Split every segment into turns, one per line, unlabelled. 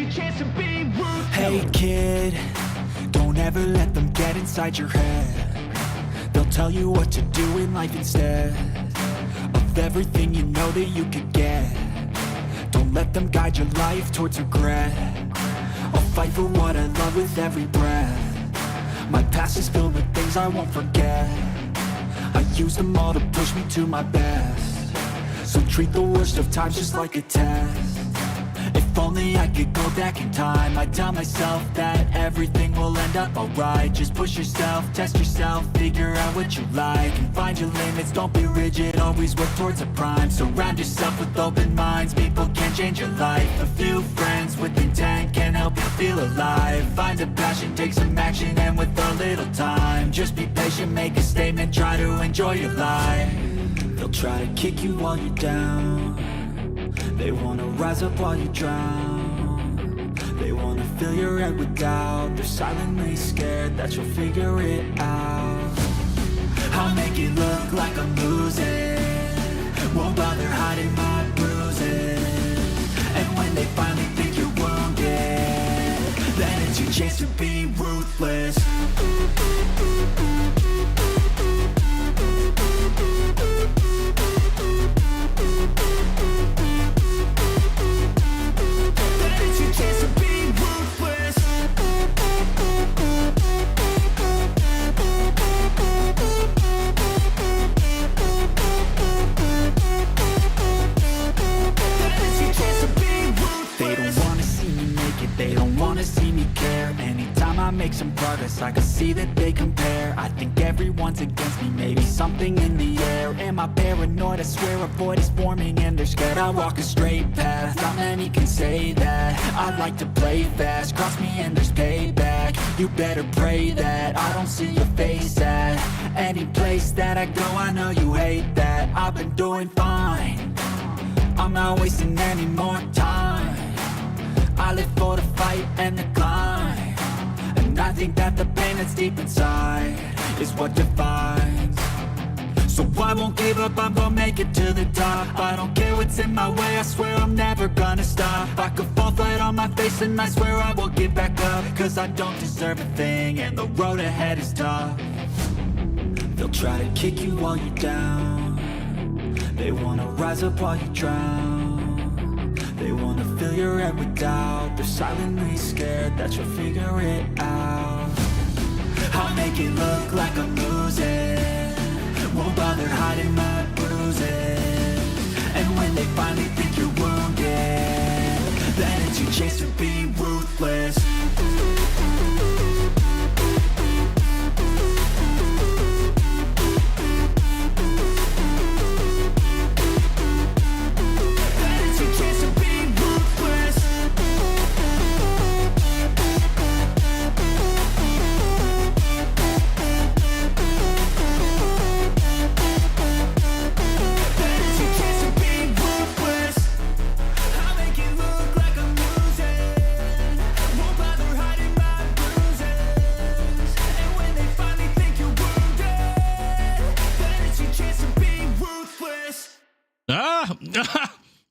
your chance to be ruthless.
Hey kid, don't ever let them get inside your head. They'll tell you what to do in life instead of everything you know that you could get. Don't let them guide your life towards regret. I'll fight for what I love with every breath. My past is filled with things I won't forget. I use them all to push me to my best. So treat the worst of times just like a test. If only I could go back in time, I'd tell myself that everything will end up alright. Just push yourself, test yourself, figure out what you like, and find your limits, don't be rigid, always work towards a prime. Surround yourself with open minds, people can change your life. A few friends with intent can help you feel alive. Find a passion, take some action, and with a little time, just be patient, make a statement, try to enjoy your life. They'll try to kick you while you're down. They wanna rise up while you drown. They wanna fill your head with doubt. They're silently scared that you'll figure it out. I'll make it look like I'm losing. Won't bother hiding my bruises. And when they finally think you're wounded, then it's your chance to be ruthless. They don't wanna see me care. Anytime I make some progress, I can see that they compare. I think everyone's against me, maybe something in the air. Am I paranoid? I swear a void is forming and they're scared. I walk a straight path, not many can say that. I like to play fast, cross me and there's payback. You better pray that I don't see your face at any place that I go. I know you hate that. I've been doing fine, I'm not wasting any more time. I live for the fight and the climb, and I think that the pain that's deep inside is what defines. So I won't give up, I'm gonna make it to the top. I don't care what's in my way, I swear I'm never gonna stop. I could fall flat on my face and I swear I won't give back up, cause I don't deserve a thing and the road ahead is tough. They'll try to kick you while you're down. They wanna rise up while you drown. They wanna fill your head with doubt. They're silently scared that you'll figure it out. I'll make it look like I'm losing. Won't bother hiding my bruises. And when they finally think you're wounded, then it's your chance to be ruthless.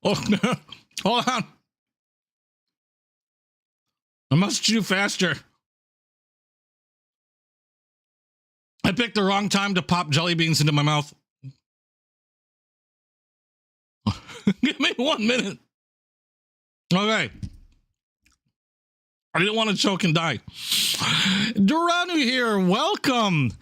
Oh, hold on. I must chew faster. I picked the wrong time to pop jelly beans into my mouth. Give me 1 minute. Okay. I didn't want to choke and die. Duranu here. Welcome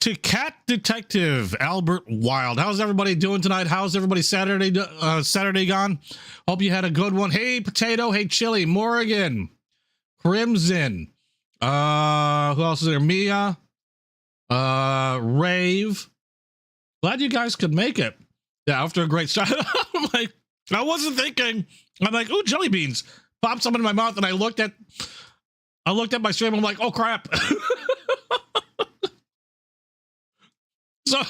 to Cat Detective Albert Wilde. How's everybody doing tonight? How's everybody Saturday gone? Hope you had a good one. Hey, Potato. Hey, Chili. Morgan. Crimson. Who else is there? Mia. Rave. Glad you guys could make it. Yeah, after a great start. I'm like, I wasn't thinking. I'm like, ooh, jelly beans. Popped some in my mouth, and I looked at my stream. I'm like, oh crap. So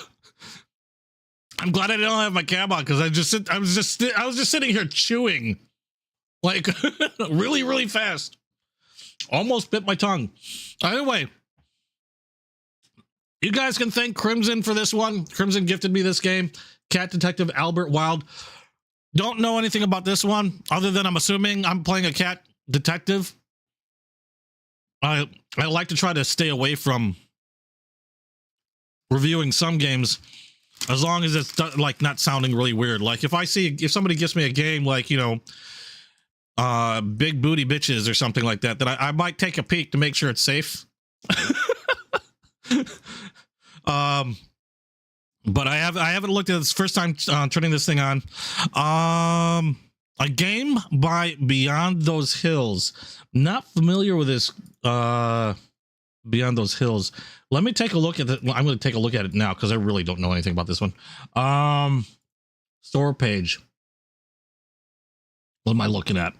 I'm glad I didn't have my cam on, because I was just sitting here chewing like really, really fast. Almost bit my tongue. Anyway, you guys can thank Crimson for this one. Crimson gifted me this game, Cat Detective Albert Wilde. Don't know anything about this one other than I'm assuming I'm playing a cat Detective, I like to try to stay away from reviewing some games as long as it's like not sounding really weird. Like if somebody gives me a game like, you know, Big Booty Bitches or something like that, then I might take a peek to make sure it's safe. But I haven't looked at this first time turning this thing on. A game by Beyond Those Hills. Not familiar with this Beyond Those Hills. Let me take a look at it. Well, I'm going to take a look at it now because I really don't know anything about this one. Store page. What am I looking at?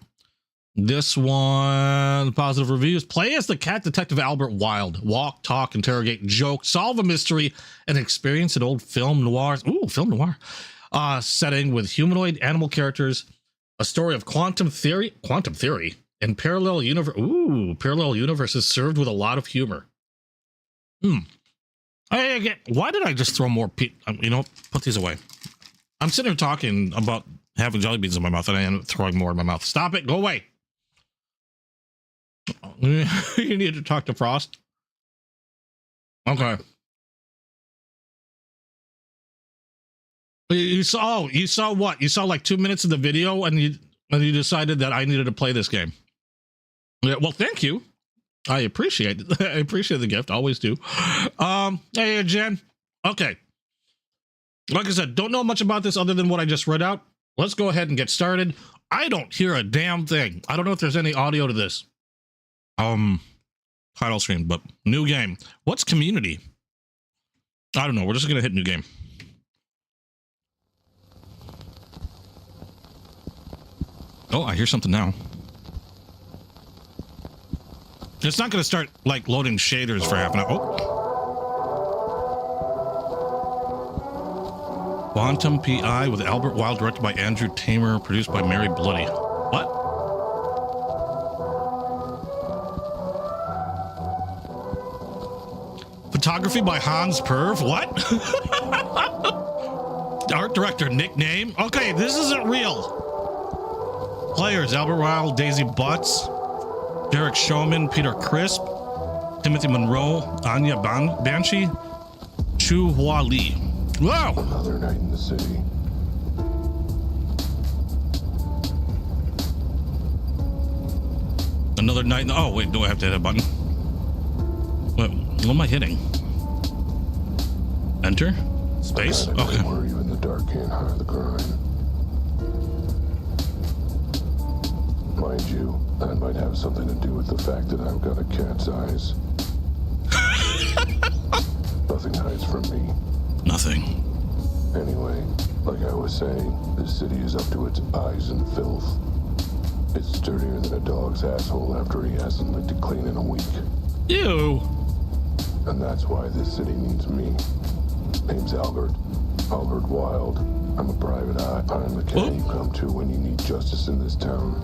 This one, positive reviews. Play as the Cat Detective Albert Wilde. Walk, talk, interrogate, joke, solve a mystery, and experience an old film noir. Ooh, film noir. Setting with humanoid animal characters. A story of quantum theory, and parallel universe. Ooh, parallel universes served with a lot of humor. Why did I just throw more? You know, put these away. I'm sitting here talking about having jelly beans in my mouth, and I end up throwing more in my mouth. Stop it! Go away. You need to talk to Frost. Okay. You saw what? You saw like 2 minutes of the video, and you decided that I needed to play this game. Yeah, well, thank you. I appreciate it. I appreciate the gift. Always do. Hey, Jen. Okay. Like I said, don't know much about this other than what I just read out. Let's go ahead and get started. I don't hear a damn thing. I don't know if there's any audio to this. Title screen, but new game. What's community? I don't know. We're just gonna hit new game. Oh, I hear something now. It's not gonna start like loading shaders for half an hour. Oh. Quantum PI with Albert Wilde, directed by Andrew Tamer, produced by Mary Bloody. What? Photography by Hans Perv. What? Art director nickname. Okay, this isn't real. Players: Albert Wilde, Daisy Butts, Derek Showman, Peter Crisp, Timothy Monroe, Anya Banshee, Chu Hua Lee. Wow.
Another night in the city.
Another night. Oh wait, do I have to hit a button? What am I hitting? Enter? Space? Okay.
Where you in the dark can't hide the crime. Mind you, that might have something to do with the fact that I've got a cat's eyes. Nothing hides from me.
Nothing.
Anyway, like I was saying, this city is up to its eyes in filth. It's dirtier than a dog's asshole after he hasn't licked it clean in a week.
Ew.
And that's why this city needs me. Name's Albert Wilde. I'm a private eye. I'm the cat you come to when you need justice in this town.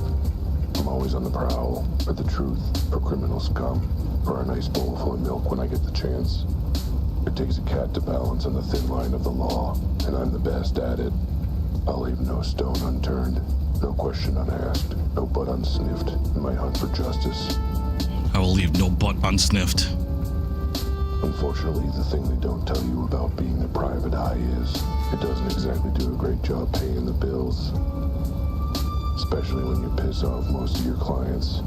I'm always on the prowl for the truth, for criminal scum, for a nice bowl full of milk when I get the chance. It takes a cat to balance on the thin line of the law, and I'm the best at it. I'll leave no stone unturned, no question unasked, no butt unsniffed in my hunt for justice.
I will leave no butt unsniffed.
Unfortunately, the thing they don't tell you about being a private eye is it doesn't exactly do a great job paying the bills. Especially when you piss off most of your clients.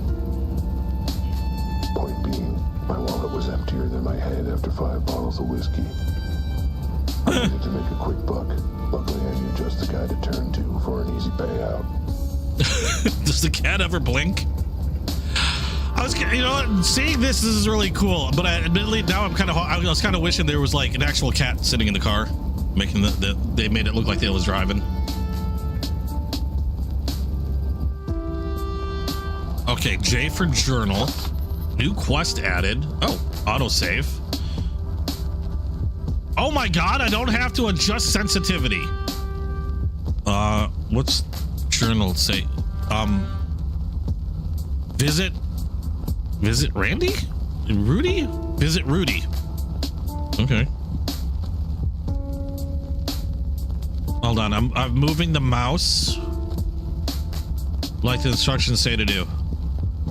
Point being, my wallet was emptier than my head after 5 bottles of whiskey. I needed to make a quick buck. Luckily, I knew just the guy to turn to for an easy payout.
Does the cat ever blink? I was, you know, seeing this is really cool, but admittedly now I was kind of wishing there was like an actual cat sitting in the car, making they made it look like they was driving. Okay, J for journal. New quest added. Oh, autosave. Oh my god, I don't have to adjust sensitivity. What's journal say? Visit Randy? Rudy? Visit Rudy. Okay. Hold on, I'm moving the mouse like the instructions say to do.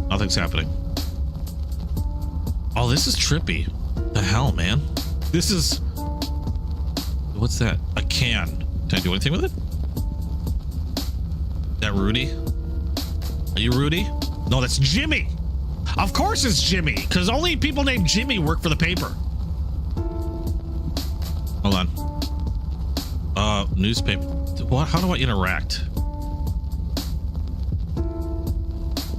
Nothing's happening. Oh, this is trippy. The hell, man? This is... What's that? A can. Can I do anything with it? Is that Rudy? Are you Rudy? No, that's Jimmy. Of course it's Jimmy, because only people named Jimmy work for the paper. Hold on. Newspaper. What? How do I interact?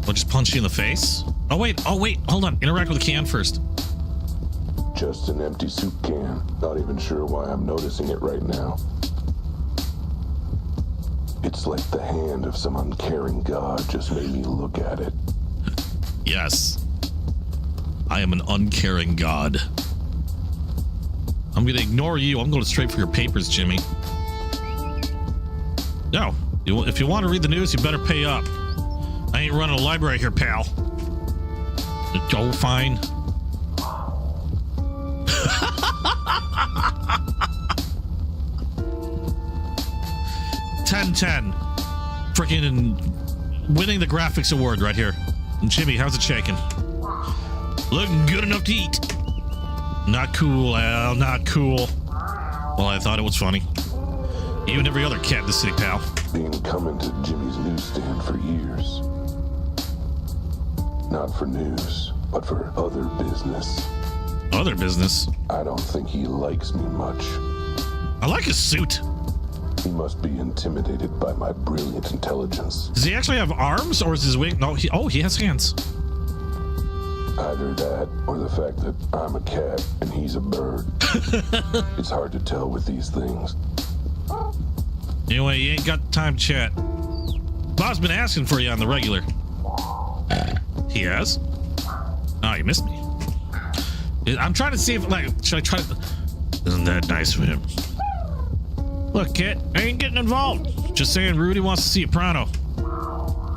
I'll just punch you in the face? Oh, wait. Hold on. Interact with the can first.
Just an empty soup can. Not even sure why I'm noticing it right now. It's like the hand of some uncaring god just made me look at it.
Yes. I am an uncaring god. I'm gonna ignore you. I'm going straight for your papers, Jimmy. No. If you want to read the news, you better pay up. I ain't running a library here, pal. Oh, fine. $10. Freaking winning the graphics award right here. And Jimmy, how's it shaking? Looking good enough to eat. Not cool, Al. Not cool. Well, I thought it was funny. You and every other cat in the city, pal.
Been coming to Jimmy's newsstand for years. Not for news, but for other business.
Other business?
I don't think he likes me much.
I like his suit.
He must be intimidated by my brilliant intelligence.
Does he actually have arms, or is his wing? No, he has hands.
Either that, or the fact that I'm a cat and he's a bird. It's hard to tell with these things.
Anyway, you ain't got time to chat. Bob's been asking for you on the regular. He has? Oh, you missed me. I'm trying to see if, like, should I try to... Isn't that nice of him? Look, kid, I ain't getting involved. Just saying Rudy wants to see you pronto.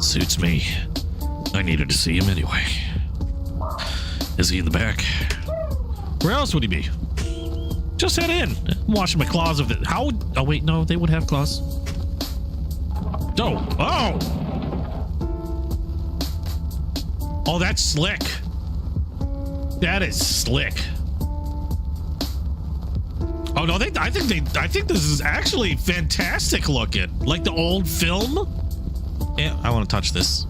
Suits me. I needed to see him anyway. Is he in the back? Where else would he be? Just head in. I'm washing my claws of it. How would... Oh, wait, no, they would have claws. Oh! Oh, that's slick. That is slick. Oh no, I think this is actually fantastic looking. Like the old film. Yeah, I want to touch this.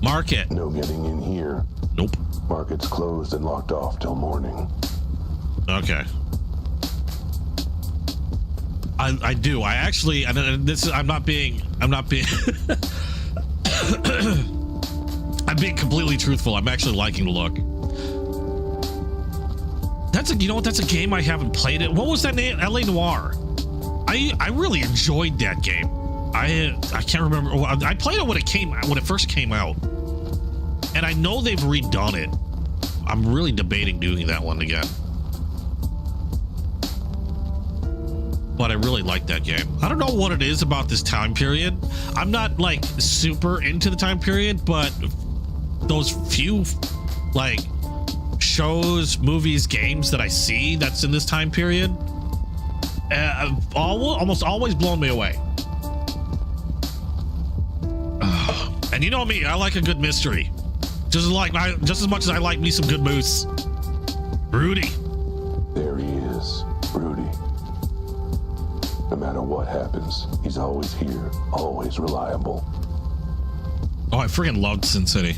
Market.
No getting in here.
Nope.
Market's closed and locked off till morning.
Okay. I do. I actually, and this is, I'm not being I'm being completely truthful. I'm actually liking the look. You know what? That's a game I haven't played it. What was that name? LA Noire. I really enjoyed that game. I can't remember. I played it when it first came out, and I know they've redone it. I'm really debating doing that one again. But I really like that game. I don't know what it is about this time period. I'm not like super into the time period, but those few like shows, movies, games that I see that's in this time period almost always blown me away. And you know me, I like a good mystery. Just as much as I like me some good moose. Rudy.
There he is, Rudy. No matter what happens, he's always here, always reliable.
Oh, I freaking loved Sin City.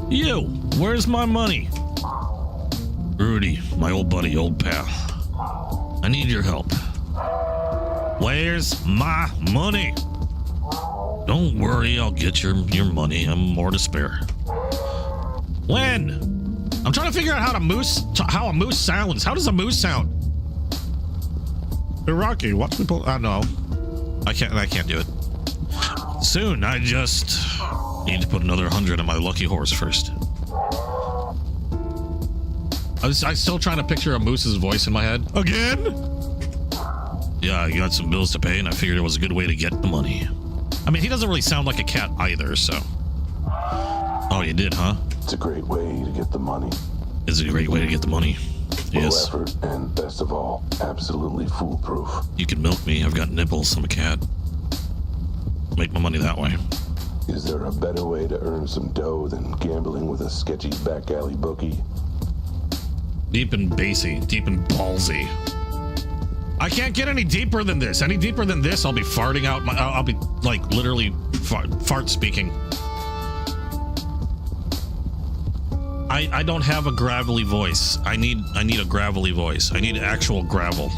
You, where's my money? Rudy, my old buddy, old pal. I need your help. Where's my money? Don't worry, I'll get your money. I'm more to spare. When? I'm trying to figure out how a moose sounds. How does a moose sound? Hey, Rocky, watch me pull. No, I can't do it. Soon. I just need to put another 100 on my lucky horse first. I'm still trying to picture a moose's voice in my head. Again? Yeah, I got some bills to pay, and I figured it was a good way to get the money. I mean, he doesn't really sound like a cat either, so. Oh, you did, huh?
It's a great way to get the money.
It's a great way to get the money. Yes.
Low effort, and best of all, absolutely foolproof.
You can milk me. I've got nipples. I'm a cat. make my money that way.
Is there a better way to earn some dough than gambling with a sketchy back alley bookie?
Deep and bassy, deep and ballsy. I can't get any deeper than this. Any deeper than this, I'll be farting out my. I'll be like literally fart speaking. I don't have a gravelly voice. I need a gravelly voice. I need actual gravel.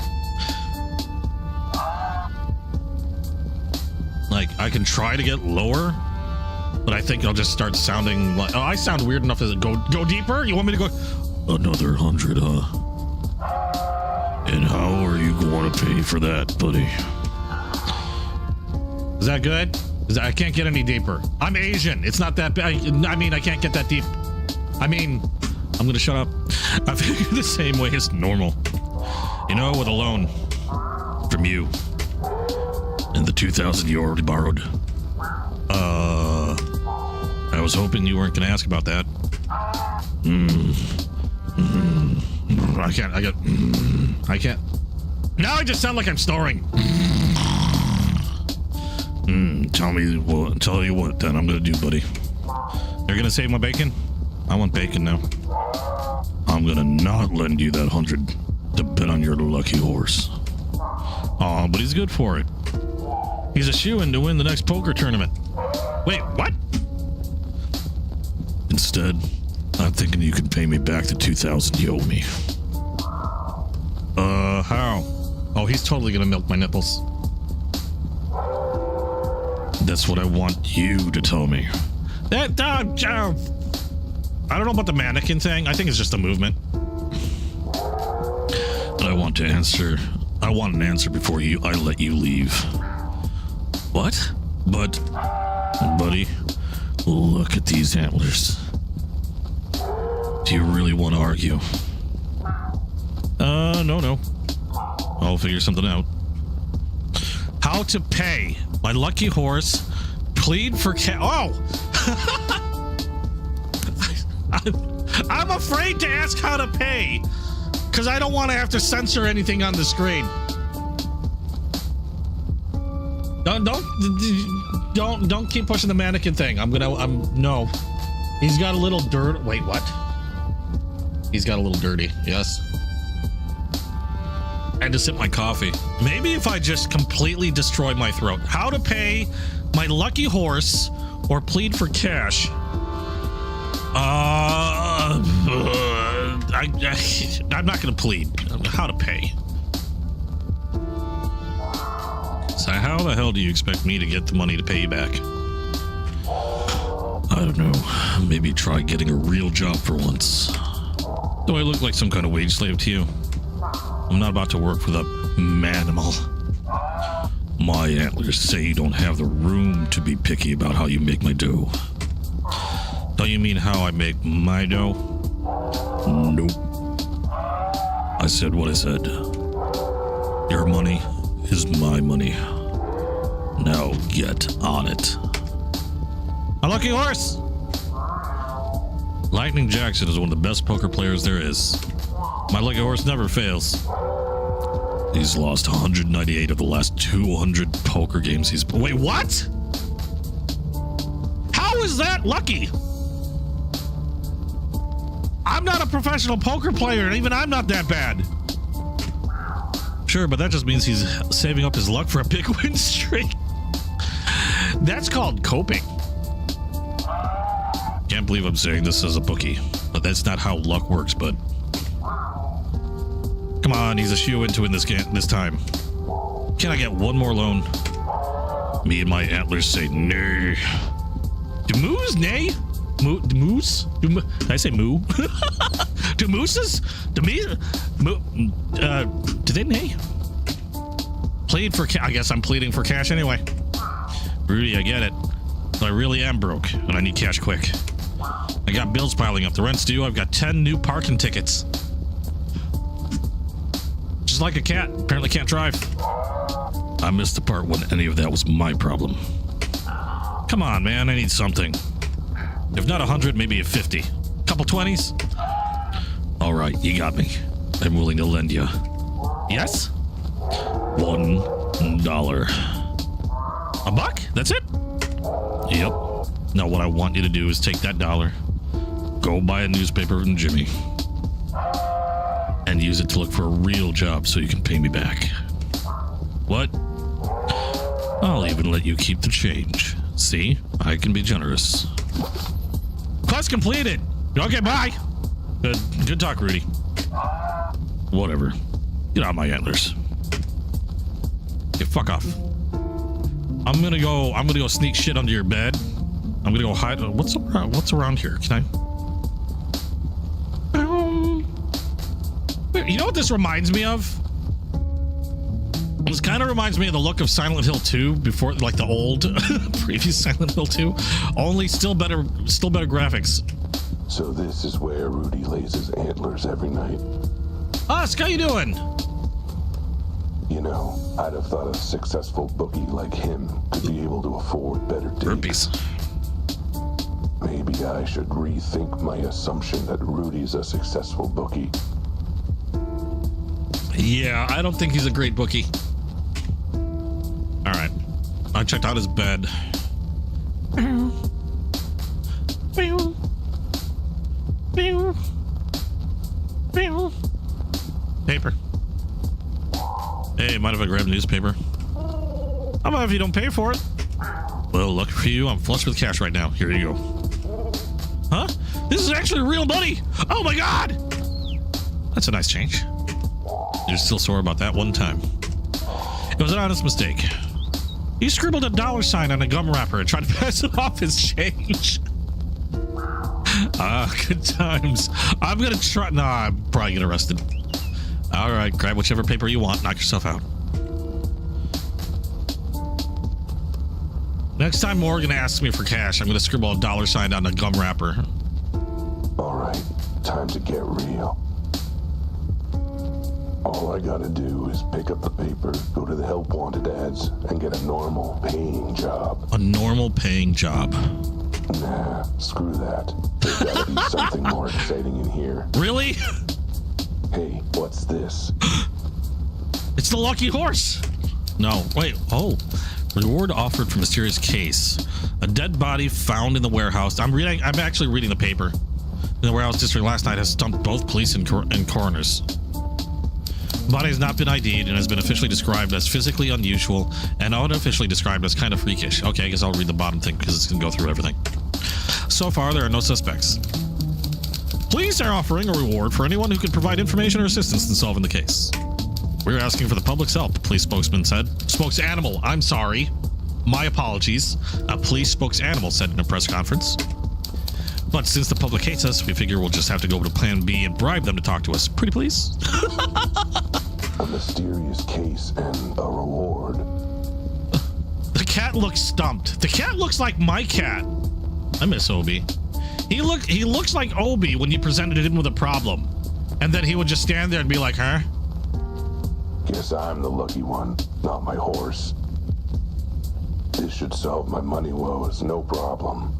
Like I can try to get lower, but I think I'll just start sounding like. Oh, I sound weird enough to go deeper. You want me to go another 100, huh? And how are you going to pay for that, buddy? Is that good? I can't get any deeper. I'm Asian. It's not that bad. I mean, I can't get that deep. I mean, I'm going to shut up. I figure the same way as normal. You know, with a loan from you and the 2,000 you already borrowed. I was hoping you weren't going to ask about that. I can't. Now I just sound like I'm snoring. Tell you what, then I'm gonna do, buddy. You're gonna save my bacon? I want bacon now. I'm gonna not lend you that 100 to bet on your lucky horse. Aw, but he's good for it. He's a shoo-in to win the next poker tournament. Wait, what? Instead, I'm thinking you can pay me back the 2,000 you owe me. How? Oh, he's totally gonna milk my nipples. That's what I want you to tell me. I don't know about the mannequin thing. I think it's just a movement. But I want an answer before I let you leave. What? But, buddy, look at these antlers. Do you really want to argue? No. I'll figure something out. How to pay my lucky horse, plead for I'm afraid to ask how to pay because I don't want to have to censor anything on the screen. Don't keep pushing the mannequin thing. No. He's got a little dirt. Wait, what? He's got a little dirty. Yes. I had to sip my coffee. Maybe if I just completely destroy my throat. How to pay my lucky horse or plead for cash. I'm not going to plead. How to pay. So how the hell do you expect me to get the money to pay you back? I don't know. Maybe try getting a real job for once. Do I look like some kind of wage slave to you? I'm not about to work for the manimal. My antlers say you don't have the room to be picky about how you make my dough. Don't you mean how I make my dough? Nope. I said what I said. Your money is my money. Now get on it. My lucky horse! Lightning Jackson is one of the best poker players there is. My lucky horse never fails. He's lost 198 of the last 200 poker games he's... Wait, what? How is that lucky? I'm not a professional poker player, and even I'm not that bad. Sure, but that just means he's saving up his luck for a big win streak. That's called coping. Can't believe I'm saying this as a bookie, but that's not how luck works, bud. Come on, he's a shoe into in this time. Can I get one more loan? Me and my antlers say nay. Do moose nay? Do moose? Did I say moo? Do mooses? Do me? Do they neigh? Plead for I guess I'm pleading for cash anyway. Rudy, I get it. But I really am broke, and I need cash quick. I got bills piling up. The rent's due. I've got 10 new parking tickets. Just like a cat. Apparently can't drive. I missed the part when any of that was my problem. Come on, man. I need something. If not 100, maybe a 50. Couple 20s? All right, you got me. I'm willing to lend you. Yes? $1. $1? That's it? Yep. Now what I want you to do is take that $1, go buy a newspaper from Jimmy, and use it to look for a real job so you can pay me back. What? I'll even let you keep the change. See? I can be generous. Quest completed. Okay, bye. Good talk, Rudy. Whatever. Get out of my antlers. Get fuck off. I'm gonna go sneak shit under your bed. I'm gonna go hide. What's around here? Can I? You know what this reminds me of? This kind of reminds me of the look of Silent Hill 2 before, like the old previous Silent Hill 2. Only still better graphics.
So this is where Rudy lays his antlers every night.
Husk, how you doing?
You know, I'd have thought a successful bookie like him could be able to afford better dates.
Burpees.
Maybe I should rethink my assumption that Rudy's a successful bookie.
Yeah, I don't think he's a great bookie. All right, I checked out his bed. Paper. Hey, mind if I grab a newspaper? How about if you don't pay for it? Well, lucky for you, I'm flush with cash right now. Here you go. Huh? This is actually real money! Oh my god! That's a nice change. You're still sore about that one time. It was an honest mistake. He scribbled a $sign on a gum wrapper and tried to pass it off as change. Good times. I'm gonna try. Nah, I'm probably get arrested. All right, grab whichever paper you want. Knock yourself out. Next time Morgan asks me for cash, I'm gonna scribble a $sign on a gum wrapper.
All right, time to get real. All I gotta do is pick up the paper, go to the help wanted ads, and get a normal paying job.
A normal paying job.
Nah, screw that. There's gotta be something more exciting in here.
Really?
Hey, what's this?
It's the lucky horse. No, wait. Oh, reward offered for mysterious case. A dead body found in the warehouse. I'm actually reading the paper. In the warehouse district last night has stumped both police and coroners. The body has not been ID'd and has been officially described as physically unusual and unofficially described as kind of freakish. Okay, I guess I'll read the bottom thing because it's going to go through everything. So far, there are no suspects. Police are offering a reward for anyone who can provide information or assistance in solving the case. We're asking for the public's help, police spokesman said. Spokes-animal, I'm sorry. My apologies. A police spokes-animal said in a press conference. But since the public hates us, we figure we'll just have to go to Plan B and bribe them to talk to us. Pretty please?
A mysterious case and a reward.
The cat looks stumped. The cat looks like my cat. I miss Obi. He looks like Obi when you presented him with a problem. And then he would just stand there and be like, huh?
Guess I'm the lucky one, not my horse. This should solve my money woes, no problem.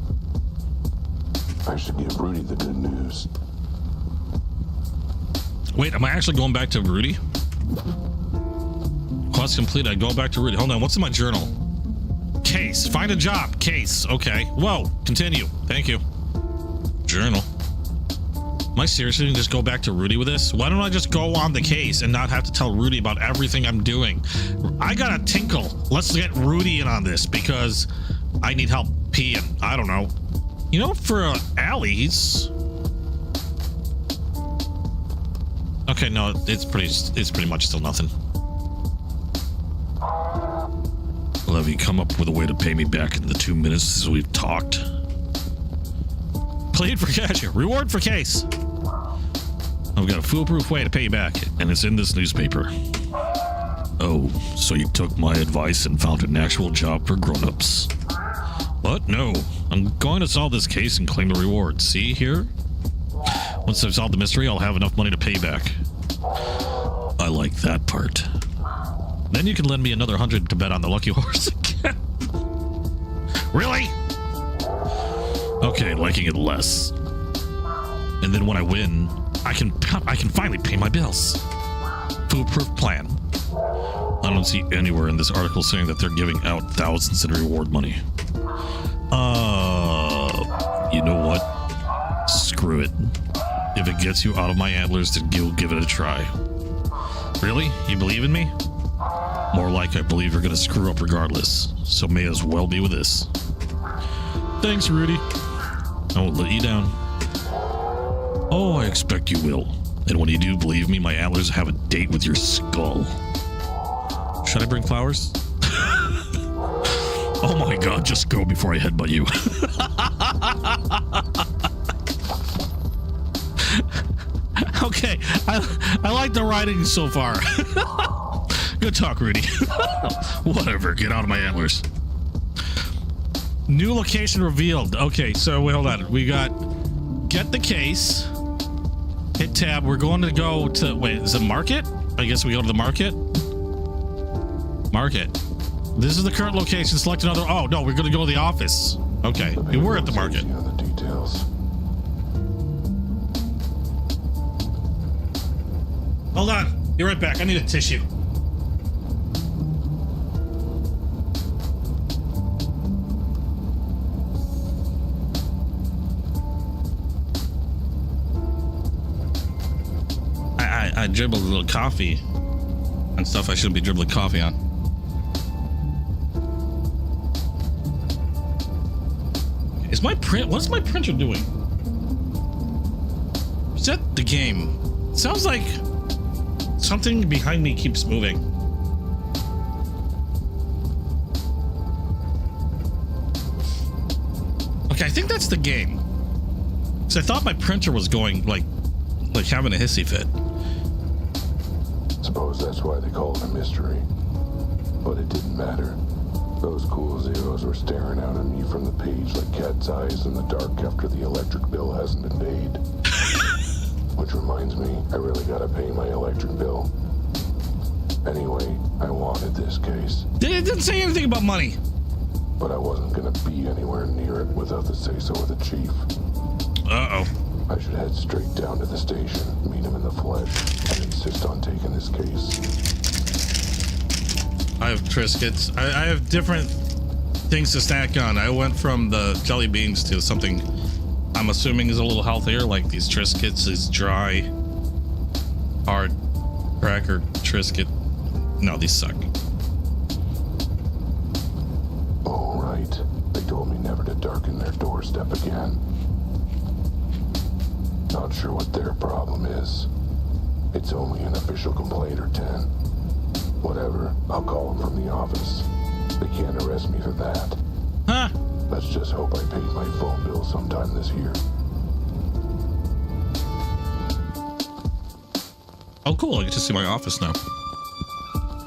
I should give Rudy the good news.
Wait, am I actually going back to Rudy? Quest complete. I go back to Rudy. Hold on, what's in my journal? Case. Find a job. Case. Okay. Whoa. Continue. Thank you. Journal. Am I seriously gonna just go back to Rudy with this? Why don't I just go on the case and not have to tell Rudy about everything I'm doing? I got a tinkle. Let's get Rudy in on this because I need help peeing. I don't know. You know, for Allie, he's... Okay, no, it's pretty much still nothing. Well, have you come up with a way to pay me back in the 2 minutes since we've talked? Plead for cash. Reward for case. I've got a foolproof way to pay you back, and it's in this newspaper. Oh, so you took my advice and found an actual job for grown-ups. What? No. I'm going to solve this case and claim the reward. See here? Once I've solved the mystery, I'll have enough money to pay back. I like that part. Then you can lend me another 100 to bet on the lucky horse again. Really? Okay, liking it less. And then when I win, I can finally pay my bills. Foolproof plan. I don't see anywhere in this article saying that they're giving out thousands in reward money. You know what? Screw it. If it gets you out of my antlers, then you'll give it a try. Really? You believe in me? More like I believe you're gonna screw up regardless, so may as well be with this. Thanks, Rudy. I won't let you down. Oh, I expect you will. And when you do believe me, my antlers have a date with your skull. Should I bring flowers? Oh my god, just go before I headbutt you. Okay, I like the writing so far. Good talk, Rudy. Whatever, get out of my antlers. New location revealed. Okay, so wait, hold on. We got get the case. Hit tab. We're going to go to, wait, is it market? I guess we go to the market. Market. This is the current location. Select another. Oh, no, we're going to go to the office. Okay, we were at the market.
The details.
Hold on. Be right back. I need a tissue. I dribbled a little coffee on stuff I shouldn't be dribbling coffee on. Is my print? What's my printer doing? Is that the game? It sounds like something behind me keeps moving. Okay, I think that's the game. So I thought my printer was going like having a hissy fit.
Suppose that's why they call it a mystery. But it didn't matter. Those cool zeros were staring out at me from the page like cat's eyes in the dark after the electric bill hasn't been paid. Which reminds me, I really gotta pay my electric bill. Anyway, I wanted this case.
It didn't say anything about money.
But I wasn't gonna be anywhere near it without the say-so of the chief.
Uh-oh.
I should head straight down to the station, meet him in the flesh, and insist on taking this case.
I have Triscuits. I have different things to snack on. I went from the jelly beans to something I'm assuming is a little healthier, like these Triscuits, these dry, hard cracker Triscuit. No, these suck.
Oh, right. They told me never to darken their doorstep again. Not sure what their problem is. It's only an official complaint or 10. Whatever, I'll call them from the office. They can't arrest me for that.
Huh?
Let's just hope I paid my phone bill sometime this year.
Oh, cool. I get to see my office now.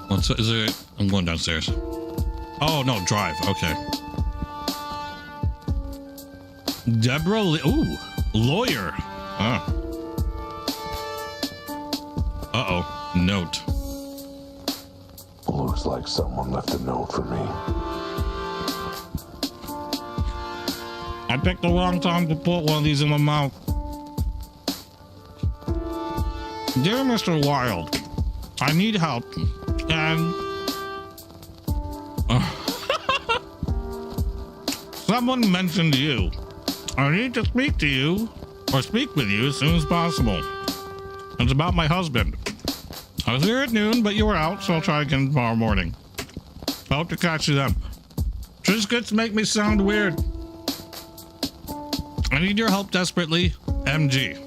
What's is it? I'm going downstairs. Oh, no, drive. Okay. Deborah Lee. Ooh, lawyer. Huh. Uh-oh. Note.
Looks like someone left a note for me.
I picked the wrong time to put one of these in my mouth. Dear Mr. Wilde, I need help, and someone mentioned you. I need to speak to you, or speak with you as soon as possible. It's about my husband. I was here at noon, but you were out, so I'll try again tomorrow morning. I hope to catch you then. Triscuits make me sound weird. I need your help desperately, MG.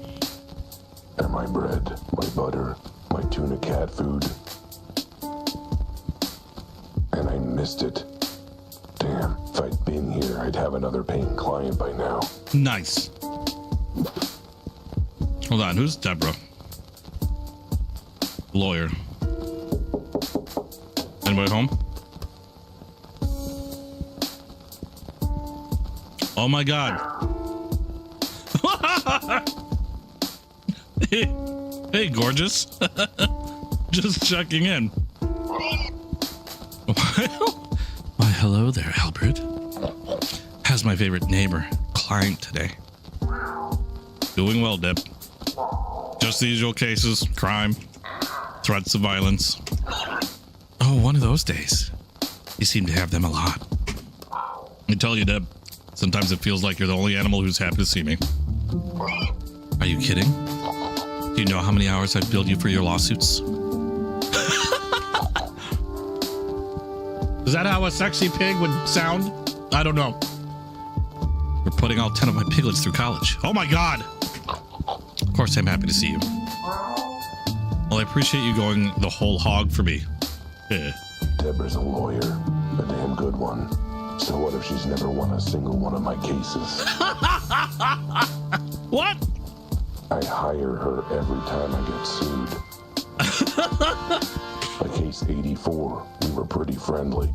And my bread, my butter, my tuna cat food. And I missed it. Damn, if I'd been here, I'd have another paying client by now.
Nice. Hold on, who's Deborah? Lawyer. Anybody home? Oh my god. Hey, gorgeous. Just checking in. Why, hello there, Albert. How's my favorite neighbor, client today? Doing well, Deb. Just the usual cases, crime, threats of violence. Oh, one of those days. You seem to have them a lot. I tell you, Deb, sometimes it feels like you're the only animal who's happy to see me. Are you kidding? Do you know how many hours I've billed you for your lawsuits? Is that how a sexy pig would sound? I don't know. We're putting all 10 of my piglets through college. Oh my God. Of course, I'm happy to see you. Well, I appreciate you going the whole hog for me. Yeah.
Deborah's a lawyer, a damn good one. So what if she's never won a single one of my cases?
What?
I hire her every time I get sued. By case 84, we were pretty friendly.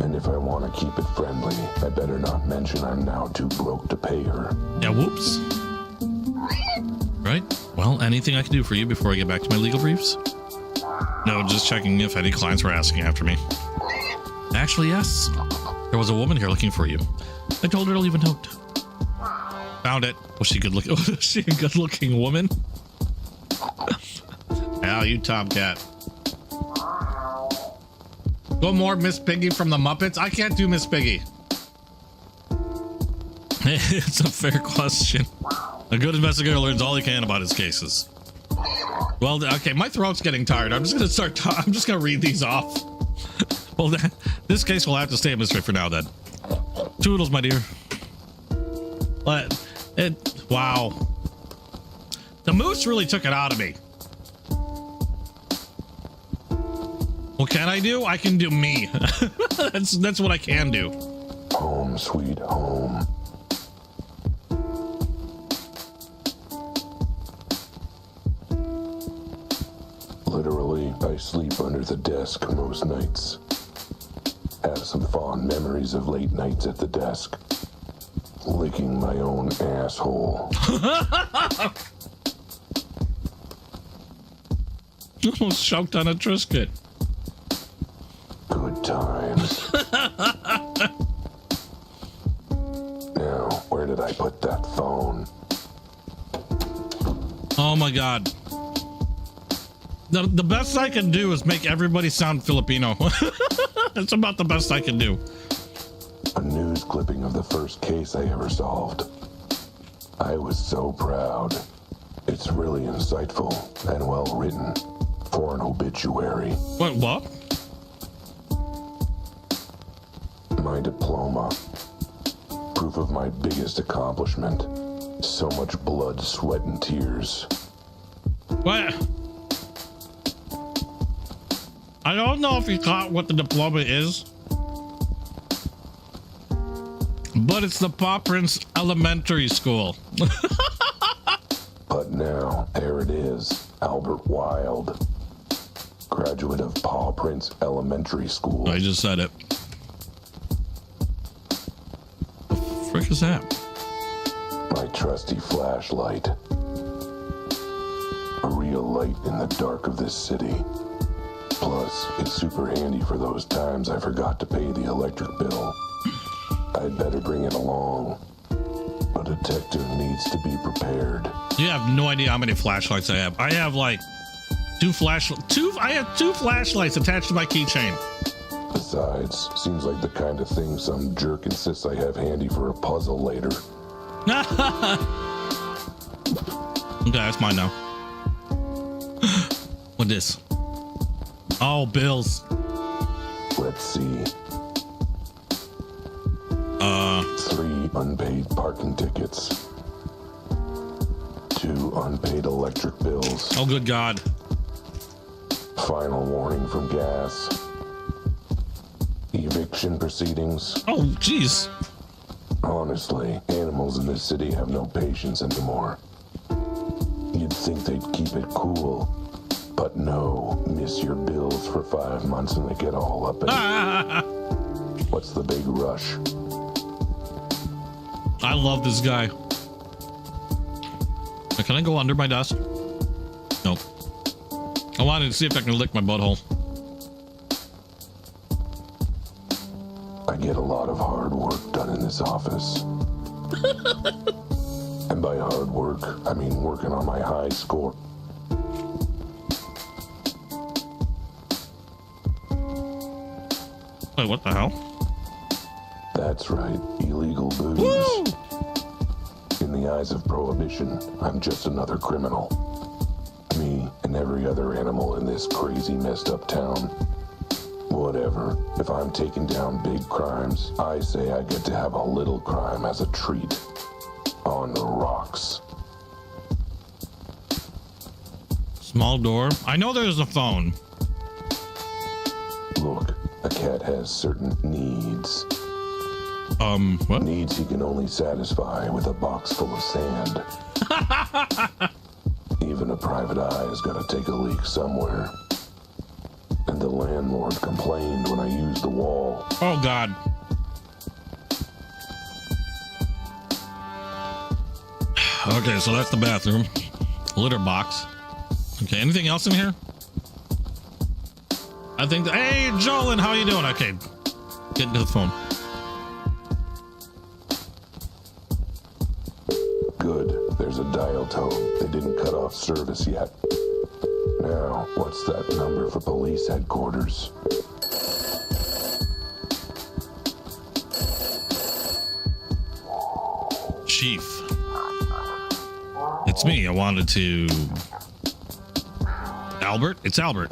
And if I want to keep it friendly, I better not mention I'm now too broke to pay her.
Yeah, whoops. Right. Well, anything I can do for you before I get back to my legal briefs? No, just checking if any clients were asking after me. Actually, yes. There was a woman here looking for you. I told her to leave a note. Found it. Was she good looking? Was she a good looking woman? Al, you tomcat. Go more Miss Piggy from the Muppets. I can't do Miss Piggy. It's a fair question. A good investigator learns all he can about his cases. Well, okay, my throat's getting tired. I'm just gonna read these off. Well, this case will have to stay a mystery for now, then. Toodles, my dear. Wow. The moose really took it out of me. What can I do? I can do me. That's what I can do.
Home, sweet home. Literally, I sleep under the desk most nights. Have some fond memories of late nights at the desk. Licking my own asshole.
Almost choked on a Triscuit.
Good times. Now, where did I put that phone?
Oh my God. The best I can do is make everybody sound Filipino. That's about the best I can do.
A news clipping of the first case I ever solved. I was so proud. It's really insightful and well written for an obituary.
What?
My diploma. Proof of my biggest accomplishment. So much blood, sweat, and tears.
What? I don't know if you caught what the diploma is, but it's the Paw Prince Elementary School.
But now, there it is. Albert Wilde. Graduate of Paw Prince Elementary School.
I just said it. The frick is that?
My trusty flashlight. A real light in the dark of this city. Plus, it's super handy for those times I forgot to pay the electric bill. I'd better bring it along. A detective needs to be prepared.
You have no idea how many flashlights I have. I have like I have two flashlights attached to my keychain.
Besides, seems like the kind of thing some jerk insists I have handy for a puzzle later.
Okay, that's mine now. What this? Oh, bills.
Let's see. 3 unpaid parking tickets. 2 unpaid electric bills.
Oh, good God.
Final warning from gas. Eviction proceedings.
Oh, jeez.
Honestly, animals in this city have no patience anymore. You'd think they'd keep it cool. But no, miss your bills for 5 months and they get all up in it. What's the big rush?
I love this guy. Can I go under my desk? Nope. I wanted to see if I can lick my butthole.
I get a lot of hard work done in this office. And by hard work, I mean working on my high score.
Wait, what the hell?
That's right, illegal booze.
Woo!
In the eyes of prohibition, I'm just another criminal. Me and every other animal in this crazy, messed up town. Whatever. If I'm taking down big crimes, I say I get to have a little crime as a treat. On the rocks.
Small door. I know there's a phone.
Look, a cat has certain needs.
What?
Needs he can only satisfy with a box full of sand. Even a private eye has got to take a leak somewhere. And the landlord complained when I used the wall.
Oh, God. Okay, so that's the bathroom. Litter box. Okay, anything else in here? I think hey, Jolin, how you doing? Okay, get into the phone.
Good. There's a dial tone. They didn't cut off service yet. Now, what's that number for police headquarters?
Chief. It's me. I wanted to... Albert? It's Albert.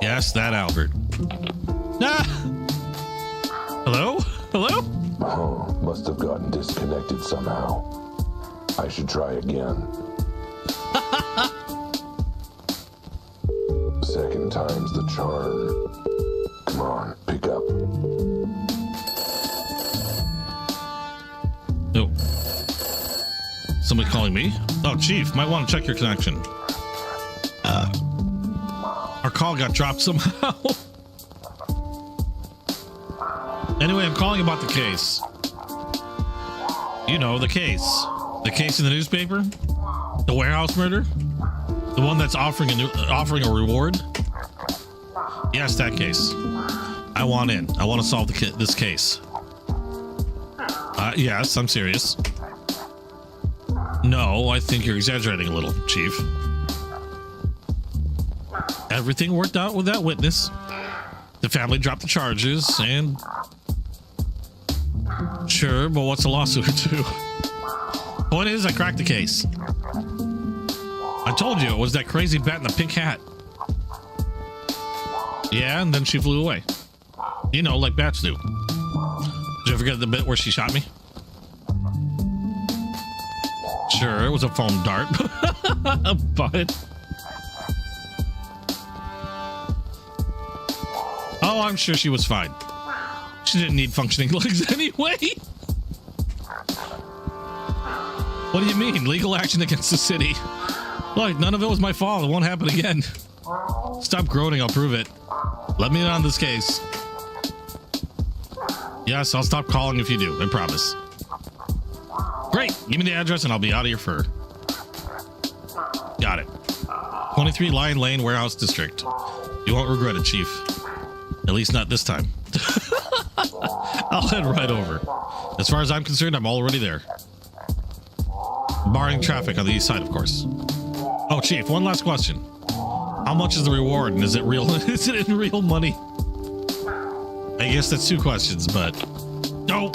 Yes, that Albert. Ah! Hello? Hello?
Oh, must have gotten disconnected somehow. I should try again. Second time's the charm. Come on, pick up.
Oh. Somebody calling me? Oh, Chief, might want to check your connection. Our call got dropped somehow. Anyway, I'm calling about the case. You know, the case. The case in the newspaper? The warehouse murder? The one that's offering a reward? Yes, that case. I want in. I want to solve this case. Yes, I'm serious. No, I think you're exaggerating a little, Chief. Everything worked out with that witness. The family dropped the charges, and... Sure, but what's a lawsuit to? Point is, I cracked the case. I told you, it was that crazy bat in the pink hat. Yeah, and then she flew away. You know, like bats do. Did you forget the bit where she shot me? Sure, it was a foam dart. But... Oh, I'm sure she was fine. She didn't need functioning legs anyway. What do you mean? Legal action against the city. Look, none of it was my fault. It won't happen again. Stop groaning. I'll prove it. Let me in on this case. Yes, I'll stop calling if you do. I promise. Great. Give me the address and I'll be out of your fur. Got it. 23 Lion Lane, Warehouse District. You won't regret it, Chief. At least not this time. I'll head right over. As far as I'm concerned, I'm already there. Barring traffic on the east side, of course. Oh, Chief, one last question. How much is the reward, and is it real? Is it in real money? I guess that's two questions, but... No!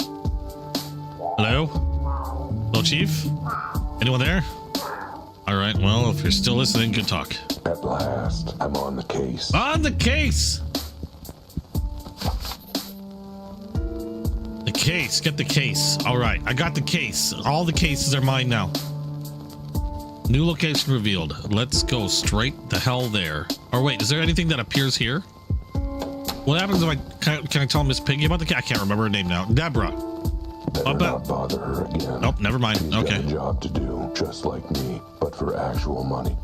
Hello? Hello, Chief? Anyone there? Alright, well, if you're still listening, good talk.
At last, I'm on the case.
On the case! The case, get the case. Alright, I got the case. All the cases are mine now. New location revealed. Let's go straight the hell there. Or wait, is there anything that appears here? What happens if I... Can I tell Miss Piggy about the case? I can't remember her name now. Deborah.
Better not bother her again.
Nope, never mind.
She's
Okay.
got a job to do, just like me, but for actual money.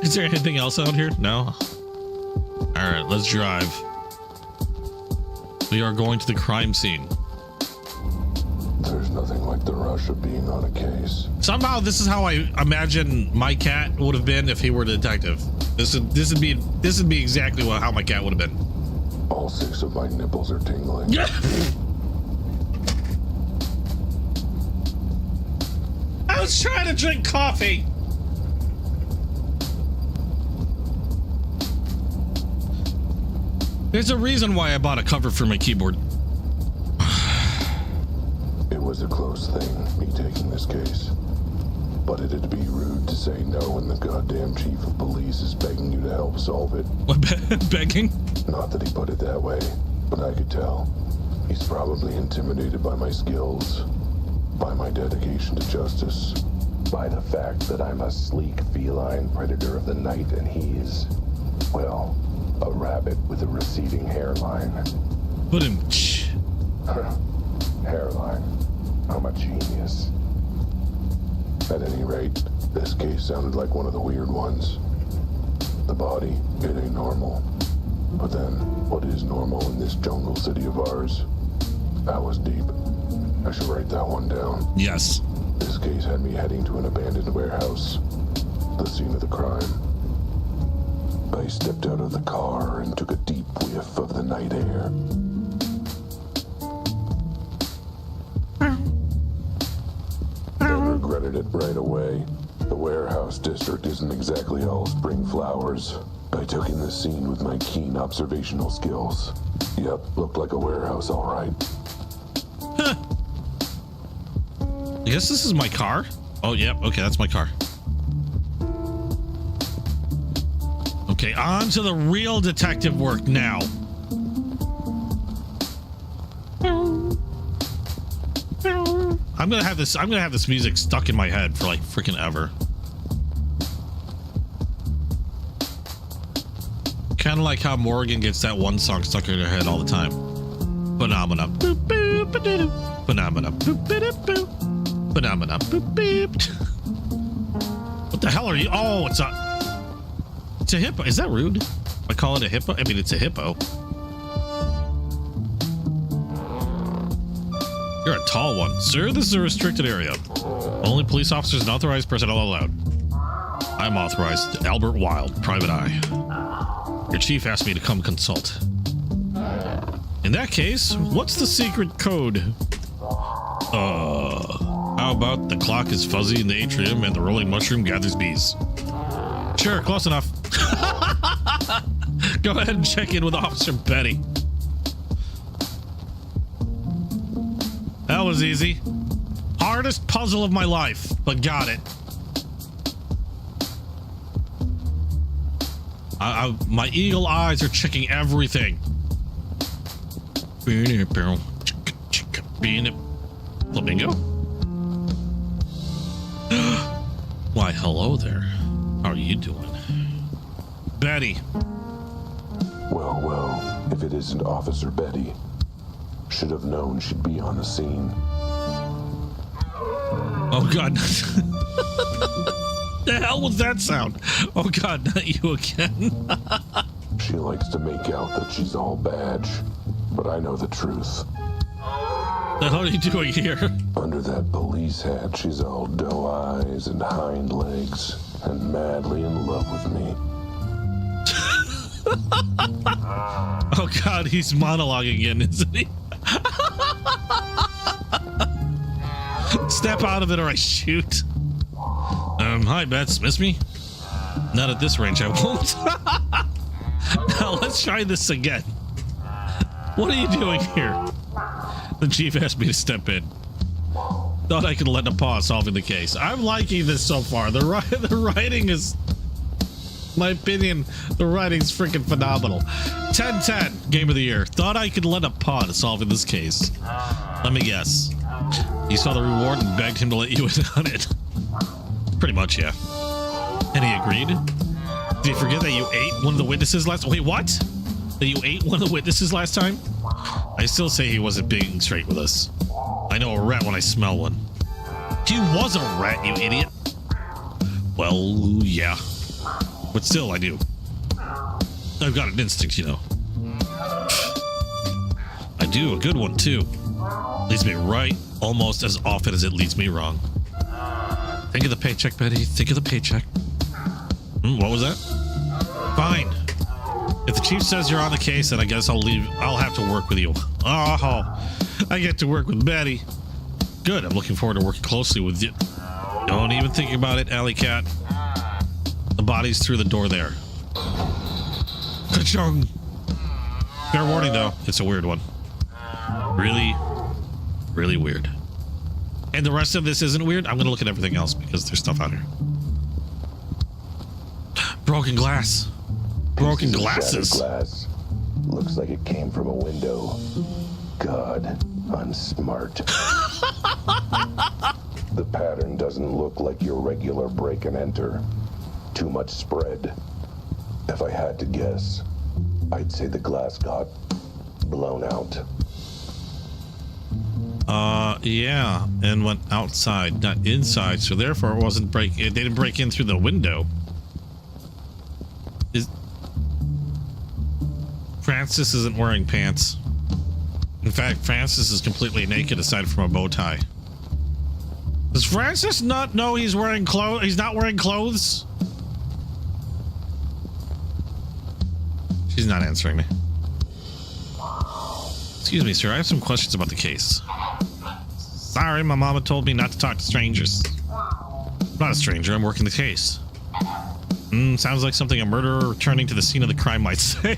Is there anything else out here? No? Alright, let's drive. We are going to the crime scene.
There's nothing like the rush of being on a case.
Somehow, this is how I imagine my cat would have been if he were a detective. This would be exactly how my cat would have been.
All 6 of my nipples are tingling.
I was trying to drink coffee. There's a reason why I bought a cover for my keyboard.
It was a close thing, me taking this case. But it'd be rude to say no when the goddamn chief of police is begging you to help solve it.
What, begging?
Not that he put it that way, but I could tell. He's probably intimidated by my skills, by my dedication to justice, by the fact that I'm a sleek feline predator of the night and he's, well, a rabbit with a receding hairline.
Put him.
Hairline. I'm a genius. At any rate, this case sounded like one of the weird ones. The body, it ain't normal. But then, what is normal in this jungle city of ours? That was deep. I should write that one down.
Yes.
This case had me heading to an abandoned warehouse, the scene of the crime. I stepped out of the car and took a deep whiff of the night air. I regretted it right away. The warehouse district isn't exactly all spring flowers. I took in the scene with my keen observational skills. Yep, looked like a warehouse, all right.
Huh. I guess this is my car. Oh, yep. Okay, that's my car. Okay, on to the real detective work now. I'm gonna have this music stuck in my head for like freaking ever. Kind of like how Morgan gets that one song stuck in her head all the time. Phenomena. Boop, boop, ba-doo-doo. Phenomena. Boop, ba-doo-boo. Phenomena. Boop, beep. What the hell are you? Oh, it's a hippo. Is that rude? I call it a hippo? I mean, it's a hippo. You're a tall one. Sir, this is a restricted area. Only police officers and authorized personnel allowed. I'm authorized. Albert Wilde, private eye. Your chief asked me to come consult. In that case, what's the secret code? How about the clock is fuzzy in the atrium and the rolling mushroom gathers bees? Sure, close enough. Go ahead and check in with Officer Betty. That was easy. Hardest puzzle of my life, but got it. My eagle eyes are checking everything. Flamingo? Why, hello there. How are you doing? Betty.
Well, if it isn't Officer Betty. Should have known she'd be on the scene.
Oh, God. The hell was that sound? Oh, God, not you again.
She likes to make out that she's all badge, but I know the truth.
The hell are you doing here?
Under that police hat, she's all doe eyes and hind legs, and madly in love with me.
Oh, God, he's monologuing again, isn't he? Step out of it or I shoot. Hi, Bets. Miss me? Not at this range, I won't. Now, let's try this again. What are you doing here? The chief asked me to step in. Thought I could lend a paw solving the case. I'm liking this so far. The writing is... my opinion, the writing's freaking phenomenal. 10-10, game of the year. Thought I could lend a paw to solving this case. Let me guess. You saw the reward and begged him to let you in on it. Pretty much, yeah. And he agreed? Did you forget that you ate one of the witnesses last... Wait, what? That you ate one of the witnesses last time? I still say he wasn't being straight with us. I know a rat when I smell one. He was a rat, you idiot. Well, yeah. But still, I do. I've got an instinct, you know. I do, a good one, too. Leads me right almost as often as it leads me wrong. Think of the paycheck, Betty. Think of the paycheck. What was that? Fine. If the chief says you're on the case, then I guess I'll leave. I'll have to work with you. Oh, I get to work with Betty. Good, I'm looking forward to working closely with you. Don't even think about it, Alley Cat. The body's through the door there. Ka-chung! Fair warning, though, it's a weird one. Really, really weird. And the rest of this isn't weird. I'm gonna look at everything else because there's stuff out here. Broken glass. Broken glasses.
Glass. Looks like it came from a window. God, I'm smart. The pattern doesn't look like your regular break and enter. Too much spread. If I had to guess, I'd say the glass got blown out.
Yeah, and went outside, not inside, so therefore it wasn't they didn't break in through the window. Francis isn't wearing pants. In fact, Francis is completely naked aside from a bow tie. Does Francis not know he's wearing clothes? He's not wearing clothes? She's not answering me. Excuse me, sir. I have some questions about the case. Sorry, my mama told me not to talk to strangers. I'm not a stranger. I'm working the case. Sounds like something a murderer returning to the scene of the crime might say.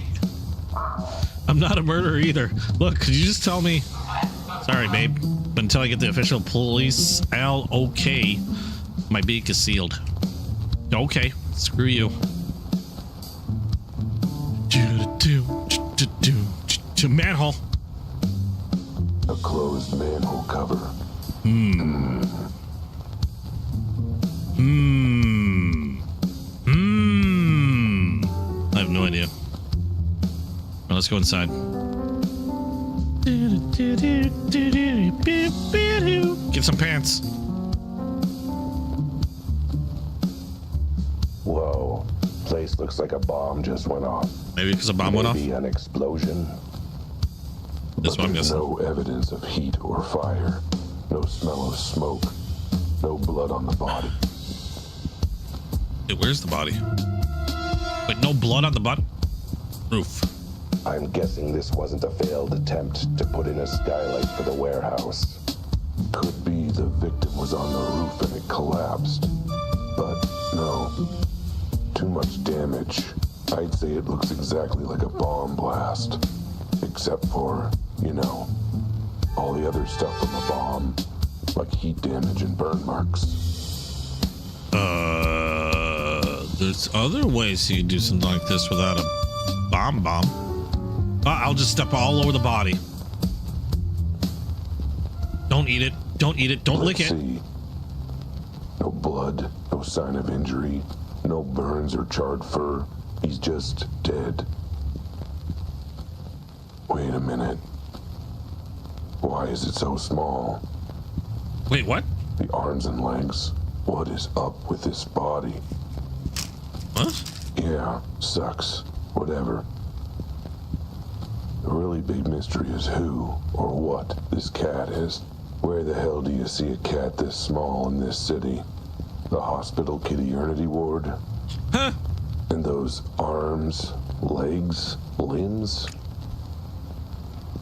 I'm not a murderer either. Look, could you just tell me? Sorry, babe. But until I get the official police LOK, my beak is sealed. Okay, screw you. Manhole.
A closed manhole cover. I have no idea. Well, let's go inside. Get some pants. Whoa. Place looks like a bomb just went off.
Maybe because a bomb went off?
Maybe an explosion.
That's what I'm guessing.
No evidence of heat or fire. No smell of smoke. No blood on the body.
Hey, where's the body? Wait, no blood on the body? Roof.
I'm guessing this wasn't a failed attempt to put in a skylight for the warehouse. Could be the victim was on the roof and it collapsed. But no. Too much damage. I'd say it looks exactly like a bomb blast. Except for, you know, all the other stuff from the bomb. Like heat damage and burn marks.
There's other ways you can do something like this without a bomb. I'll just step all over the body. Don't eat it. Don't eat it. Don't lick it.
See. No blood. No sign of injury. No burns or charred fur. He's just dead. Wait a minute. Why is it so small?
Wait, what?
The arms and legs. What is up with this body?
What?
Yeah, sucks. Whatever. The really big mystery is who or what this cat is. Where the hell do you see a cat this small in this city? The hospital kitty-ernity ward?
Huh?
And those arms, legs, limbs?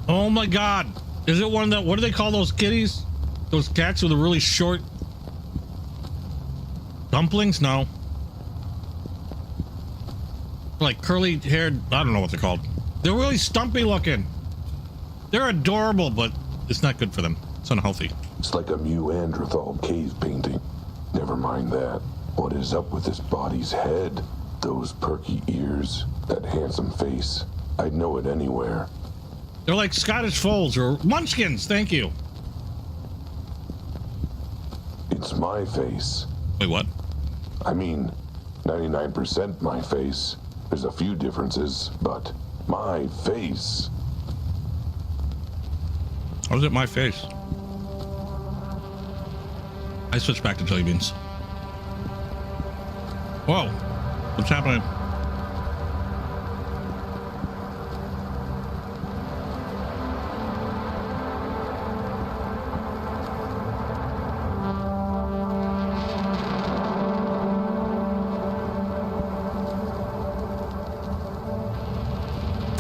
Oh my god. Is it one that, what do they call those kitties? Those cats with the really short dumplings? No. Like curly haired, I don't know what they're called. They're really stumpy looking. They're adorable, but it's not good for them. It's unhealthy.
It's like a Neanderthal cave painting. Never mind that. What is up with this body's head? Those perky ears, that handsome face. I'd know it anywhere.
They're like Scottish folds or munchkins, thank you.
It's my face.
Wait, what?
I mean, 99% my face. There's a few differences, but my face.
How's it my face? I switched back to jelly beans. Whoa, what's happening?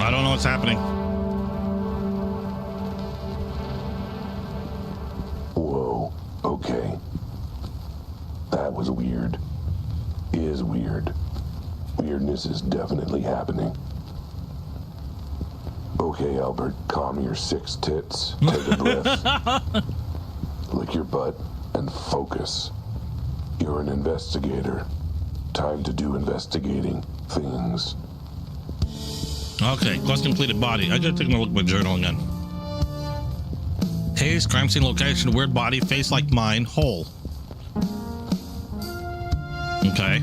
I don't know what's happening.
Whoa, okay. That was weird. Is weird. Weirdness is definitely happening. Okay, Albert, calm your 6 tits. Take a breath. Lick your butt and focus. You're an investigator. Time to do investigating things.
Okay, quest completed body. I just taking a look at my journal again. Case, crime scene location, weird body, face like mine, hole. Okay.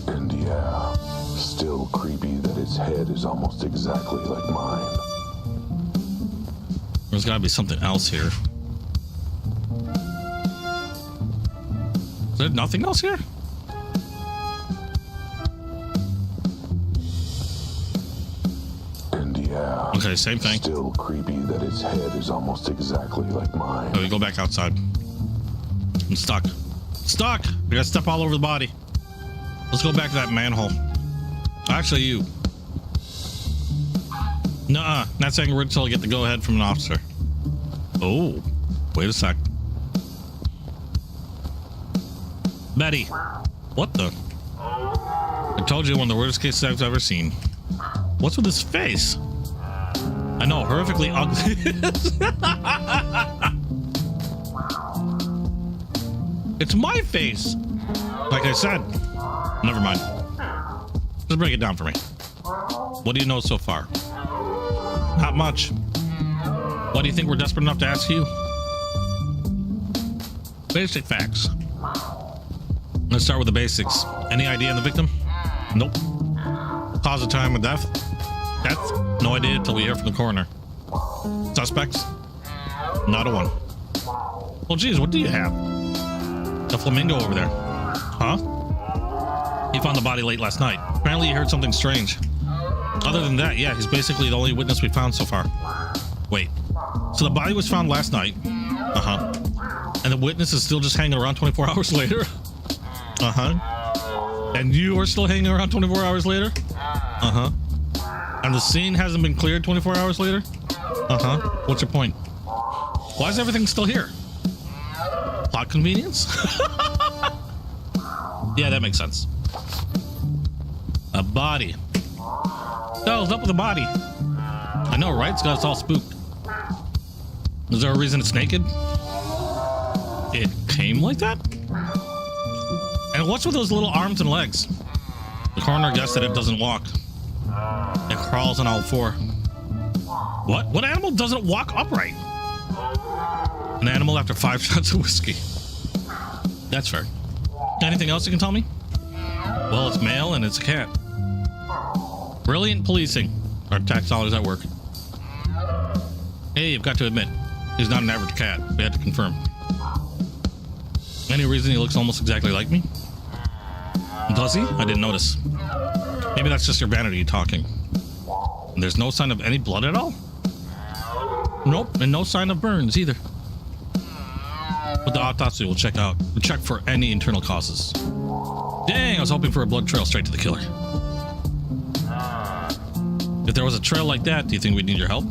And yeah, still creepy that its head is almost exactly like mine.
There's gotta be something else here. Is there nothing else here?
And yeah.
Okay, same thing.
Still creepy that its head is almost exactly like mine.
Oh, we go back outside. I'm stuck. Stuck! I gotta step all over the body. Let's go back to that manhole. Actually, you. Nuh-uh. Not saying we're until I get the go-ahead from an officer. Oh, wait a sec. Betty. What the? I told you, one of the worst cases I've ever seen. What's with his face? I know, horrifically ugly. It's my face. Like I said. Never mind. Just break it down for me. What do you know so far? Not much. Why do you think we're desperate enough to ask you? Basic facts. Let's start with the basics. Any idea on the victim? Nope. Cause of time of death? Death? No idea until we hear from the coroner. Suspects? Not a one. Well, geez, what do you have? The flamingo over there. Huh? He found the body late last night. Apparently he heard something strange. Other than that, yeah, he's basically the only witness we found so far. Wait. So the body was found last night. Uh-huh. And the witness is still just hanging around 24 hours later? Uh-huh. And you are still hanging around 24 hours later? Uh-huh. And the scene hasn't been cleared 24 hours later? Uh-huh. What's your point? Why is everything still here? Plot convenience? Yeah, that makes sense. A body. What the hell's up with the body? I know, right? It's got us all spooked. Is there a reason it's naked? It came like that? And what's with those little arms and legs? The coroner guessed that it doesn't walk. It crawls on all 4. What? What animal doesn't walk upright? An animal after 5 shots of whiskey. That's fair. Anything else you can tell me? Well, it's male and it's a cat. Brilliant policing. Our tax dollars at work. Hey, you've got to admit, he's not an average cat. We had to confirm. Any reason he looks almost exactly like me? Does he? I didn't notice. Maybe that's just your vanity talking. And there's no sign of any blood at all? Nope, and no sign of burns either. But the autopsy will check for any internal causes. Dang, I was hoping for a blood trail straight to the killer. If there was a trail like that, do you think we'd need your help?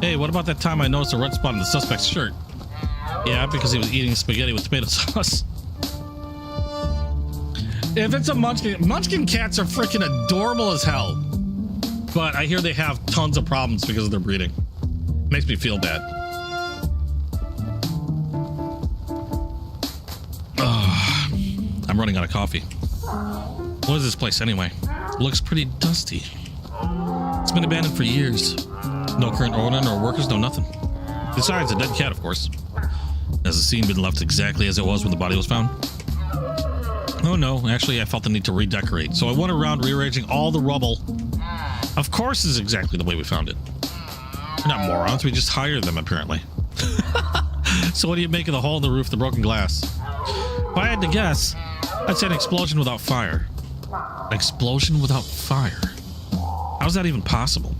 Hey, what about that time I noticed a red spot on the suspect's shirt? Yeah, because he was eating spaghetti with tomato sauce. If it's a Munchkin cats are freaking adorable as hell. But I hear they have tons of problems because of their breeding. Makes me feel bad. I'm running out of coffee. What is this place anyway? Looks pretty dusty. It's been abandoned for years. No current owner, no workers, no nothing. Besides, a dead cat, of course. Has the scene been left exactly as it was when the body was found? Oh no, actually I felt the need to redecorate, so I went around rearranging all the rubble. Of course it's exactly the way we found it. We're not morons, we just hired them apparently. So what do you make of the hole in the roof, the broken glass? If I had to guess, I'd say an explosion without fire. An explosion without fire? How's that even possible?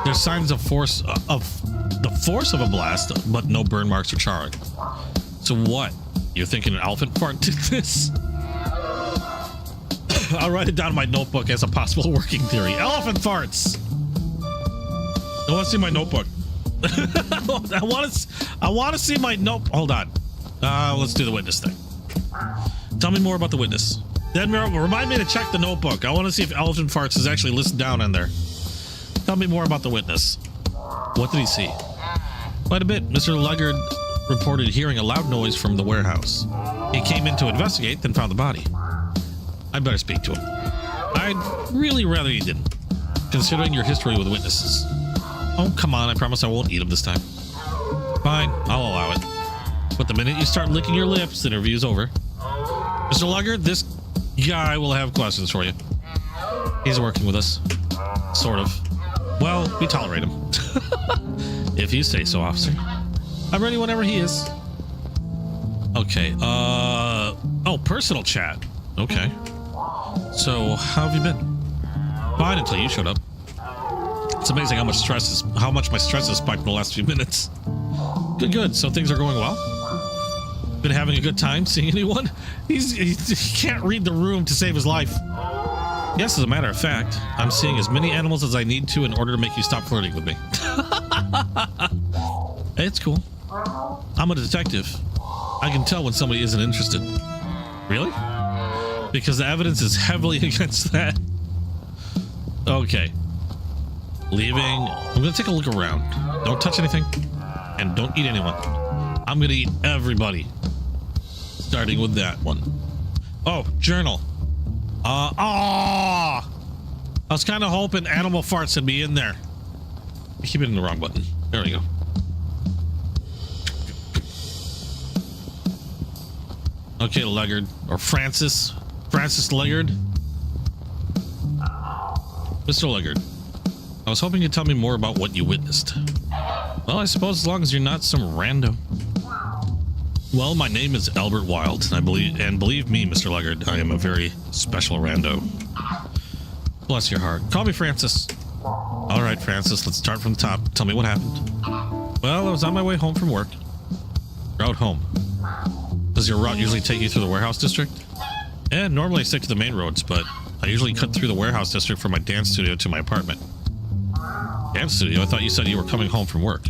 There's signs of the force of a blast, but no burn marks or charring. So what? You're thinking an elephant fart did this? I'll write it down in my notebook as a possible working theory. Elephant farts! I want to see my notebook. I want to see my note. Hold on. Let's do the witness thing. Tell me more about the witness. Then remind me to check the notebook. I want to see if Elephant Farts is actually listed down in there. Tell me more about the witness. What did he see? Quite a bit. Mr. Luggard reported hearing a loud noise from the warehouse. He came in to investigate, then found the body. I better speak to him. I'd really rather you didn't, considering your history with witnesses. Oh, come on. I promise I won't eat him this time. Fine. I'll allow it. But the minute you start licking your lips, the interview's over. Mr. Luggard, this guy will have questions for you. He's working with us. Sort of. Well, we tolerate him. If you say so, officer. I'm ready whenever he is. Okay, oh, personal chat. Okay. So, how have you been? Fine until you showed up. It's amazing how much my stress has spiked in the last few minutes. Good. So things are going well? Been having a good time seeing anyone? He can't read the room to save his life. Yes, as a matter of fact, I'm seeing as many animals as I need to in order to make you stop flirting with me. It's cool. I'm a detective. I can tell when somebody isn't interested. Really? Because the evidence is heavily against that. Okay. Leaving. I'm going to take a look around. Don't touch anything. And don't eat anyone. I'm going to eat everybody. Starting with that one. Oh, journal. I was kind of hoping animal farts would be in there. I keep hitting the wrong button. There we go. Okay, Luggard. Or Francis Luggard. Mr. Luggard, I was hoping you'd tell me more about what you witnessed. Well, I suppose as long as you're not some rando. Well, my name is Albert Wilde, and believe me, Mr. Luggard, I am a very special rando. Bless your heart. Call me Francis. All right, Francis, let's start from the top. Tell me what happened. Well, I was on my way home from work. Route home. Does your route usually take you through the warehouse district? Yeah, normally I stick to the main roads, but I usually cut through the warehouse district from my dance studio to my apartment. Dance studio? I thought you said you were coming home from work.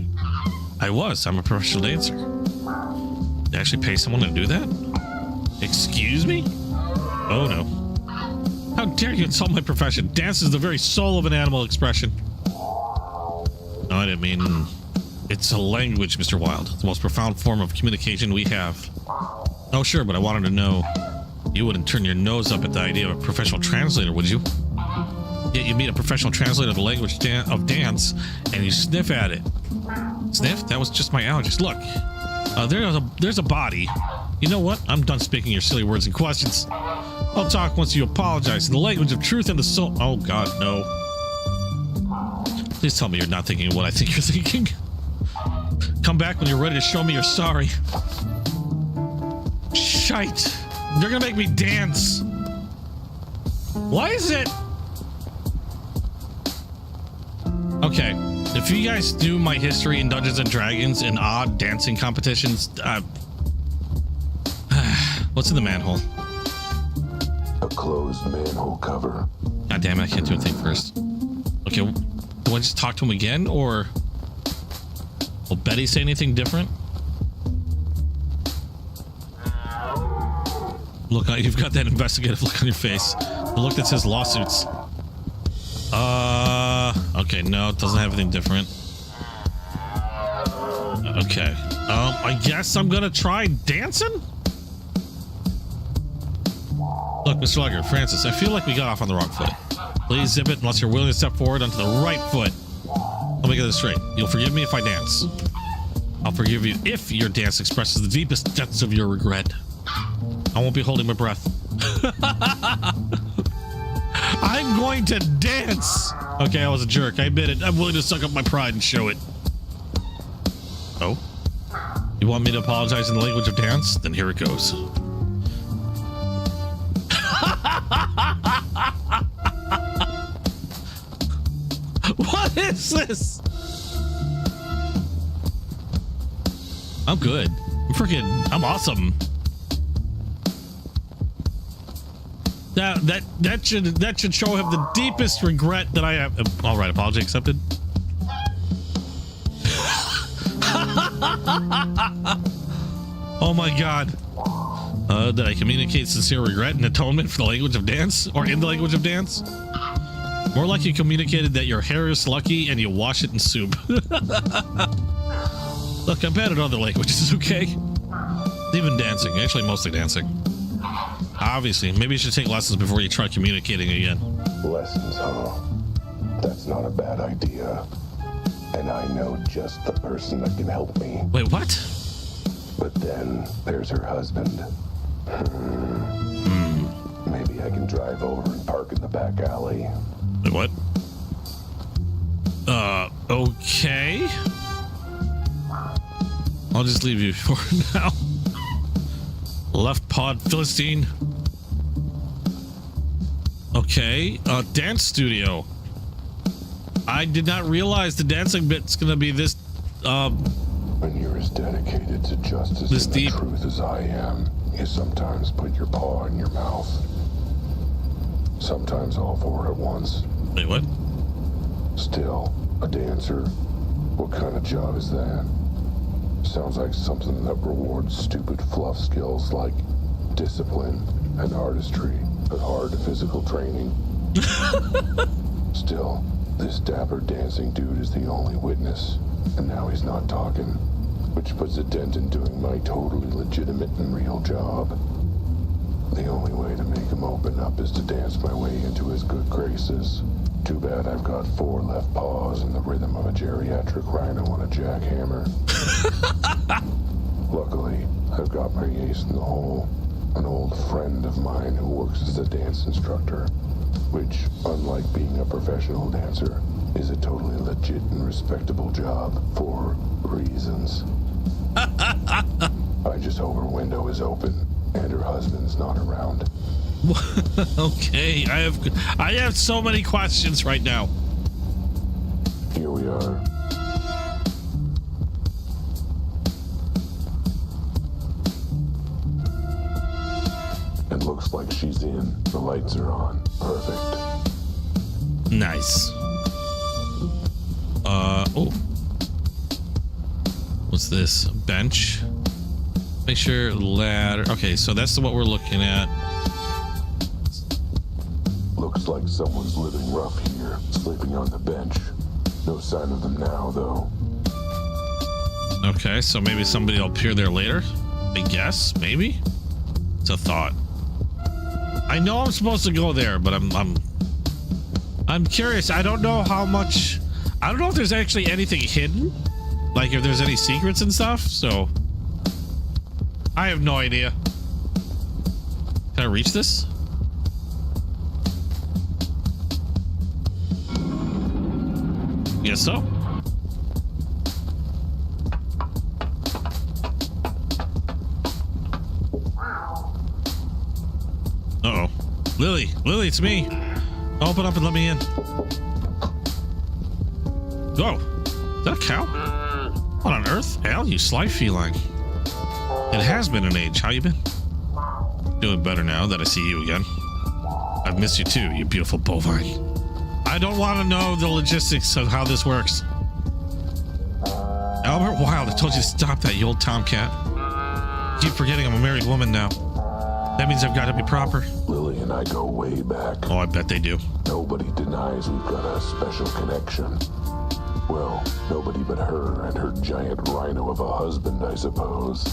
I was. I'm a professional dancer. They actually pay someone to do that? Excuse me? Oh no. How dare you insult my profession? Dance is the very soul of an animal expression. No, I didn't mean... It's a language, Mr. Wilde. The most profound form of communication we have. Oh, sure, but I wanted to know... You wouldn't turn your nose up at the idea of a professional translator, would you? Yet you meet a professional translator of the language of dance, and you sniff at it. Sniff? That was just my allergies. Look, there's a body. You know what? I'm done speaking your silly words and questions. I'll talk once you apologize in the language of truth and the soul. Oh, God, no. Please tell me you're not thinking what I think you're thinking. Come back when you're ready to show me you're sorry. Shite. They're gonna make me dance. Why is it? Okay, if you guys do my history in Dungeons and Dragons in odd dancing competitions, what's in the manhole?
A closed manhole cover.
God damn it, I can't do anything first. Okay, do I just talk to him again, or will Betty say anything different? Look, you've got that investigative look on your face. The look that says lawsuits. Okay, no, it doesn't have anything different. Okay. I guess I'm gonna try dancing? Look, Mr. Luggard, Francis, I feel like we got off on the wrong foot. Please zip it unless you're willing to step forward onto the right foot. Let me get this straight. You'll forgive me if I dance. I'll forgive you if your dance expresses the deepest depths of your regret. I won't be holding my breath. I'm going to dance. Okay, I was a jerk. I admit it. I'm willing to suck up my pride and show it. Oh? You want me to apologize in the language of dance? Then here it goes. What is this? I'm good. I'm awesome. That should show him the deepest regret that I have. All right, apology accepted. Oh my God. Did I communicate sincere regret and atonement for the language of dance? Or in the language of dance? More like you communicated that your hair is lucky and you wash it in soup. Look, I'm bad at other languages, okay? Even dancing. Actually, mostly dancing. Obviously, maybe you should take lessons before you try communicating again.
Lessons, huh? That's not a bad idea. And I know just the person that can help me.
Wait, what?
But then there's her husband. Maybe I can drive over and park in the back alley.
Wait, what? Okay. I'll just leave you for now. Left pod Philistine. Okay, dance studio. I did not realize the dancing bit's gonna be this,
When you're as dedicated to justice
this
and
deep.
the truth as I am, you sometimes put your paw in your mouth. Sometimes all four at once.
Wait, what?
Still, a dancer? What kind of job is that? Sounds like something that rewards stupid fluff skills like discipline and artistry, but hard physical training. Still, this dapper dancing dude is the only witness, and now he's not talking, which puts a dent in doing my totally legitimate and real job. The only way to make him open up is to dance my way into his good graces. Too bad I've got 4 left paws and the rhythm of a geriatric rhino on a jackhammer. Luckily, I've got my ace in the hole. An old friend of mine who works as a dance instructor, which, unlike being a professional dancer, is a totally legit and respectable job for reasons. I just hope her window is open and her husband's not around.
Okay, I have so many questions right now.
Here we are. It looks like she's in. The lights are on. Perfect.
Nice. Oh. What's this? Bench. Make sure ladder. Okay, so that's what we're looking at.
Looks like someone's living rough here, sleeping on the bench. No sign of them now, though.
Okay, so maybe somebody will appear there later. I guess, maybe. It's a thought. I know I'm supposed to go there, but I'm curious. I don't know how much. I don't know if there's actually anything hidden, like if there's any secrets and stuff. So I have no idea. Can I reach this? Guess so. Uh-oh. Lily, it's me. Open up and let me in. Whoa, is that a cow? What on earth? Al, you sly feline. It has been an age. How you been? Doing better now that I see you again. I've missed you too, you beautiful bovine. I don't want to know the logistics of how this works. Albert Wilde, I told you to stop that, you old tomcat. Keep forgetting I'm a married woman now. That means I've got to be proper.
Lily and I go way back.
Oh, I bet they do.
Nobody denies we've got a special connection. Well, nobody but her and her giant rhino of a husband, I suppose.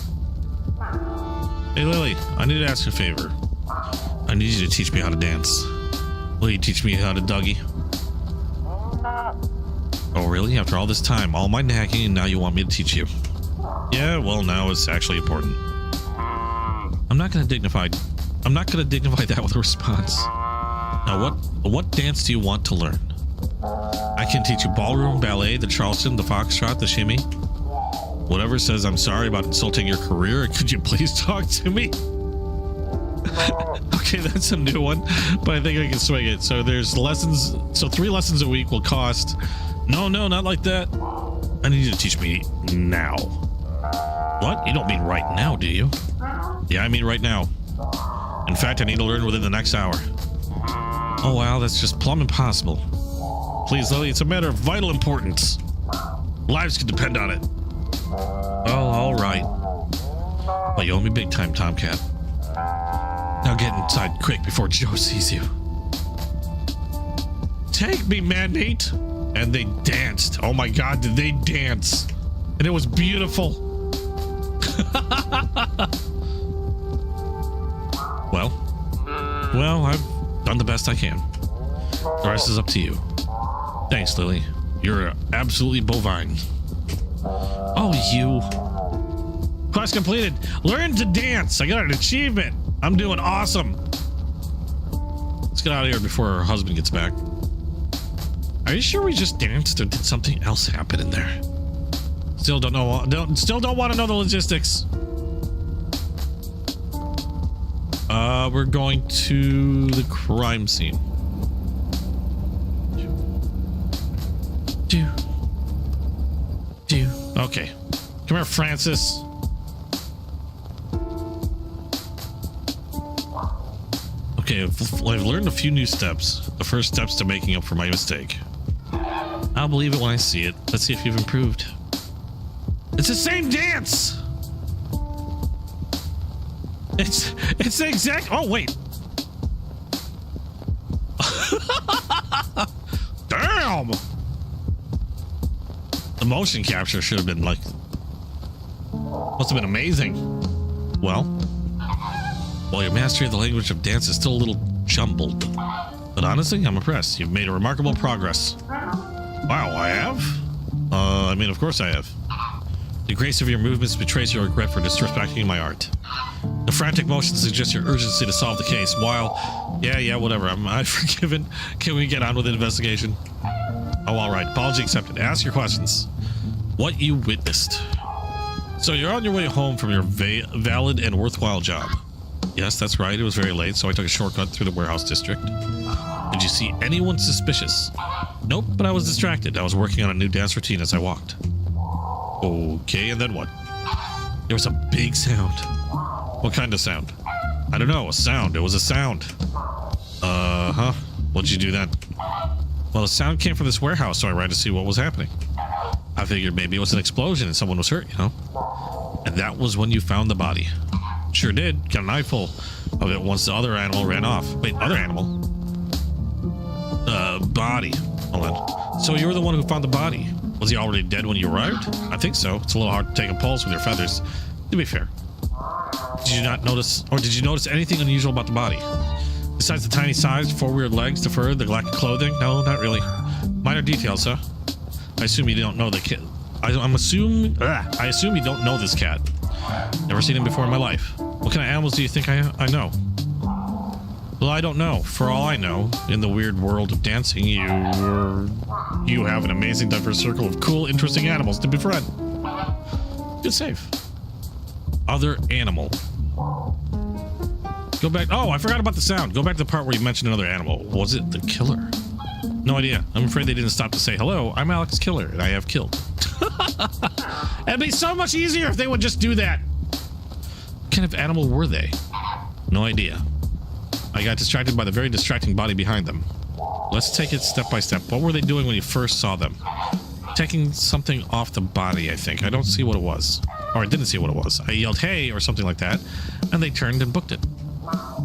Hey, Lily, I need to ask you a favor. I need you to teach me how to dance. Will you teach me how to Dougie? Oh, really? After all this time, all my nagging, and now you want me to teach you? Yeah, well, now it's actually important. I'm not gonna dignify that with a response. Now, what dance do you want to learn? I can teach you ballroom, ballet, the Charleston, the foxtrot, the shimmy. Whatever says I'm sorry about insulting your career, could you please talk to me? Okay, that's a new one, but I think I can swing it. So there's lessons. So 3 lessons a week will cost. No, not like that. I need you to teach me now. What? You don't mean right now, do you? Yeah, I mean right now. In fact, I need to learn within the next hour. Oh, wow, that's just plumb impossible. Please, Lily, it's a matter of vital importance. Lives could depend on it. Oh, all right. Well, you owe me big time, Tomcat. Now get inside quick before Joe sees you. Take me, man-meat. And they danced. Oh my God, did they dance? And it was beautiful. Well, I've done the best I can. The rest is up to you. Thanks, Lily. You're absolutely bovine. Oh, you. Quest completed. Learn to dance. I got an achievement. I'm doing awesome. Let's get out of here before her husband gets back. Are you sure we just danced or did something else happen in there? Still don't know. Still don't want to know the logistics. We're going to the crime scene. Okay. Come here, Francis. Okay, I've learned a few new steps. The first steps to making up for my mistake. I'll believe it when I see it. Let's see if you've improved. It's the same dance! It's the exact... Oh, wait. Damn! The motion capture should have been like... Must have been amazing. Well, your mastery of the language of dance is still a little jumbled. But honestly, I'm impressed. You've made a remarkable progress. Wow, I have? I mean, of course I have. The grace of your movements betrays your regret for disrespecting my art. The frantic motion suggests your urgency to solve the case. While, yeah, whatever. I'm forgiven. Can we get on with the investigation? Oh, all right. Apology accepted. Ask your questions. What you witnessed. So you're on your way home from your valid and worthwhile job. Yes, that's right. It was very late, so I took a shortcut through the warehouse district. Did you see anyone suspicious? Nope, but I was distracted. I was working on a new dance routine as I walked. Okay, and then what? There was a big sound. What kind of sound? I don't know, a sound. It was a sound. Uh-huh. What'd you do then? Well, the sound came from this warehouse, so I ran to see what was happening. I figured maybe it was an explosion and someone was hurt, you know? And that was when you found the body. Sure did. Got an eyeful of it once the other animal ran off. Wait, other animal? Body. Hold on. So you were the one who found the body. Was he already dead when you arrived? I think so. It's a little hard to take a pulse with your feathers. To be fair. Did you not notice, or did you notice anything unusual about the body? Besides the tiny size, 4 weird legs, the fur, the lack of clothing? No, not really. Minor details, huh? I assume you don't know the kid. I assume you don't know this cat. Never seen him before in my life. What kind of animals do you think I know? Well, I don't know. For all I know, in the weird world of dancing, you have an amazing diverse circle of cool, interesting animals to befriend. Good save. Other animal. Go back. Oh, I forgot about the sound. Go back to the part where you mentioned another animal. Was it the killer? No idea. I'm afraid they didn't stop to say, hello, I'm Alex Killer, and I have killed. It'd be so much easier if they would just do that. What kind of animal were they? No idea. I got distracted by the very distracting body behind them. Let's take it step by step. What were they doing when you first saw them? Taking something off the body, I think. I don't see what it was. Or I didn't see what it was. I yelled, hey, or something like that, and they turned and booked it.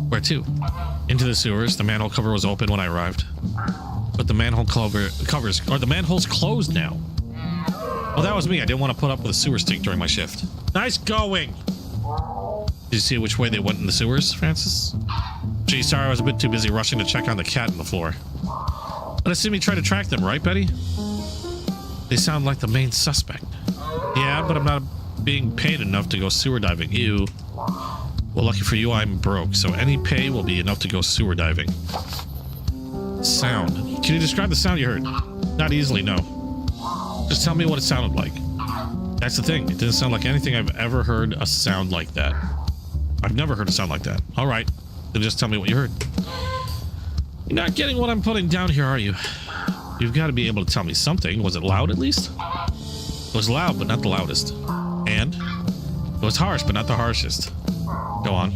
Where to? Into the sewers. The manhole cover was open when I arrived. But the manhole the manhole's closed now. Well, that was me. I didn't want to put up with a sewer stink during my shift. Nice going! Did you see which way they went in the sewers, Francis? Gee, sorry, I was a bit too busy rushing to check on the cat on the floor. But I assume you tried to track them, right, Betty? They sound like the main suspect. Yeah, but I'm not being paid enough to go sewer diving. Ew. Well, lucky for you, I'm broke, so any pay will be enough to go sewer diving. Sound. Can you describe the sound you heard? Not easily, no. Just tell me what it sounded like. That's the thing. It didn't sound like anything I've ever heard a sound like that. I've never heard a sound like that. All right. Then just tell me what you heard. You're not getting what I'm putting down here, are you? You've got to be able to tell me something. Was it loud, at least? It was loud, but not the loudest. And? It was harsh, but not the harshest. Go on.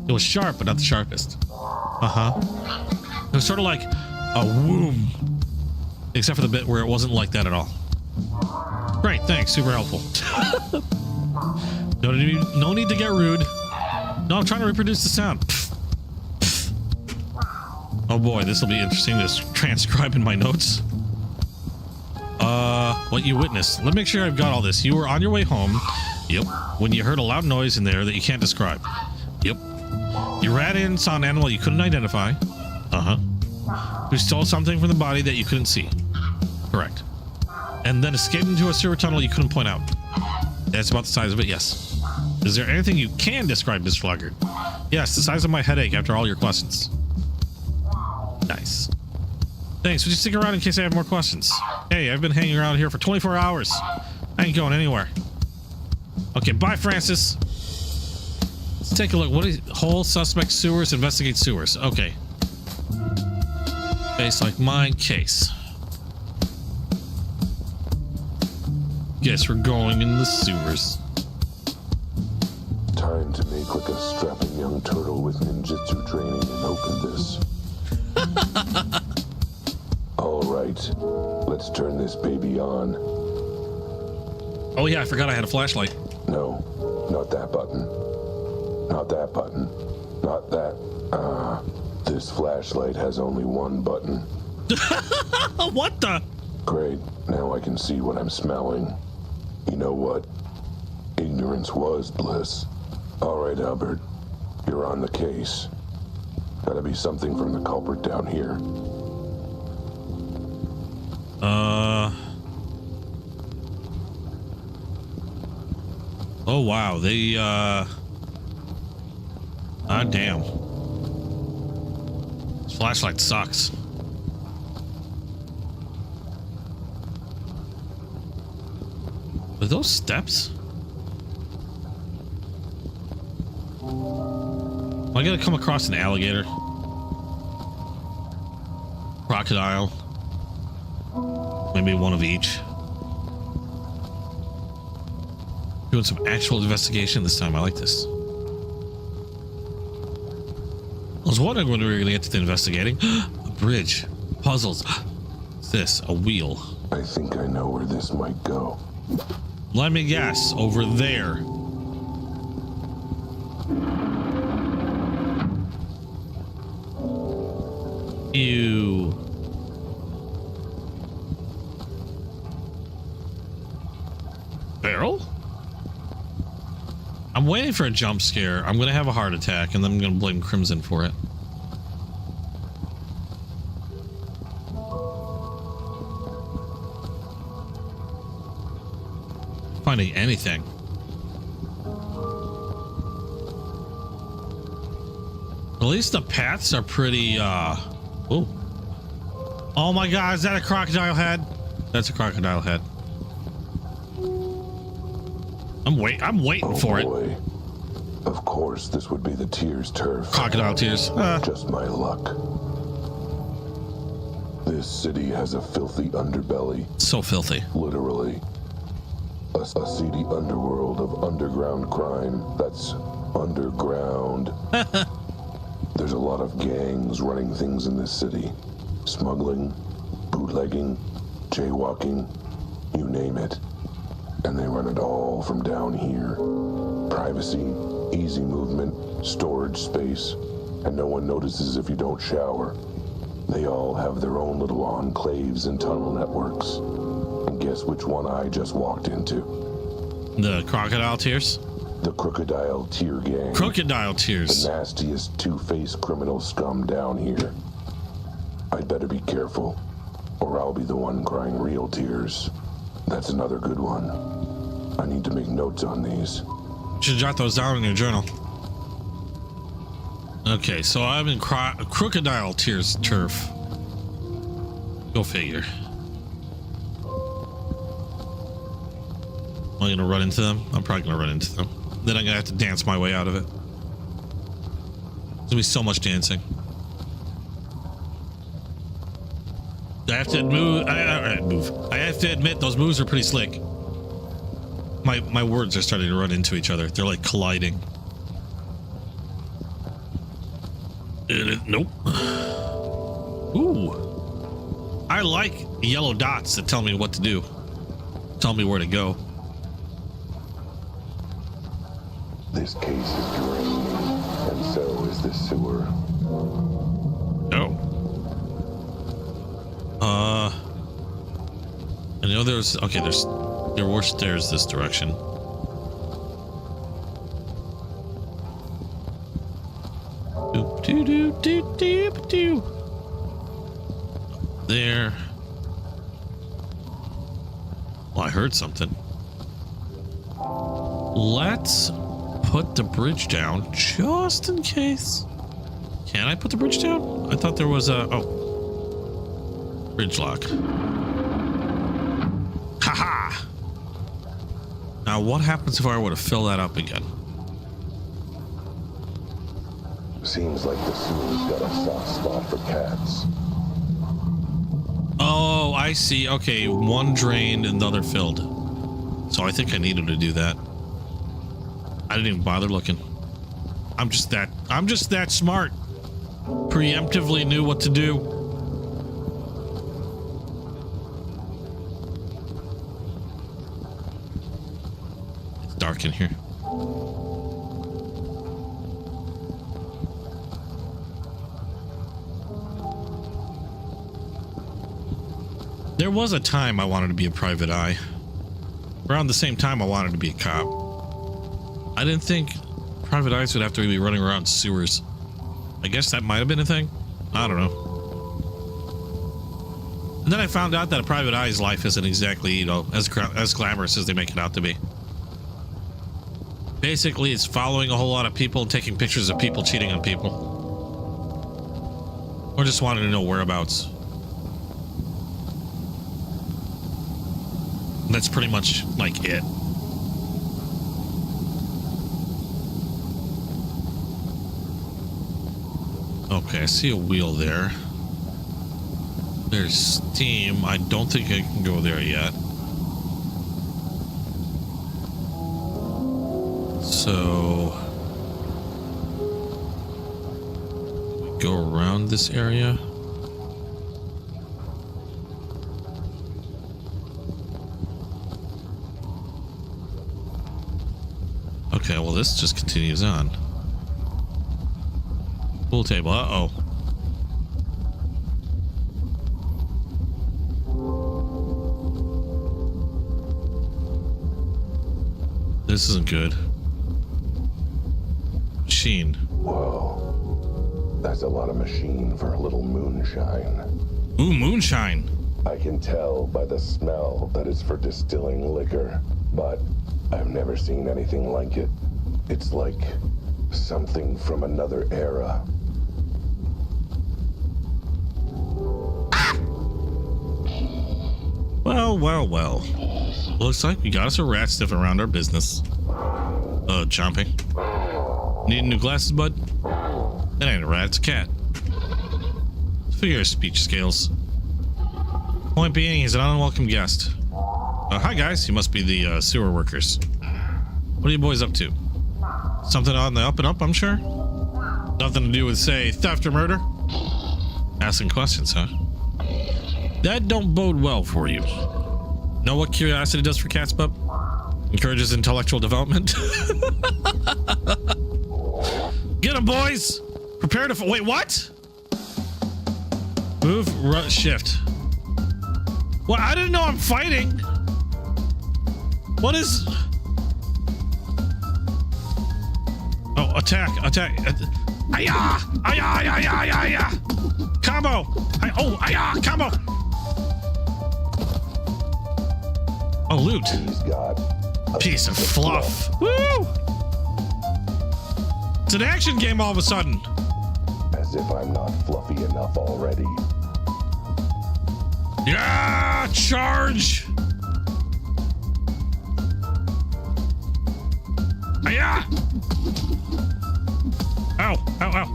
It was sharp, but not the sharpest. Uh-huh. It was sort of like a womb. Except for the bit where it wasn't like that at all. Great, thanks. Super helpful. No need to get rude. No, I'm trying to reproduce the sound. Pfft. Oh boy, this will be interesting to transcribe in my notes. What you witnessed. Let me make sure I've got all this. You were on your way home. Yep. When you heard a loud noise in there that you can't describe. Yep. You ran in, saw an animal you couldn't identify. Uh-huh. Who stole something from the body that you couldn't see. Correct. And then escaped into a sewer tunnel you couldn't point out. That's about the size of it, yes. Is there anything you can describe, Mr. Sluggard? Yes, the size of my headache after all your questions. Nice. Thanks. Would you stick around in case I have more questions? Hey, I've been hanging around here for 24 hours. I ain't going anywhere. Okay, bye, Francis. Let's take a look. What is whole suspect sewers? Investigate sewers. Okay. Face like mine. Case. Guess we're going in the sewers.
Time to make like a strapping young turtle with ninjutsu training and open this. All right, let's turn this baby on.
Oh yeah, I forgot I had a flashlight.
No, not that button. Not that button. Not that. This flashlight has only one button.
What the?
Great, now I can see what I'm smelling. You know what? Ignorance was bliss. All right, Albert, you're on the case. Gotta be something from the culprit down here.
Oh wow, they damn. This flashlight sucks. Are those steps? Am I gonna come across an alligator? Crocodile? Maybe one of each. Doing some actual investigation this time. I like this. I was wondering when we were gonna get to the investigating. A bridge. Puzzles. What's this? A wheel.
I think I know where this might go.
Let me guess. Over there. Ew. Barrel? I'm waiting for a jump scare. I'm gonna have a heart attack and then I'm gonna blame Crimson for it. Finding anything. At least the paths are pretty oh. Oh my god, is that a crocodile head? That's a crocodile head. I'm waiting for
boy.
it.
Of course, this would be the Tears turf.
Crocodile tears.
Just my luck. This city has a filthy underbelly.
So filthy.
Literally. A seedy underworld of underground crime that's underground. There's a lot of gangs running things in this city. Smuggling, bootlegging, jaywalking, you name it. And they run it all from down here. Privacy, easy movement, storage space, and no one notices if you don't shower. They all have their own little enclaves and tunnel networks. And guess which one I just walked into?
The crocodile tears?
The Crocodile Tear Gang.
Crocodile tears.
The nastiest two-faced criminal scum down here. I'd better be careful, or I'll be the one crying real tears. That's another good one. I need to make notes on these.
You should jot those down in your journal. Okay, so I'm in crocodile tears turf. Go figure. Am I gonna run into them? I'm probably gonna run into them. Then I'm gonna have to dance my way out of it. There's gonna be so much dancing. I have to move. I have to admit those moves are pretty slick. My words are starting to run into each other. They're like colliding. Nope. Ooh. I like yellow dots that tell me what to do. Tell me where to go.
This case is draining, and so is the sewer.
Oh. know there's okay. There were stairs this direction. Doop doo doo doo doop doo. There. Well, I heard something. Let's put the bridge down just in case. Can I put the bridge down? I thought there was a bridge lock. Haha. Now what happens if I were to fill that up again?
Seems like the sewer's got a soft spot for cats.
Oh, I see. Okay, one drained and the other filled. So I think I needed to do that. I didn't even bother looking. I'm just that smart. Preemptively knew what to do. It's dark in here. There was a time I wanted to be a private eye. Around the same time I wanted to be a cop. I didn't think private eyes would have to be running around sewers. I guess that might have been a thing. I don't know. And then I found out that a private eye's life isn't exactly, you know, as glamorous as they make it out to be. Basically, it's following a whole lot of people and taking pictures of people cheating on people. Or just wanting to know whereabouts. That's pretty much like it. Okay, I see a wheel there. There's steam. I don't think I can go there yet. So go around this area. Okay, well this just continues on. Pool table, uh-oh. This isn't good. Machine.
Whoa. That's a lot of machine for a little moonshine.
Ooh, moonshine.
I can tell by the smell that it's for distilling liquor, but I've never seen anything like it. It's like something from another era.
Well. Looks like we got us a rat sniffing around our business. Chomping. Need new glasses, bud? That ain't a rat, it's a cat. Figure of speech scales. Point being, he's an unwelcome guest. Hi guys, you must be the sewer workers. What are you boys up to? Something on the up and up, I'm sure? Nothing to do with, say, theft or murder? Asking questions, huh? That don't bode well for you. Know what curiosity does for cats, bub? Encourages intellectual development. Get 'em, boys! Prepare to wait, what? Move, shift. Well, I didn't know I'm fighting. What is... Oh, attack. Ayah! Combo! Combo! Oh, loot.
He's got a
Piece of fluff. Woo! It's an action game all of a sudden.
As if I'm not fluffy enough already.
Yeah! Charge! Ayah! Ow! Ow!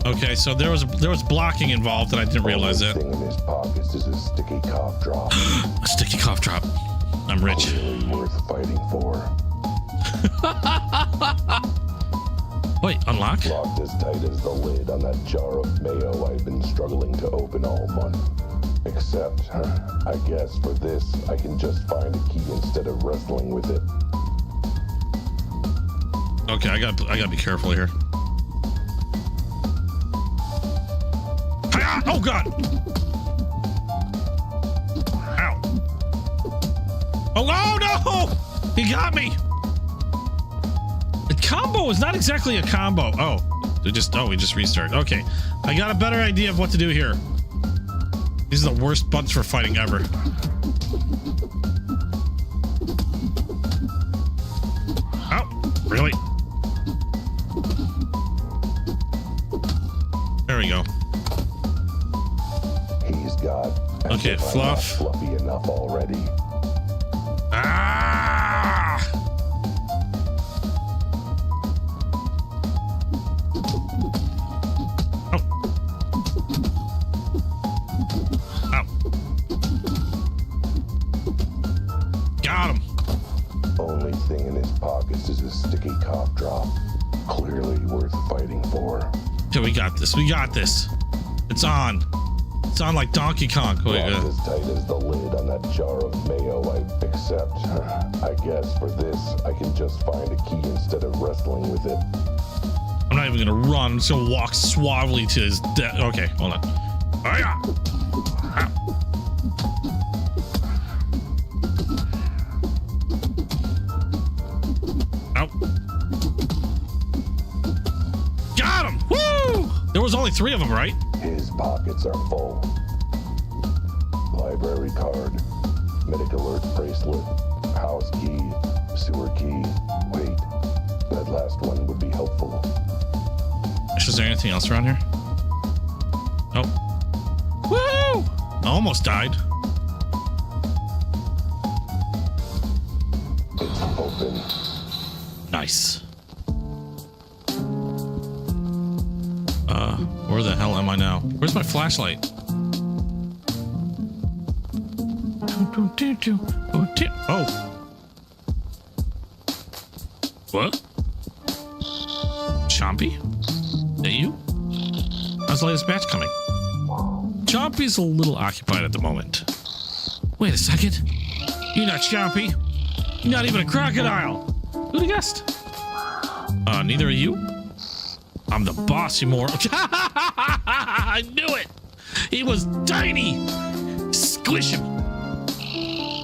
Okay, so there was blocking involved, and I didn't realize that.
The only thing in his pockets is a sticky cough drop.
A sticky cough drop. I'm rich.
Really worth fighting for.
Wait, unlock?
Locked as tight as the lid on that jar of mayo I've been struggling to open all month. Except, I guess for this, I can just find a key instead of wrestling with it.
Okay, I gotta be careful here. Ah! Oh, God. Ow. Oh, no! He got me. The combo is not exactly a combo. Oh, we just restart. Okay. I got a better idea of what to do here. These are the worst buttons for fighting ever. Oh, really? There we go.
He's got.
Okay, fluff.
Fluffy enough already.
Ah! Oh. Oh. Got him.
Only thing in his pockets is a sticky cough drop. Clearly worth fighting for.
Okay, we got this. We got this. It's on. It's on like Donkey Kong. Wait,
Locked as tight as the lid on that jar of mayo, except I guess for this I can just find a key instead of wrestling with it.
I'm not even gonna run. I'm just gonna walk suavely to his death. Okay, hold on. Oh, yeah. Oh. Got him! Woo! There was only 3 of them, right?
His pockets are full. Library card, medic alert bracelet, house key, sewer key. Wait, that last one would be helpful.
Is there anything else around here? Oh. Woo! I almost died.
It's open.
Nice. Where the hell am I now? Where's my flashlight? Oh. What? Chompy? Is that you? How's the latest batch coming? Chompy's a little occupied at the moment. Wait a second. You're not Chompy. You're not even a crocodile. Who'd have guessed? Neither are you? I'm the boss, you more. I knew it. He was tiny. Squish him.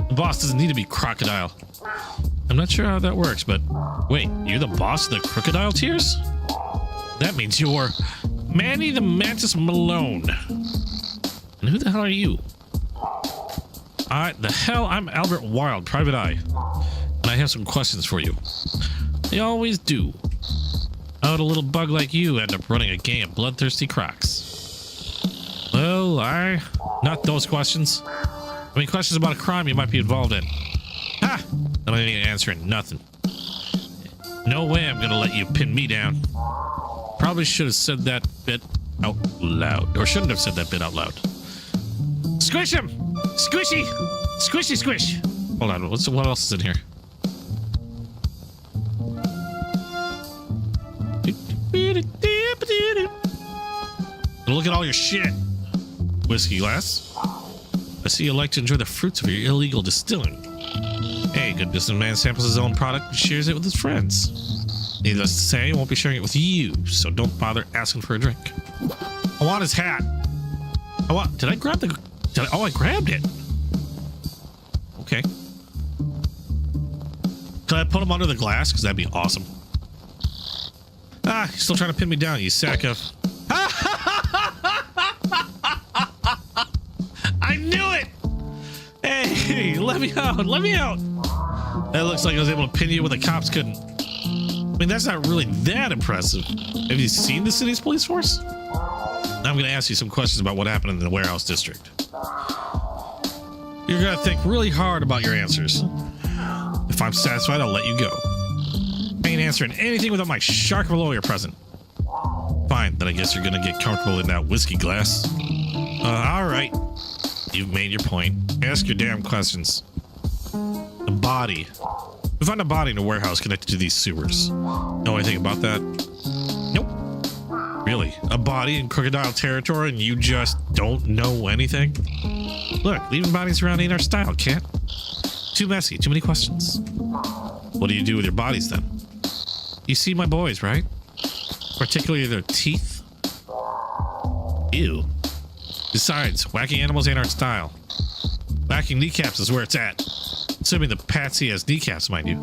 The boss doesn't need to be crocodile. I'm not sure how that works, but wait, you're the boss of the crocodile tears? That means you're Manny the Mantis Malone. And who the hell are you? I'm Albert Wilde, Private Eye. And I have some questions for you. They always do. How'd a little bug like you end up running a gang of bloodthirsty crocs? Well, not those questions. I mean, questions about a crime you might be involved in. Ha! I don't need answering nothing. No way I'm gonna let you pin me down. Probably should have said that bit out loud. Or shouldn't have said that bit out loud. Squish him! Squishy! Squishy squish! Hold on, what else is in here? Look at all your shit. Whiskey glass. I see you like to enjoy the fruits of your illegal distilling. Hey, good businessman samples his own product and shares it with his friends. Needless to say, he won't be sharing it with you, so don't bother asking for a drink. I want his hat. Did I grab I grabbed it. Okay. Can I put him under the glass? Because that'd be awesome. Ah, you're still trying to pin me down, you sack of... I knew it! Hey, let me out, let me out! That looks like I was able to pin you when the cops couldn't. I mean, that's not really that impressive. Have you seen the city's police force? Now I'm going to ask you some questions about what happened in the warehouse district. You're going to think really hard about your answers. If I'm satisfied, I'll let you go. I ain't answering anything without my shark of a lawyer present. Fine, then I guess you're going to get comfortable in that whiskey glass. All right. You've made your point. Ask your damn questions. The body. We found a body in a warehouse connected to these sewers. Know anything about that? Nope. Really? A body in crocodile territory and you just don't know anything? Look, leaving bodies around ain't our style, Cat. Too messy, too many questions. What do you do with your bodies then? You see my boys, right? Particularly their teeth? Ew. Besides, whacking animals ain't our style. Whacking kneecaps is where it's at. Assuming the patsy has kneecaps, mind you.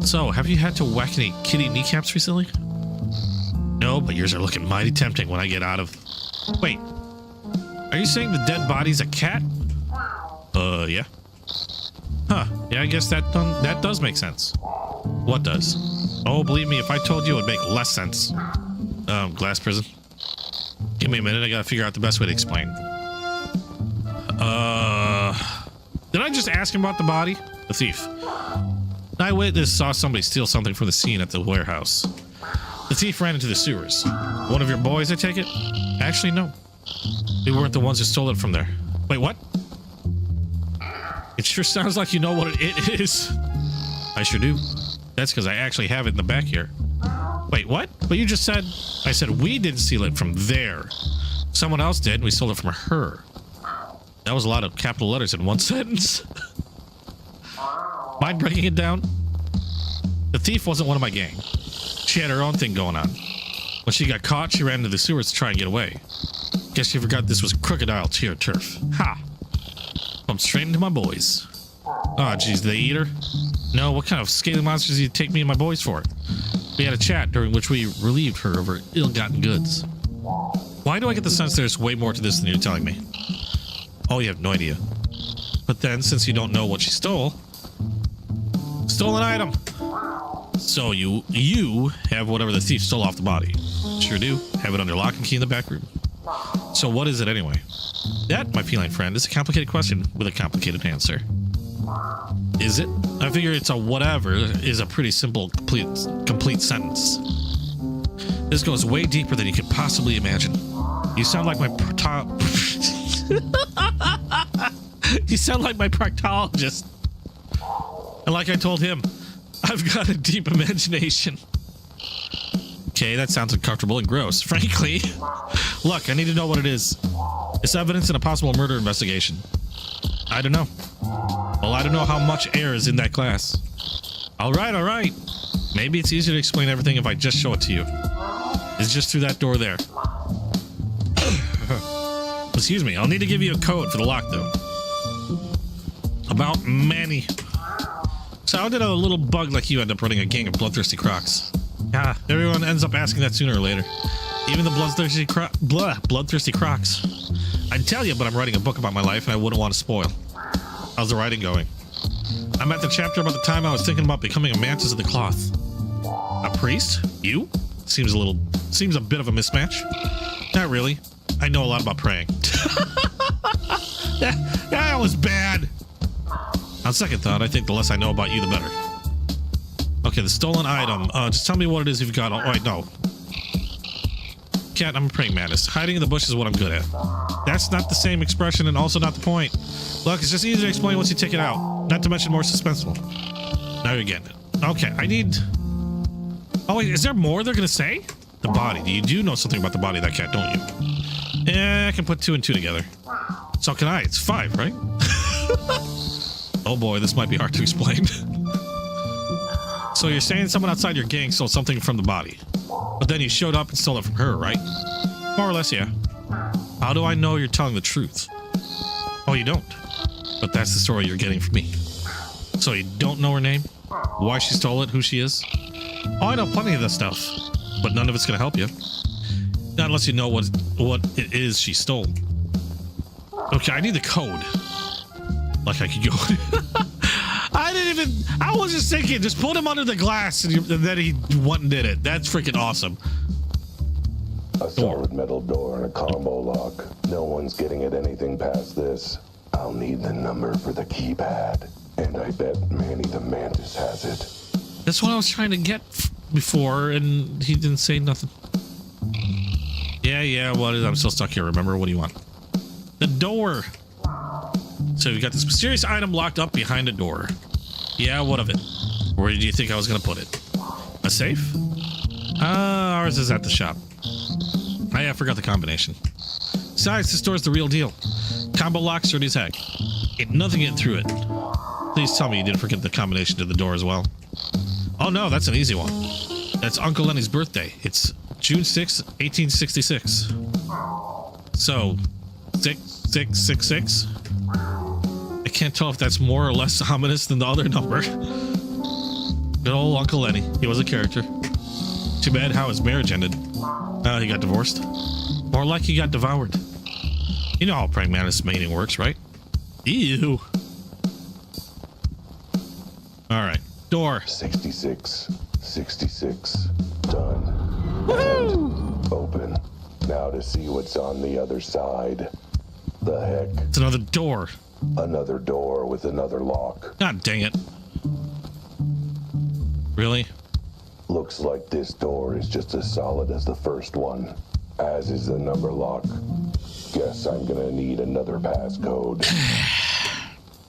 So, have you had to whack any kitty kneecaps recently? No, but yours are looking mighty tempting when I get out of... Wait. Are you saying the dead body's a cat? Yeah. Huh. Yeah, I guess that does make sense. What does? Oh, believe me, if I told you, it would make less sense. Glass prison. Give me a minute, I gotta figure out the best way to explain. Did I just ask him about the body? The thief. An eyewitness saw somebody steal something from the scene at the warehouse. The thief ran into the sewers. One of your boys, I take it? Actually, no. We weren't the ones who stole it from there. Wait, what? It sure sounds like you know what it is. I sure do. That's because I actually have it in the back here. Wait, what? But you just said... I said we didn't steal it from there. Someone else did, and we stole it from her. That was a lot of capital letters in one sentence. Mind breaking it down? The thief wasn't one of my gang. She had her own thing going on. When she got caught, she ran into the sewers to try and get away. Guess she forgot this was crocodile tier turf. Ha! Bumped straight into my boys. Oh, geez, they eat her? No, what kind of scaly monsters do you take me and my boys for? We had a chat during which we relieved her of her ill-gotten goods. Why do I get the sense there's way more to this than you're telling me? Oh, you have no idea. But then, since you don't know what she stole... Stolen item! So you have whatever the thief stole off the body. Sure do. Have it under lock and key in the back room. So what is it anyway? That, my feline friend, is a complicated question with a complicated answer. Is it? I figure it's a whatever is a pretty simple, complete sentence. This goes way deeper than you could possibly imagine. You sound like my You sound like my proctologist. And like I told him, I've got a deep imagination. Okay, that sounds uncomfortable and gross. Frankly, look, I need to know what it is. It's evidence in a possible murder investigation. I don't know. Well, I don't know how much air is in that glass. All right. Maybe it's easier to explain everything if I just show it to you. It's just through that door there. Excuse me, I'll need to give you a code for the lock, though. About Manny. So how did a little bug like you end up running a gang of bloodthirsty crocs? Yeah, everyone ends up asking that sooner or later. Even the bloodthirsty crocs. I'd tell you, but I'm writing a book about my life and I wouldn't want to spoil. How's the writing going? I'm at the chapter about the time I was thinking about becoming a mantis of the cloth. A priest? You? Seems a bit of a mismatch. Not really. I know a lot about praying. That was bad. On second thought, I think the less I know about you, the better. Okay, the stolen item. Just tell me what it is you've got. Oh, wait, no. Cat, I'm a praying mantis. Hiding in the bush is what I'm good at. That's not the same expression and also not the point. Look, it's just easier to explain once you take it out. Not to mention more suspenseful. Now you're getting it. Okay, I need... Oh, wait, is there more they're gonna say? The body. You do know something about the body of that cat, don't you? Yeah, I can put 2 and 2 together. So can I. It's 5, right? Oh boy, this might be hard to explain. So you're saying someone outside your gang stole something from the body. But then you showed up and stole it from her, right? More or less, yeah. How do I know you're telling the truth? Oh, you don't. But that's the story you're getting from me. So you don't know her name? Why she stole it? Who she is? Oh, I know plenty of this stuff. But none of it's gonna help you. Not unless you know what it is she stole. Okay, I need the code. Like I could go... I was just thinking, just put him under the glass and then he went and did it. That's freaking awesome.
A solid metal door and a combo lock. No one's getting at anything past this. I'll need the number for the keypad. And I bet Manny the Mantis has it.
That's what I was trying to get before, and he didn't say nothing. Yeah, what is... I'm still stuck here, remember? What do you want? The door! So we got this mysterious item locked up behind a door. Yeah, what of it? Where do you think I was gonna put it? A safe? Ours is at the shop. I forgot the combination. Besides, this door's the real deal. Combo lock, sturdy as heck. Ain't nothing getting through it. Please tell me you didn't forget the combination to the door as well. Oh no, that's an easy one. That's Uncle Lenny's birthday. It's June 6, 1866. So 6666. I can't tell if that's more or less ominous than the other number. Good old Uncle Lenny. He was a character. Too bad how his marriage ended. He got divorced. More like he got devoured. You know how praying mantis mating works, right? Ew. All right. Door.
66. 66. Done.
Woohoo!
And open. Now to see what's on the other side. The heck?
It's another door.
Another door with another lock.
God dang it. Really?
Looks like this door is just as solid as the first one, as is the number lock. Guess I'm gonna need another passcode.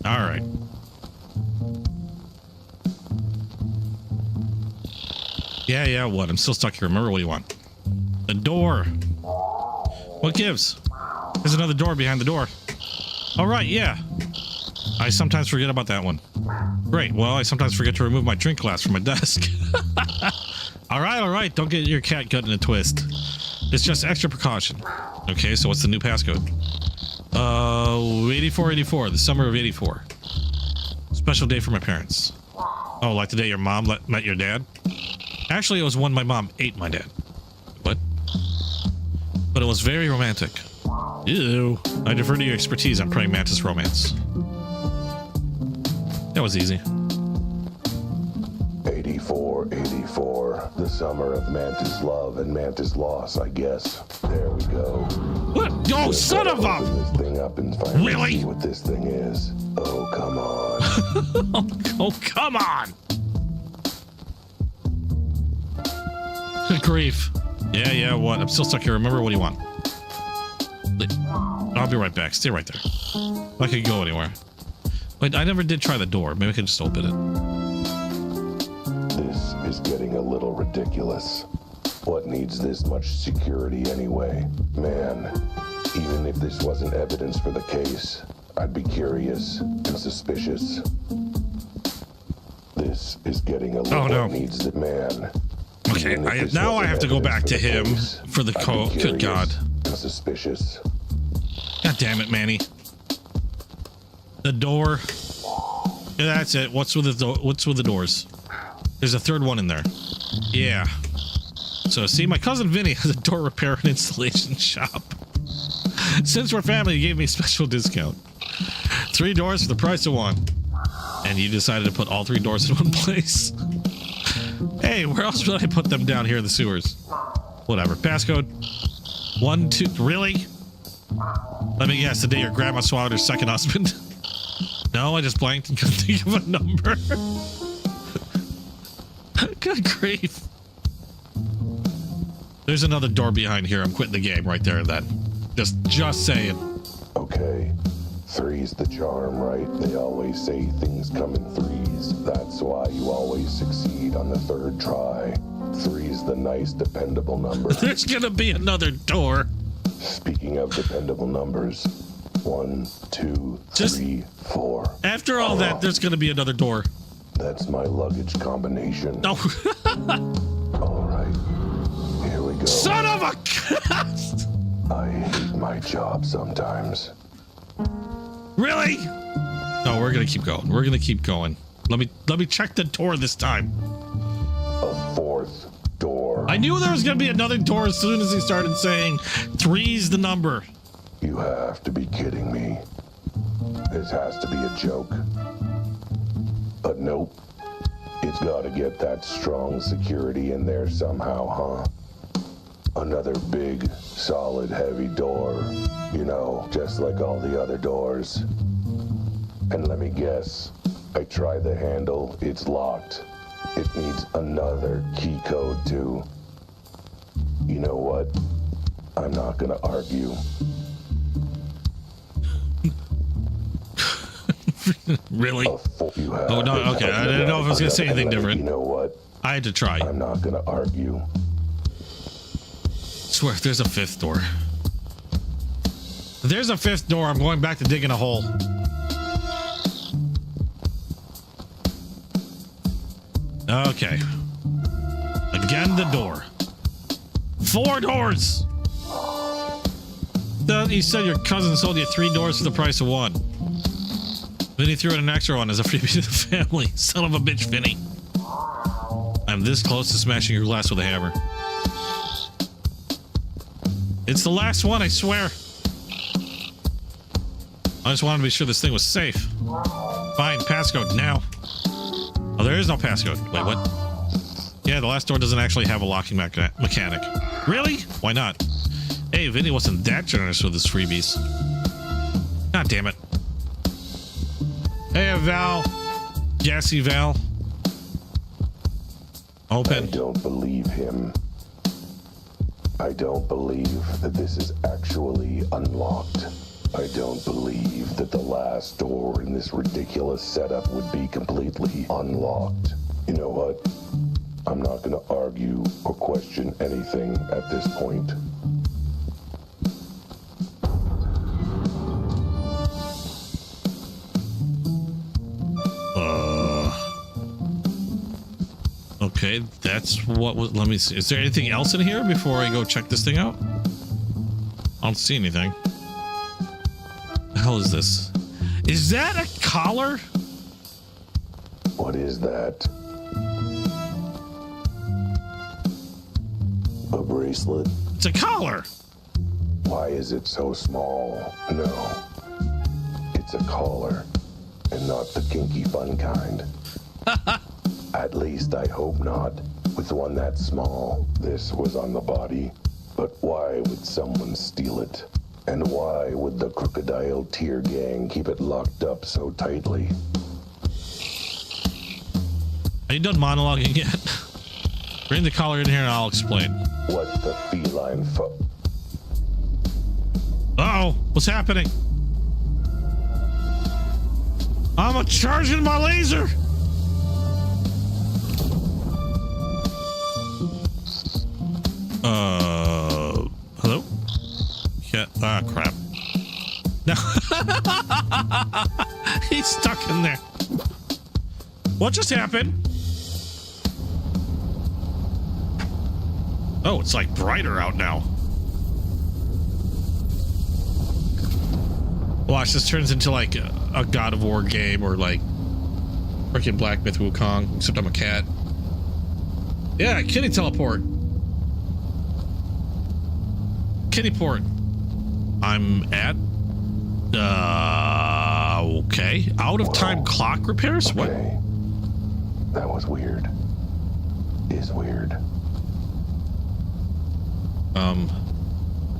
All right. Yeah, what? I'm still stuck here. Remember what you want. The door. What gives? There's another door behind the door. All right, yeah. I sometimes forget about that one. Great. Well, I sometimes forget to remove my drink glass from my desk. All right. Don't get your cat gut in a twist. It's just extra precaution. Okay, so what's the new passcode? 8484, the summer of 84. Special day for my parents. Oh, like the day your mom met your dad? Actually, it was when my mom ate my dad. What? But it was very romantic. Ew. I defer to your expertise on praying mantis romance. That was easy.
84, the summer of mantis love and mantis loss, I guess. There we go.
What? Oh, son of a!
Open this thing up and finally
Really?
see what this thing is. Oh, come on.
Oh, come on! Good grief. Yeah, what? I'm still stuck here. Remember what do you want? I'll be right back. Stay right there. I could go anywhere. Wait, I never did try the door. Maybe I could just open it.
This is getting a little ridiculous. What needs this much security anyway? Man, even if this wasn't evidence for the case, I'd be curious and suspicious. This is getting a little...
Oh, no.
Needs the man.
Okay, now I have to go back to him for the code. Good God.
And suspicious.
God damn it, Manny. The door. Yeah, that's it. What's with the doors? There's a third one in there. Yeah. So, see, my cousin Vinny has a door repair and installation shop. Since we're family, he gave me a special discount. 3 doors for the price of 1. And you decided to put all 3 doors in one place. Hey, where else would I put them down here in the sewers? Whatever. Passcode. 1, 2. Really? Let me guess. The day your grandma swallowed her second husband. No, I just blanked and couldn't think of a number. Good grief. There's another door behind here. I'm quitting the game right there. That. Just saying.
Okay. 3's the charm, right? They always say things come in 3s. That's why you always succeed on the 3rd try. 3's the nice, dependable number.
There's gonna be another door.
Speaking of dependable numbers, 1, 2, 3, 4.
After all that, there's gonna be another door.
That's my luggage combination.
No.
All right. Here we go.
Son of a...
I hate my job sometimes.
Really? No, we're gonna keep going. We're gonna keep going. Let me check the door this time.
A 4th door.
I knew there was gonna be another door as soon as he started saying 3's the number.
You have to be kidding me. This has to be a joke. But nope. It's gotta get that strong security in there somehow, huh? Another big, solid, heavy door. You know, just like all the other doors. And let me guess. I tried the handle. It's locked. It needs another key code too. You know what? I'm not gonna argue.
Really?
Oh,
no, okay. I didn't know if I was gonna say anything different.
You know what?
I had to try.
I'm not gonna argue.
Swear, if there's a 5th door. If there's a 5th door, I'm going back to digging a hole. Okay. Again, the door. 4 doors. He said your cousin sold you 3 doors for the price of 1. Then he threw in an extra one as a freebie to the family. Son of a bitch, Vinny. I'm this close to smashing your glass with a hammer. It's the last one, I swear. I just wanted to be sure this thing was safe. Fine, passcode now. Oh, there is no passcode. Wait, what? Yeah, the last door doesn't actually have a locking mechanic. Really? Why not? Hey, Vinny wasn't that generous with his freebies. God damn it. Hey, Val. Gassy Val. Open.
I don't believe him. I don't believe that this is actually unlocked. I don't believe that the last door in this ridiculous setup would be completely unlocked. You know what? I'm not going to argue or question anything at this point.
Okay, that's what was. Let me see. Is there anything else in here before I go check this thing out? I don't see anything. What the hell is this? Is that a collar?
What is that? A bracelet?
It's a collar.
Why is it so small? No. It's a collar. And not the kinky fun kind. At least I hope not. With one that small, this was on the body. But why would someone steal it? And why would the Crocodile Tear Gang keep it locked up so tightly?
Are you done monologuing yet? Bring the collar in here and I'll explain.
What the feline
Uh-oh, what's happening? I'm charging my laser. Hello? Yeah, crap. No. He's stuck in there. What just happened? Oh, it's like brighter out now. Watch, this turns into like a God of War game or like freaking Black Myth Wukong, except I'm a cat. Yeah, kitty teleport. Kitty port. I'm at okay. Out of time clock repairs?
Okay.
What?
That was weird. Is weird.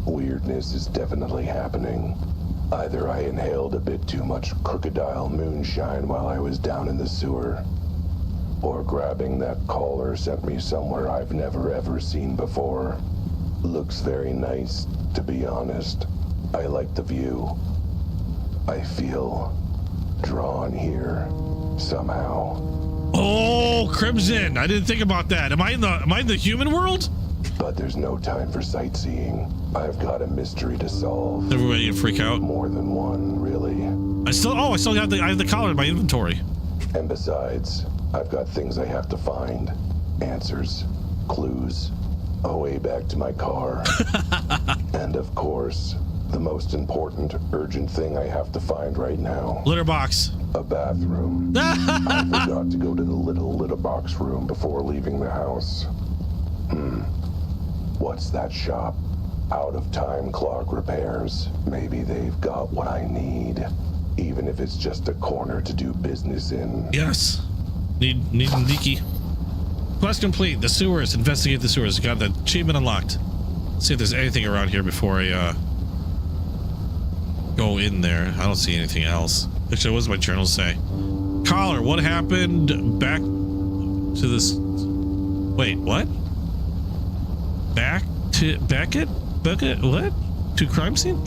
Weirdness is definitely happening. Either I inhaled a bit too much crocodile moonshine while I was down in the sewer, or grabbing that collar sent me somewhere I've never ever seen before. Looks very nice, to be honest. I like the view. I feel drawn here somehow.
Oh, Crimson! I didn't think about that. Am I in the human world?
But there's no time for sightseeing. I've got a mystery to solve.
Everybody can freak out.
More than one, really.
I still have the collar in my inventory.
And besides, I've got things I have to find. Answers, clues, a way back to my car. And of course, the most important, urgent thing I have to find right now.
Litter box.
A bathroom. I forgot to go to the little litter box room before leaving the house. What's that shop? Out of time clock repairs. Maybe they've got what I need. Even if it's just a corner to do business in.
Yes. Need Nikki. Quest complete. The sewers. Investigate the sewers. Got the achievement unlocked. Let's see if there's anything around here before I go in there. I don't see anything else. Actually, what does my journal say? Collar, what happened back to this? Wait, what? Back to Beckett? Beckett? What? To crime scene?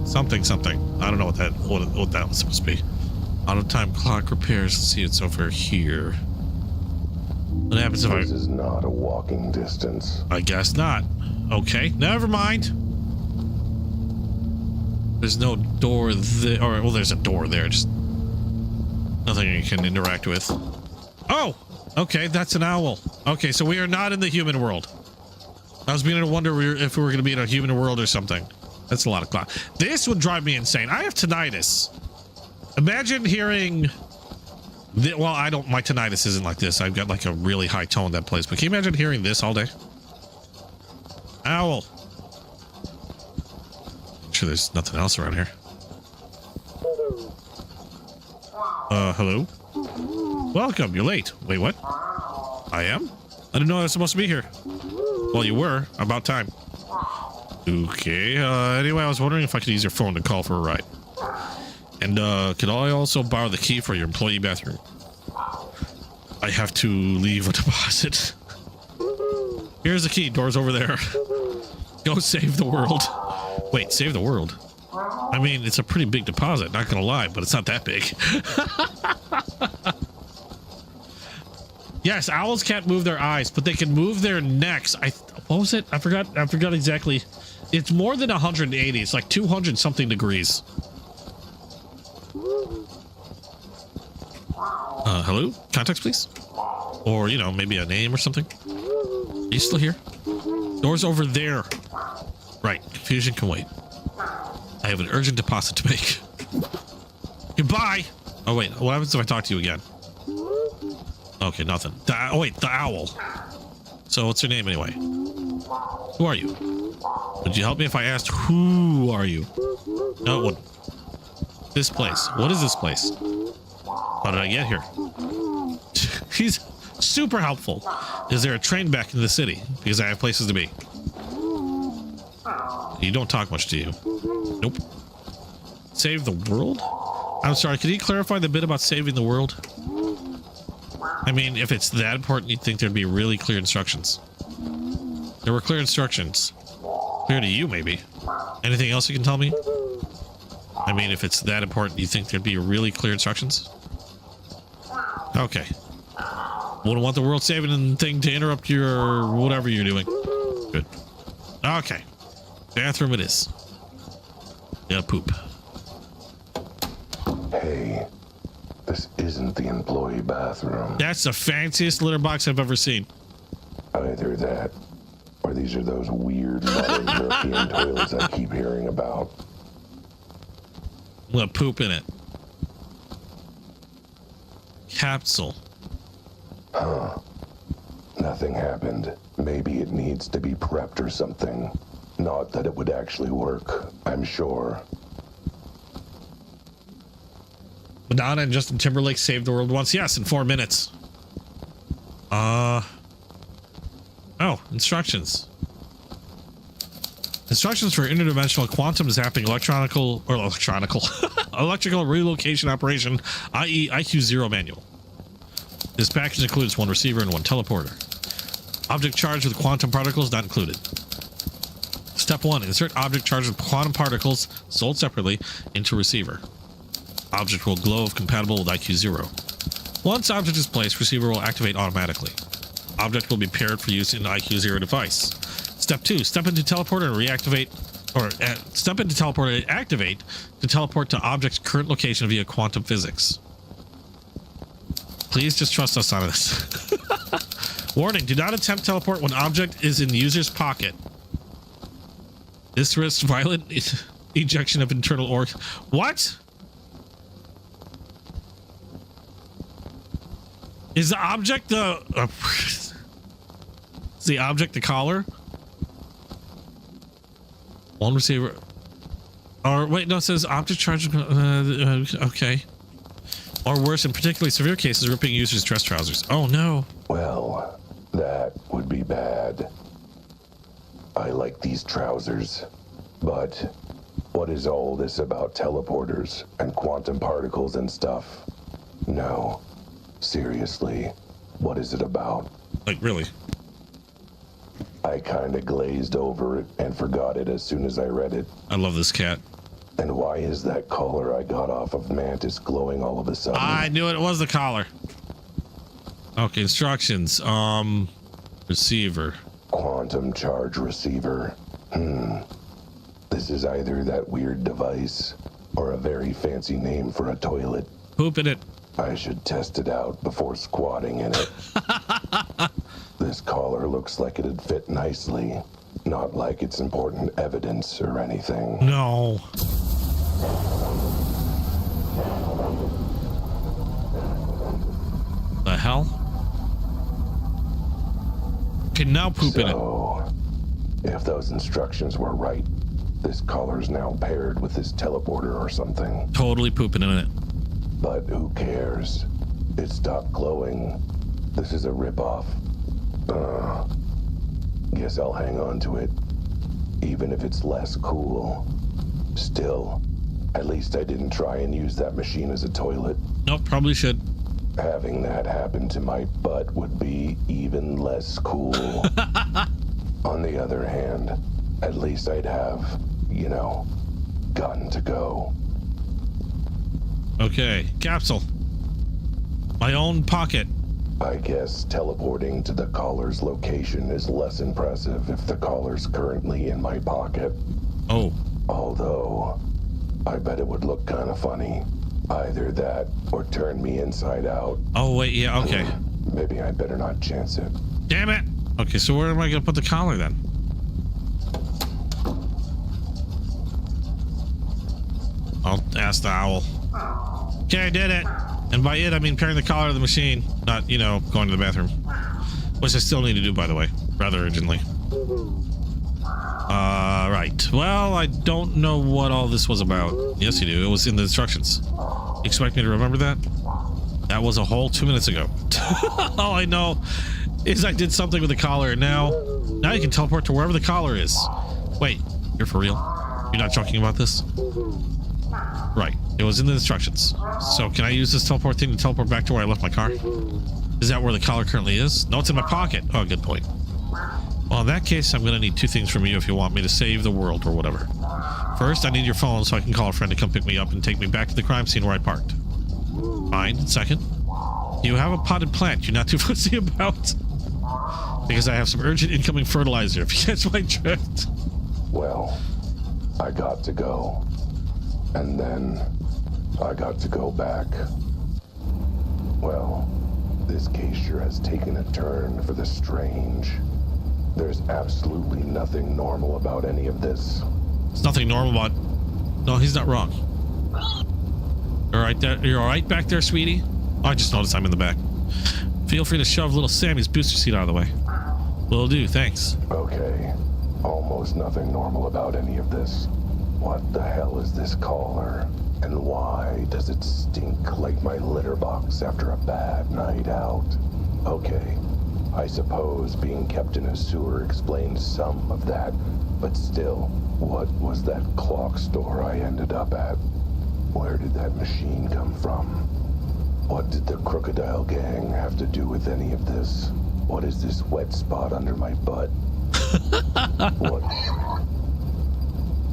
Something. I don't know what that was supposed to be. Out of time clock repairs. Let's see, it's over here. What happens if
This is not a walking distance.
I guess not. Okay, never mind. There's no door there, or well, there's a door there. Just nothing you can interact with. Oh, okay, that's an owl. Okay, so we are not in the human world. I was beginning to wonder if we were going to be in a human world or something. That's a lot of clock. This would drive me insane. I have tinnitus. Imagine hearing... well, I don't... My tinnitus isn't like this. I've got like a really high tone that plays. But can you imagine hearing this all day? Owl. I'm sure there's nothing else around here. Hello? Welcome. You're late. Wait, what? I am? I didn't know I was supposed to be here. Well, you were. About time. Okay. Anyway, I was wondering if I could use your phone to call for a ride. And, could I also borrow the key for your employee bathroom? I have to leave a deposit. Here's the key. Door's over there. Go save the world. Wait, save the world? I mean, it's a pretty big deposit, not gonna lie, but it's not that big. Yes, owls can't move their eyes, but they can move their necks. What was it? I forgot exactly. It's more than 180. It's like 200 something degrees. Hello? Context, please? Or, you know, maybe a name or something? Are you still here? Door's over there. Right. Confusion can wait. I have an urgent deposit to make. Goodbye. Oh, wait. What happens if I talk to you again? Okay, nothing. Oh, wait. The owl. So what's your name anyway? Who are you? Would you help me if I asked who are you? No, what? This place. What is this place? How did I get here? He's super helpful. Is there a train back into the city? Because I have places to be. You don't talk much, do you? Nope. Save the world? I'm sorry, could you clarify the bit about saving the world? I mean, if it's that important, you'd think there'd be really clear instructions. There were clear instructions. Clear to you, maybe. Anything else you can tell me? I mean, if it's that important, you think there'd be really clear instructions? Okay. Wouldn't want the world saving thing to interrupt your whatever you're doing. Good. Okay. Bathroom it is. Yeah, poop.
Hey, this isn't the employee bathroom.
That's the fanciest litter box I've ever seen.
Either that, or these are those weird modern European toilets I keep hearing about.
I'm gonna poop in it. Capsule.
Huh. Nothing happened. Maybe it needs to be prepped or something. Not that it would actually work, I'm sure.
Madonna and Justin Timberlake saved the world once. Yes, in 4 minutes. Oh, instructions. Instructions for interdimensional quantum zapping electrical relocation operation, i.e. IQ0 manual. This package includes 1 receiver and 1 teleporter. Object charged with quantum particles not included. Step 1. Insert object charged with quantum particles, sold separately, into receiver. Object will glow if compatible with IQ0. Once object is placed, receiver will activate automatically. Object will be paired for use in IQ0 device. Step 2. Step into teleporter and reactivate, or step into teleporter and activate to teleport to object's current location via quantum physics. Please just trust us on this. Warning, do not attempt teleport when object is in user's pocket. This risks violent ejection of internal organs. What? Is the object the... is the object the collar? 1 receiver... Or wait, no, it says object charge... okay. Or worse, in particularly severe cases, ripping users' dress trousers. Oh, no.
Well, that would be bad. I like these trousers, but what is all this about teleporters and quantum particles and stuff? No, seriously, what is it about?
Like, really?
I kinda glazed over it and forgot it as soon as I read it.
I love this cat.
And why is that collar I got off of Mantis glowing all of a sudden?
I knew it was the collar. Okay, instructions. Receiver.
Quantum charge receiver. This is either that weird device or a very fancy name for a toilet.
Poop in it.
I should test it out before squatting in it. This collar looks like it'd fit nicely. Not like it's important evidence or anything.
No. The hell? Okay, now poop in it.
So, if those instructions were right, this collar's now paired with this teleporter or something.
Totally pooping in it.
But who cares? It stopped glowing. This is a ripoff. Guess I'll hang on to it. Even if it's less cool. Still, at least I didn't try and use that machine as a toilet.
Nope, probably should.
Having that happen to my butt would be even less cool. On the other hand, at least I'd have, gotten to go.
Okay, capsule. My own pocket.
I guess teleporting to the collar's location is less impressive if the collar's currently in my pocket.
Oh.
Although, I bet it would look kind of funny. Either that or turn me inside out.
Oh, wait, yeah, okay.
Maybe I better not chance it.
Damn it! Okay, so where am I gonna put the collar then? I'll ask the owl. Okay, I did it. And by it, I mean pairing the collar to the machine, not, going to the bathroom. Which I still need to do, by the way, rather urgently. Right. Well, I don't know what all this was about. Yes, you do. It was in the instructions. You expect me to remember that? That was a whole 2 minutes ago. All I know is I did something with the collar, and now you can teleport to wherever the collar is. Wait, you're for real? You're not joking about this? Right. It was in the instructions. So can I use this teleport thing to teleport back to where I left my car? Is that where the collar currently is? No, it's in my pocket. Oh, good point. Well, in that case, I'm going to need two things from you if you want me to save the world or whatever. First, I need your phone so I can call a friend to come pick me up and take me back to the crime scene where I parked. Fine. Second, you have a potted plant you're not too fussy about. Because I have some urgent incoming fertilizer, if you catch my drift.
Well, I got to go. And then I got to go back. Well, this case sure has taken a turn for the strange. There's absolutely nothing normal about any of this.
There's nothing normal about... No, he's not wrong. You're all right back there, sweetie? Oh, I just noticed I'm in the back. Feel free to shove little Sammy's booster seat out of the way. Will do, thanks.
Okay. Almost nothing normal about any of this. What the hell is this collar? And why does it stink like my litter box after a bad night out? Okay. I suppose being kept in a sewer explains some of that, but still, what was that clock store I ended up at? Where did that machine come from? What did the Crocodile Gang have to do with any of this? What is this wet spot under my butt? What?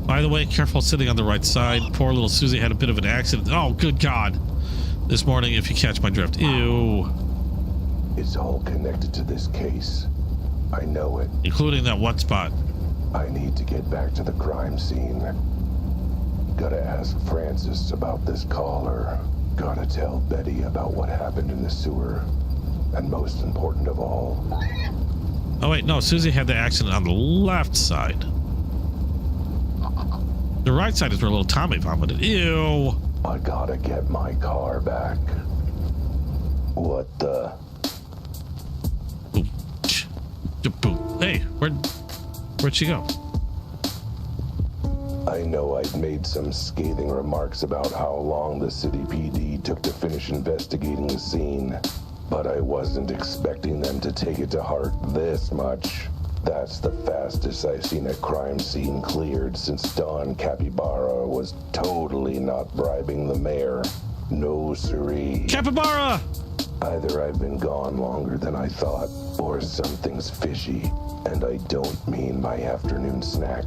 By the way, careful sitting on the right side. Poor little Susie had a bit of an accident. Oh, good God. This morning, if you catch my drift. Ew.
It's all connected to this case. I know it.
Including that wet spot.
I need to get back to the crime scene. Gotta ask Francis about this collar. Gotta tell Betty about what happened in the sewer. And most important of all...
Oh, wait, no. Susie had the accident on the left side. The right side is where little Tommy vomited. Ew.
I gotta get my car back. What the...
Hey, where'd she go?
I know I'd made some scathing remarks about how long the city PD took to finish investigating the scene, but I wasn't expecting them to take it to heart this much. That's the fastest I've seen a crime scene cleared since Don Capybara was totally not bribing the mayor. No siree.
Capybara!
Either I've been gone longer than I thought, or something's fishy, and I don't mean my afternoon snack.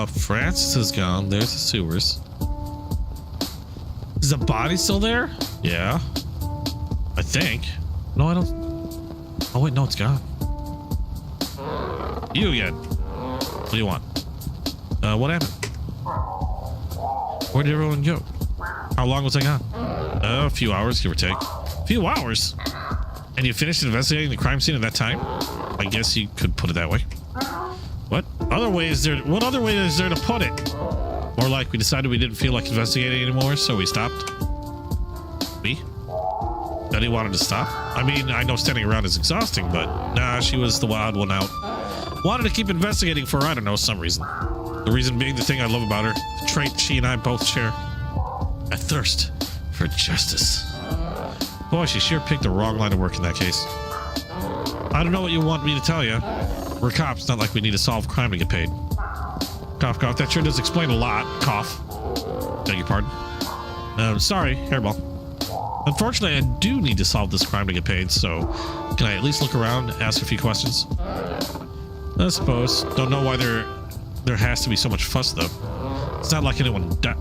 Francis is gone. There's the sewers. Is the body still there? Yeah. I think. No, I don't. Oh, wait, no, it's gone. You again. What do you want? What happened? Where did everyone go? How long was I gone? A few hours, give or take. A few hours? And you finished investigating the crime scene at that time? I guess you could put it that way. What other way is there to put it? More like we decided we didn't feel like investigating anymore, so we stopped. Me? Betty wanted to stop? I mean, I know standing around is exhausting, but nah, she was the odd one out. Wanted to keep investigating for, I don't know, some reason. The reason being the thing I love about her, the trait she and I both share. A thirst for justice. Boy, she sure picked the wrong line of work in that case. I don't know what you want me to tell you. We're cops, not like we need to solve crime to get paid. Cough, cough. That sure does explain a lot. Cough. Beg your pardon. Sorry, hairball. Unfortunately, I do need to solve this crime to get paid, so can I at least look around, ask a few questions? I suppose. Don't know why there has to be so much fuss, though. It's not like anyone died.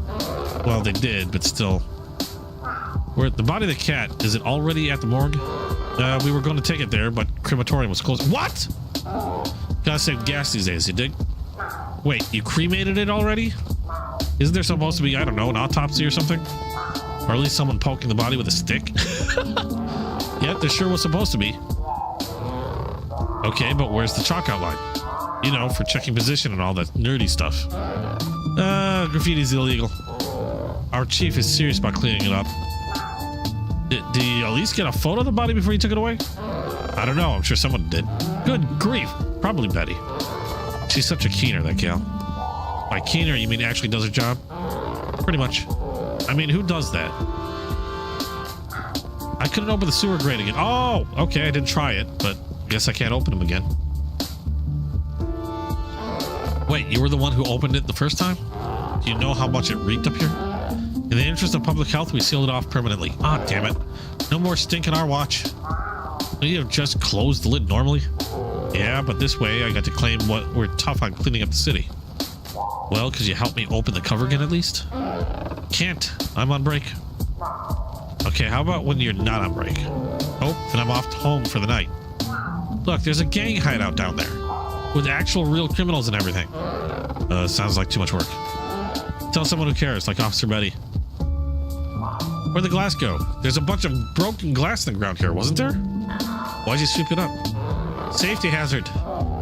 Well, they did, but still. Where the body of the cat, is it already at the morgue? We were going to take it there, but crematorium was closed. What? Gotta save gas these days, you dig? Wait, you cremated it already? Isn't there supposed to be, I don't know, an autopsy or something? Or at least someone poking the body with a stick? Yep, there sure was supposed to be. Okay, but where's the chalk outline? You know, for checking position and all that nerdy stuff. Graffiti's illegal. Our chief is serious about cleaning it up. Did you at least get a photo of the body before you took it away? I don't know, I'm sure someone did. Good grief, probably Betty. She's such a keener, that gal. By keener, you mean actually does her job? Pretty much. I mean, who does that? I couldn't open the sewer grate again. Oh, okay, I didn't try it, but guess I can't open them again. Wait, you were the one who opened it the first time? Do you know how much it reeked up here? In the interest of public health, we sealed it off permanently. Ah, damn it. No more stink in our watch. Would you have just closed the lid normally? Yeah, but this way I got to claim what we're tough on cleaning up the city. Well, could you help me open the cover again at least? Can't. I'm on break. Okay, how about when you're not on break? Oh, then I'm off home for the night. Look, there's a gang hideout down there. With actual real criminals and everything. Sounds like too much work. Tell someone who cares, like Officer Betty. Where'd the glass go? There's a bunch of broken glass in the ground here, wasn't there? Why'd you sweep it up? Safety hazard.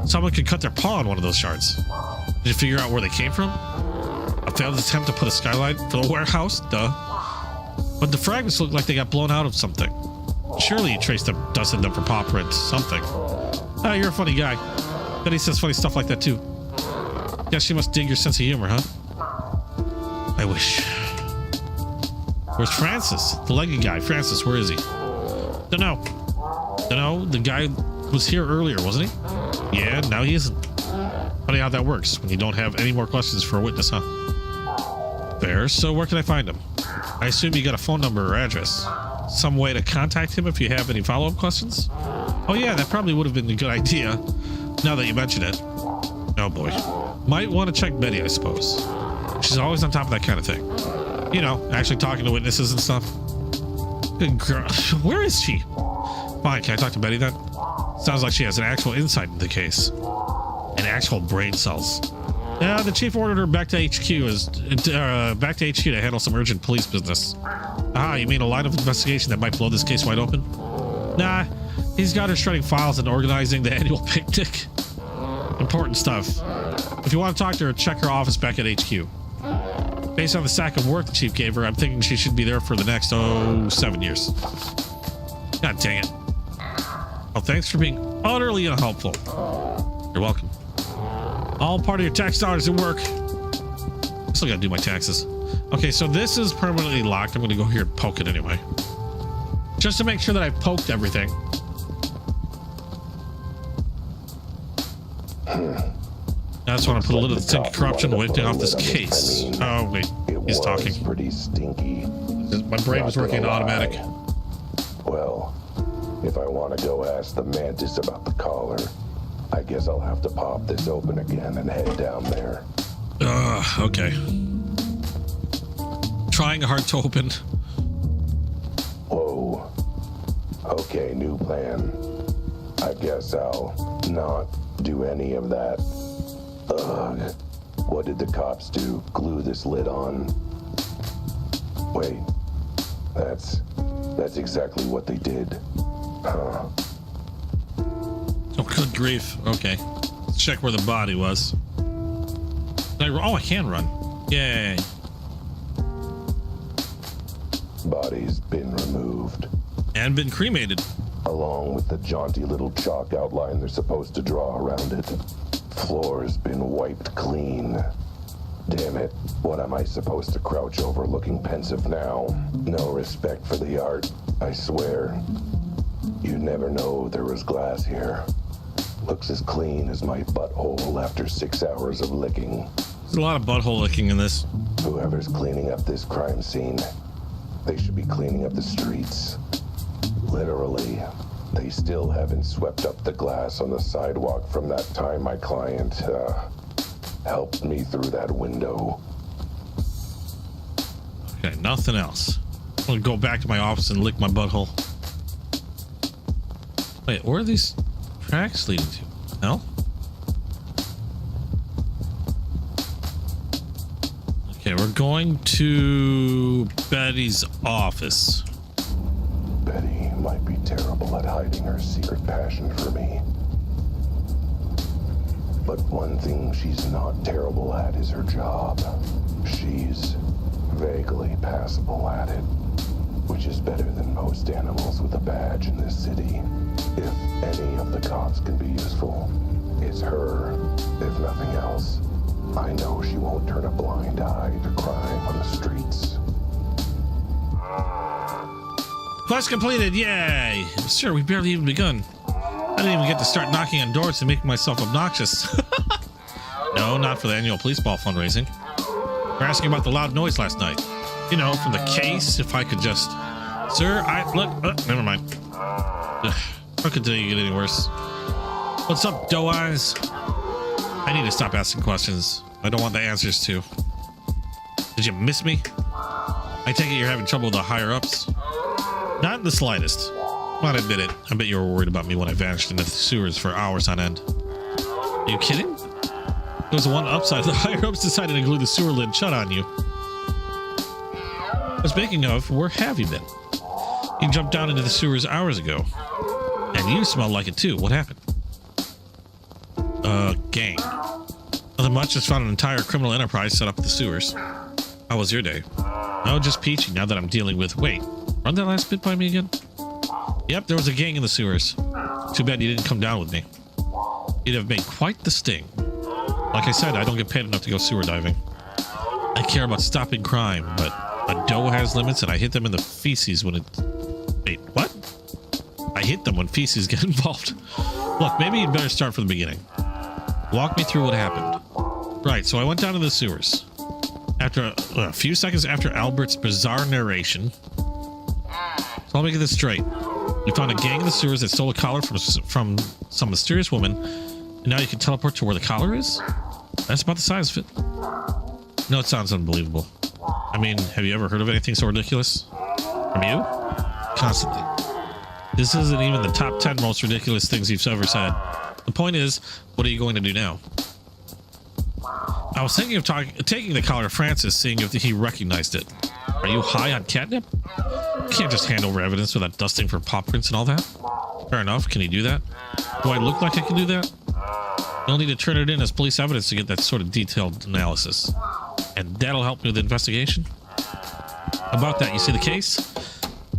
Someone could cut their paw on one of those shards. Did you figure out where they came from? A failed attempt to put a skylight for the warehouse? Duh. But the fragments look like they got blown out of something. Surely you traced them, dusted them for paw prints, something. Ah, you're a funny guy. Betty says funny stuff like that too. Guess she must dig your sense of humor, huh? I wish. Where's Francis? The legged guy. Francis, where is he? Dunno. The guy was here earlier, wasn't he? Yeah, now he isn't. Funny how that works when you don't have any more questions for a witness, huh? Fair. So where can I find him? I assume you got a phone number or address. Some way to contact him if you have any follow-up questions? Oh yeah, that probably would have been a good idea, now that you mention it. Oh boy. Might want to check Betty, I suppose. She's always on top of that kind of thing. You know, actually talking to witnesses and stuff. Good girl. Where is she? Fine, can I talk to Betty then? Sounds like she has an actual insight into the case. And actual brain cells. The chief ordered her back to HQ to handle some urgent police business. Ah, you mean a line of investigation that might blow this case wide open? Nah, he's got her shredding files and organizing the annual picnic. Important stuff. If you want to talk to her, check her office back at HQ. Based on the stack of work the chief gave her, I'm thinking she should be there for the next, 7 years. God dang it. Oh, thanks for being utterly unhelpful. You're welcome. All part of your tax dollars at work. Still gotta do my taxes. Okay, so this is permanently locked. I'm gonna go here and poke it anyway. Just to make sure that I've poked everything. I just want to put a little sink of corruption waiting off this case. Oh, wait. He's talking.
Pretty stinky.
My brain was working automatic.
Well, if I want to go ask the mantis about the collar, I guess I'll have to pop this open again and head down there.
Okay. Trying hard to open.
Whoa. Okay, new plan. I guess I'll not do any of that. Ugh. What did the cops do? Glue this lid on? Wait. That's exactly what they did. huh?
Oh, good grief. Okay. Let's check where the body was. I can run. Yay.
Body's been removed,
And been cremated.
along with the jaunty little chalk outline they're supposed to draw around it. Floor's been wiped clean. Damn it, what am I supposed to crouch over looking pensive now? No respect for the art, I swear. You'd never know there was glass here. Looks as clean as my butthole after 6 hours of licking.
There's a lot of butthole licking in this.
Whoever's cleaning up this crime scene, they should be cleaning up the streets. Literally, they still haven't swept up the glass on the sidewalk from that time my client, helped me through that window.
Okay, nothing else. I'm gonna go back to my office and lick my butthole. Wait, where are these tracks leading to? Hell? Okay, we're going to Betty's office.
Betty might be terrible at hiding her secret passion for me. But one thing she's not terrible at is her job. She's vaguely passable at it, which is better than most animals with a badge in this city. If any of the cops can be useful, it's her, if nothing else. I know she won't turn a blind eye to crime on the streets.
Quest completed, yay! Sure, we barely even begun. I didn't even get to start knocking on doors and making myself obnoxious. No, not for the annual police ball fundraising. We're asking about the loud noise last night. You know, from the case, if I could just... Sir, never mind. Ugh, how could it get any worse? What's up, doe eyes? I need to stop asking questions. I don't want the answers to. Did you miss me? I take it you're having trouble with the higher-ups? Not in the slightest. Come on, admit it. I bet you were worried about me when I vanished into the sewers for hours on end. Are you kidding? There was the one upside. The higher-ups decided to glue the sewer lid shut on you. Speaking of, where have you been? You jumped down into the sewers hours ago. And you smelled like it too. What happened? Gang. Nothing much, just found an entire criminal enterprise set up at the sewers. How was your day? Oh, just peachy now that I'm dealing with... Wait, run that last bit by me again? Yep, there was a gang in the sewers. Too bad you didn't come down with me. You'd have made quite the sting. Like I said, I don't get paid enough to go sewer diving. I care about stopping crime, but a doe has limits and I hit them in the feces when it... Wait, what? I hit them when feces get involved. Look, maybe you'd better start from the beginning. Walk me through what happened. Right, so I went down to the sewers. After a few seconds after Albert's bizarre narration... So I'll make this straight. You found a gang in the sewers that stole a collar from some mysterious woman, and now you can teleport to where the collar is? That's about the size of it. No, it sounds unbelievable. I mean, have you ever heard of anything so ridiculous? From you? Constantly. This isn't even the top 10 most ridiculous things you've ever said. The point is, what are you going to do now? I was thinking of taking the collar to Francis, seeing if he recognized it. Are you high on catnip? You can't just hand over evidence without dusting for paw prints and all that. Fair enough. Can you do that? Do I look like I can do that? You'll need to turn it in as police evidence to get that sort of detailed analysis. And that'll help me with the investigation. About that, you see the case?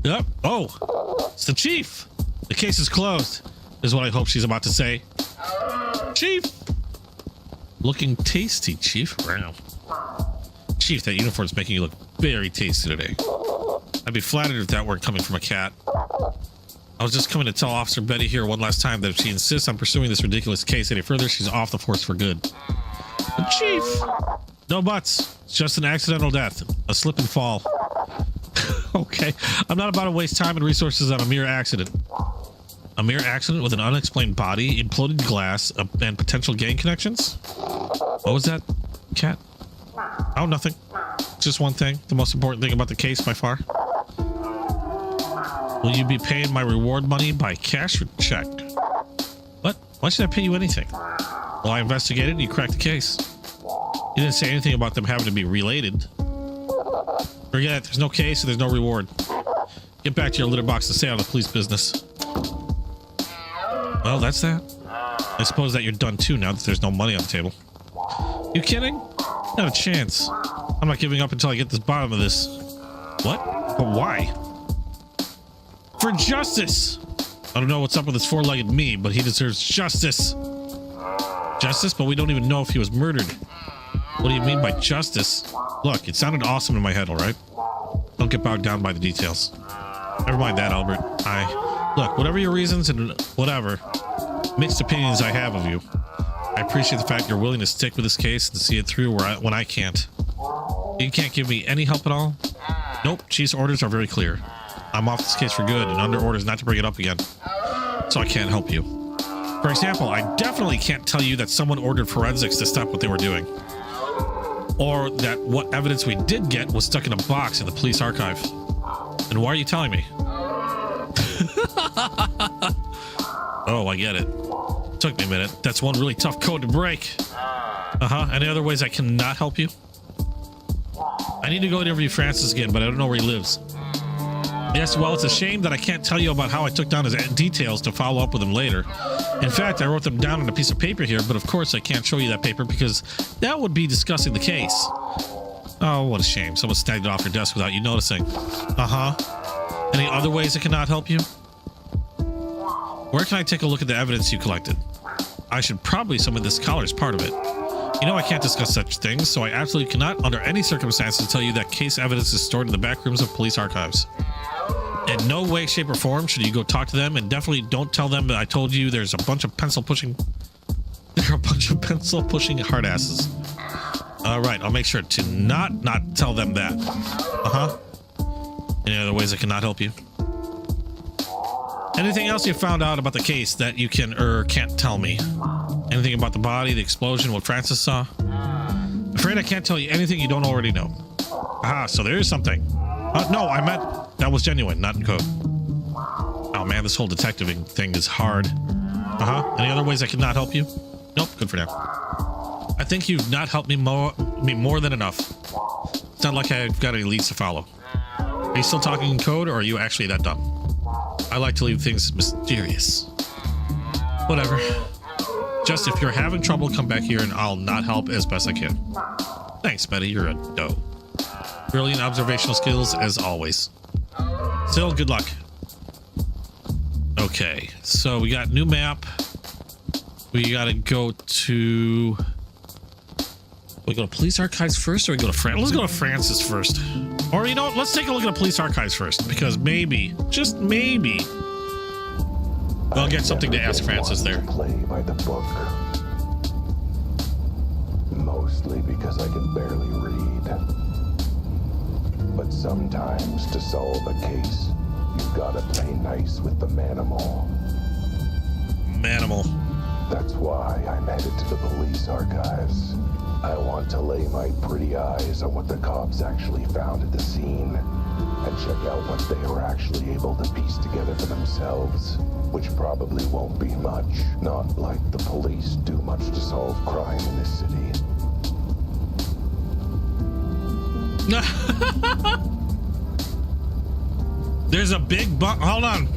Yep. Oh, it's the chief. The case is closed, is what I hope she's about to say. Chief! Looking tasty, Chief. Wow. Chief, that uniform's making you look very tasty today. I'd be flattered if that weren't coming from a cat. I was just coming to tell Officer Betty here one last time that if she insists on pursuing this ridiculous case any further, she's off the force for good. But Chief! No buts. It's just an accidental death. A slip and fall. Okay. I'm not about to waste time and resources on a mere accident. A mere accident with an unexplained body, imploded glass, and potential gang connections? What was that, Cat? Oh, nothing. Just one thing. The most important thing about the case by far. Will you be paying my reward money by cash or check? What? Why should I pay you anything? Well, I investigated and you cracked the case. You didn't say anything about them having to be related. Forget it. There's no case and there's no reward. Get back to your litter box and stay out of the police business. Well, that's that. I suppose that you're done too now that there's no money on the table. You kidding? Not a chance. I'm not giving up until I get to the bottom of this. What? But why? For justice! I don't know what's up with this four-legged me, but he deserves justice. Justice? But we don't even know if he was murdered. What do you mean by justice? Look, it sounded awesome in my head, alright? Don't get bogged down by the details. Never mind that, Albert. Look, whatever your reasons and whatever mixed opinions I have of you, I appreciate the fact you're willing to stick with this case and see it through when I can't. You can't give me any help at all? Nope, Chief's orders are very clear. I'm off this case for good and under orders not to bring it up again. So I can't help you. For example, I definitely can't tell you that someone ordered forensics to stop what they were doing. Or that what evidence we did get was stuck in a box in the police archive. And why are you telling me? Oh, I get it. Took me a minute. That's one really tough code to break. Any other ways I cannot help you? I need to go interview Francis again, but I don't know where he lives. Yes, well, it's a shame that I can't tell you about how I took down his details to follow up with him later. In fact, I wrote them down on a piece of paper here, but of course I can't show you that paper because that would be discussing the case. Oh, what a shame. Someone snagged it off your desk without you noticing. Any other ways I cannot help you? Where can I take a look at the evidence you collected? I should probably submit this collar as part of it. You know I can't discuss such things, so I absolutely cannot, under any circumstances, tell you that case evidence is stored in the back rooms of police archives. In no way, shape, or form should you go talk to them, and definitely don't tell them that I told you there's a bunch of pencil-pushing hard-asses. Alright, I'll make sure to not tell them that. Any other ways I cannot help you? Anything else you found out about the case that you can or can't tell me? Anything about the body, the explosion, what Francis saw? Afraid I can't tell you anything you don't already know. So there is something. No, I meant that was genuine, not in code. Oh man, this whole detectiving thing is hard. Any other ways I cannot help you? Nope, good for now. I think you've not helped me more than enough. It's not like I've got any leads to follow. Are you still talking in code, or are you actually that dumb? I like to leave things mysterious. Whatever. Just if you're having trouble, come back here and I'll not help as best I can. Thanks, Betty. You're a doe. Brilliant observational skills as always. Still, good luck. Okay, so we got new map. We gotta go to... We go to police archives first, or we go to Francis? Let's go to Francis first. Or, you know what? Let's take a look at the police archives first, because maybe, just maybe, we'll get something to ask Francis there.
Play by the book. Mostly because I can barely read. But sometimes to solve a case, you've gotta play nice with the manimal.
Manimal.
That's why I'm headed to the police archives. I want to lay my pretty eyes on what the cops actually found at the scene and check out what they were actually able to piece together for themselves, which probably won't be much. Not like the police do much to solve crime in this city.
There's a big bump. Hold on.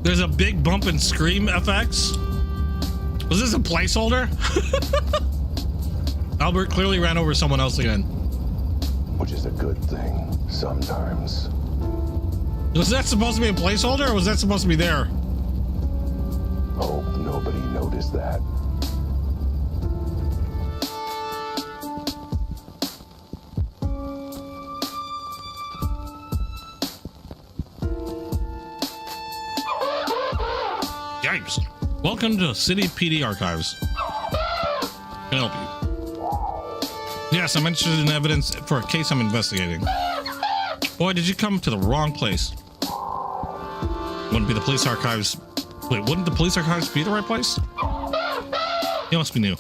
There's a big bump in Scream FX. Was this a placeholder? Albert clearly ran over someone else again.
Which is a good thing, sometimes.
Was that supposed to be a placeholder, or was that supposed to be there?
Hope nobody noticed that.
Yikes. Welcome to City PD Archives. Can I help you? Yes, I'm interested in evidence for a case I'm investigating. Boy, did you come to the wrong place. Wouldn't be the police archives. Wait, wouldn't the police archives be the right place? You must be new.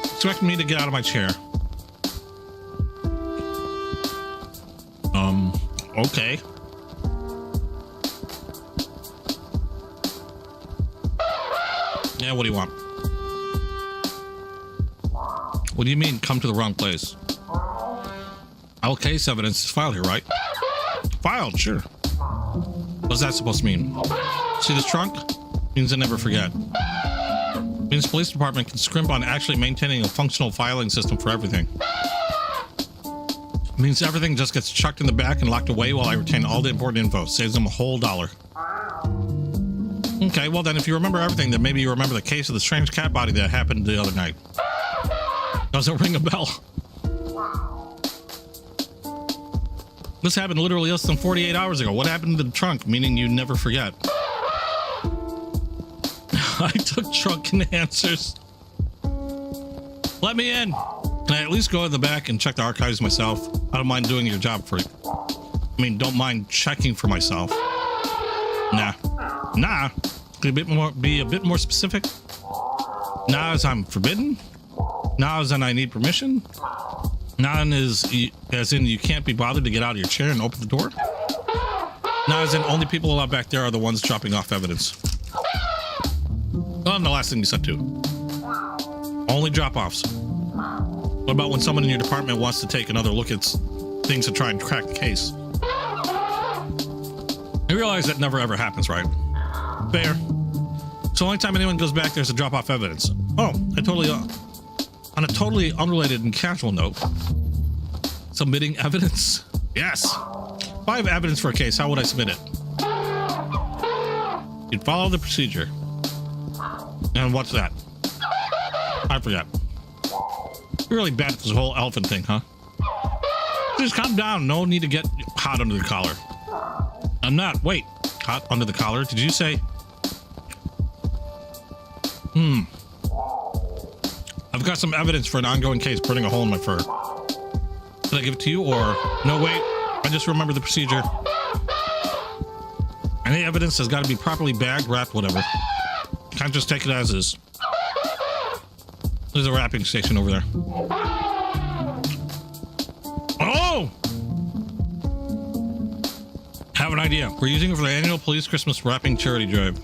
Expect me to get out of my chair. Okay. Yeah, what do you want? What do you mean, come to the wrong place? Our case evidence is filed here, right? Filed, sure. What's that supposed to mean? See this trunk? Means I never forget. Means police department can scrimp on actually maintaining a functional filing system for everything. Means everything just gets chucked in the back and locked away while I retain all the important info. Saves them a whole $1. Okay, well then if you remember everything, then maybe you remember the case of the strange cat body that happened the other night. Doesn't ring a bell. This happened literally less than 48 hours ago. What happened to the trunk? Meaning you never forget. I took trunk enhancers. Let me in. Can I at least go in the back and check the archives myself? I don't mind doing your job for you. I mean, don't mind checking for myself. Nah. Could be a bit more specific? Nah as I'm forbidden? Nah as in I need permission? Nah as in you can't be bothered to get out of your chair and open the door? Nah as in only people allowed back there are the ones dropping off evidence. Oh, and the last thing you said too. Only drop-offs. What about when someone in your department wants to take another look at things to try and crack the case? I realize that never ever happens, right? Fair. So the only time anyone goes back there's to drop off evidence. Oh, on a totally unrelated and casual note. Submitting evidence? Yes. If I have evidence for a case, how would I submit it? You'd follow the procedure. And what's that? I forgot. You're really bad at this whole elephant thing, huh? Just calm down. No need to get hot under the collar. I'm not. Wait. Hot under the collar? Did you say? I've got some evidence for an ongoing case burning a hole in my fur. Did I give it to you or... No, wait. I just remember the procedure. Any evidence has got to be properly bagged, wrapped, whatever. Can't just take it as is. There's a wrapping station over there. Oh! Have an idea. We're using it for the annual police Christmas wrapping charity drive.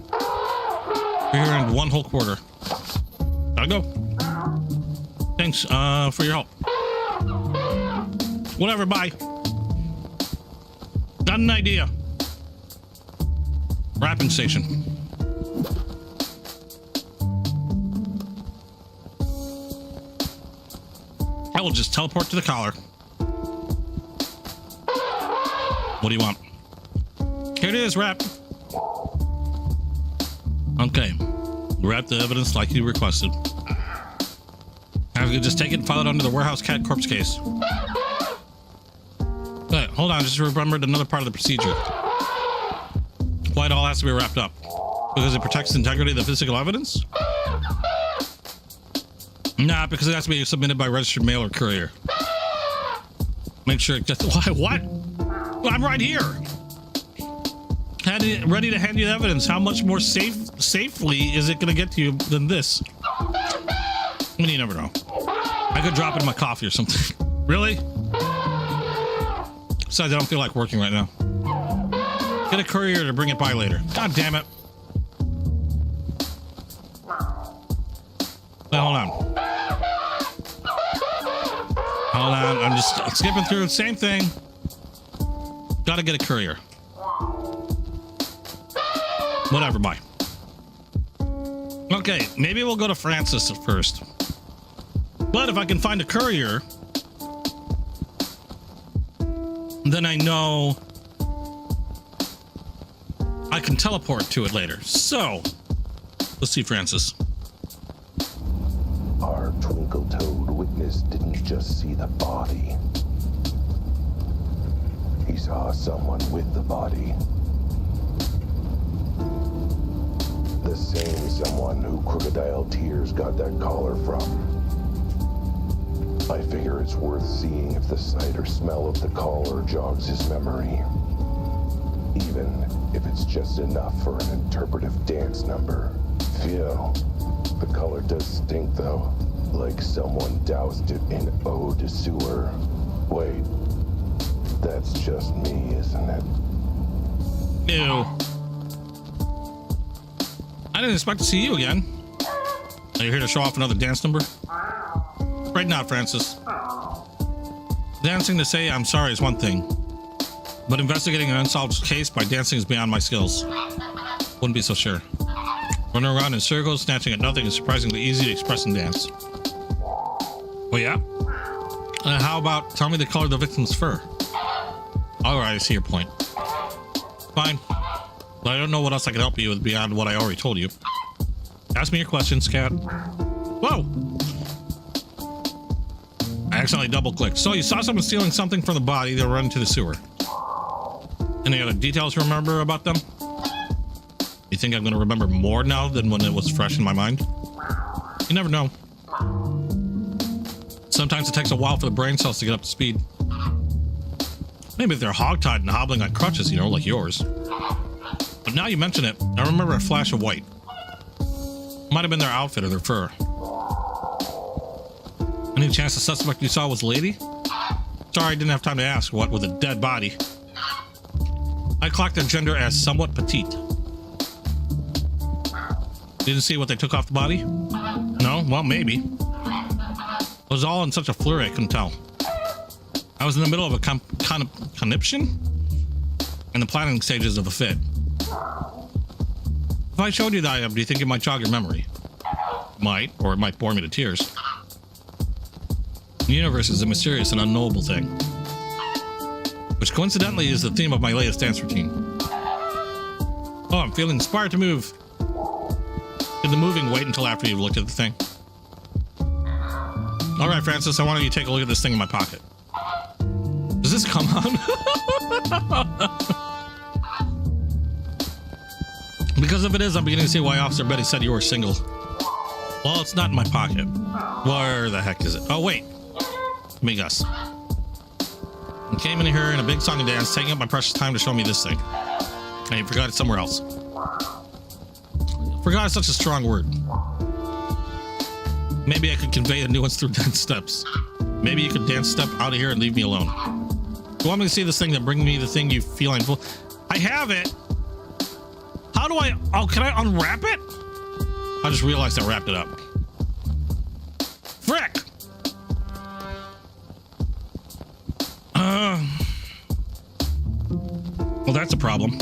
We're here in 1 whole quarter. Gotta go. Thanks for your help. Whatever, bye. Got an idea. Wrapping station. I will just teleport to the collar. What do you want? Here it is, wrap. Okay. Wrap the evidence like you requested. Now you can just take it and file it under the warehouse cat corpse case. But hold on, I just remembered another part of the procedure. Why it all has to be wrapped up? Because it protects the integrity of the physical evidence? Nah, because it has to be submitted by registered mail or courier. Make sure it gets... What? Well, I'm right here. Ready to hand you the evidence. How much more safely is it going to get to you than this? I mean, you never know. I could drop it in my coffee or something. Really? Besides, I don't feel like working right now. Get a courier to bring it by later. God damn it. Wait, hold on. Hold on. I'm just skipping through the same thing. Gotta get a courier. Whatever, bye. Okay, maybe we'll go to Francis first. But if I can find a courier, then I know I can teleport to it later. So, let's see Francis.
Our twinkle-toed witness didn't just see the body. He saw someone with the body. The same someone who Crocodile Tears got that collar from. I figure it's worth seeing if the sight or smell of the collar jogs his memory. Even if it's just enough for an interpretive dance number. Phew. The collar does stink though. Like someone doused it in eau de sewer. Wait. That's just me, isn't it?
Ew. I didn't expect to see you again. Are you here to show off another dance number? Right now, Francis. Dancing to say I'm sorry is one thing. But investigating an unsolved case by dancing is beyond my skills. Wouldn't be so sure. Running around in circles, snatching at nothing is surprisingly easy to express and dance. Oh yeah? How about tell me the color of the victim's fur? Alright, I see your point. Fine. But I don't know what else I can help you with beyond what I already told you. Ask me your questions, Cat. Whoa! I accidentally double-clicked. So you saw someone stealing something from the body, they'll run into the sewer. Any other details to remember about them? You think I'm going to remember more now than when it was fresh in my mind? You never know. Sometimes it takes a while for the brain cells to get up to speed. Maybe if they're hogtied and hobbling on crutches, you know, like yours. But now you mention it, I remember a flash of white. Might have been their outfit or their fur. Any chance the suspect you saw was a lady? Sorry, I didn't have time to ask. What with a dead body? I clocked their gender as somewhat petite. Didn't see what they took off the body? No? Well, maybe. It was all in such a flurry I couldn't tell. I was in the middle of a conniption and the planning stages of a fit. If I showed you the item, do you think it might jog your memory? Might, or it might bore me to tears. The universe is a mysterious and unknowable thing, which coincidentally is the theme of my latest dance routine. Oh, I'm feeling inspired to move. Did the moving wait until after you've looked at the thing? All right, Francis, I want you to take a look at this thing in my pocket. Does this come on? Because if it is, I'm beginning to see why Officer Betty said you were single. Well, it's not in my pocket. Where the heck is it? Oh, wait. Let me guess. You came in here in a big song and dance, taking up my precious time to show me this thing. And you forgot it somewhere else. Forgot is such a strong word. Maybe I could convey the nuance through dance steps. Maybe you could dance step out of here and leave me alone. You want me to see this thing that bring me the thing you feel I'm full? I have it. How do I? Oh, can I unwrap it? I just realized I wrapped it up. Frick! Well, that's a problem.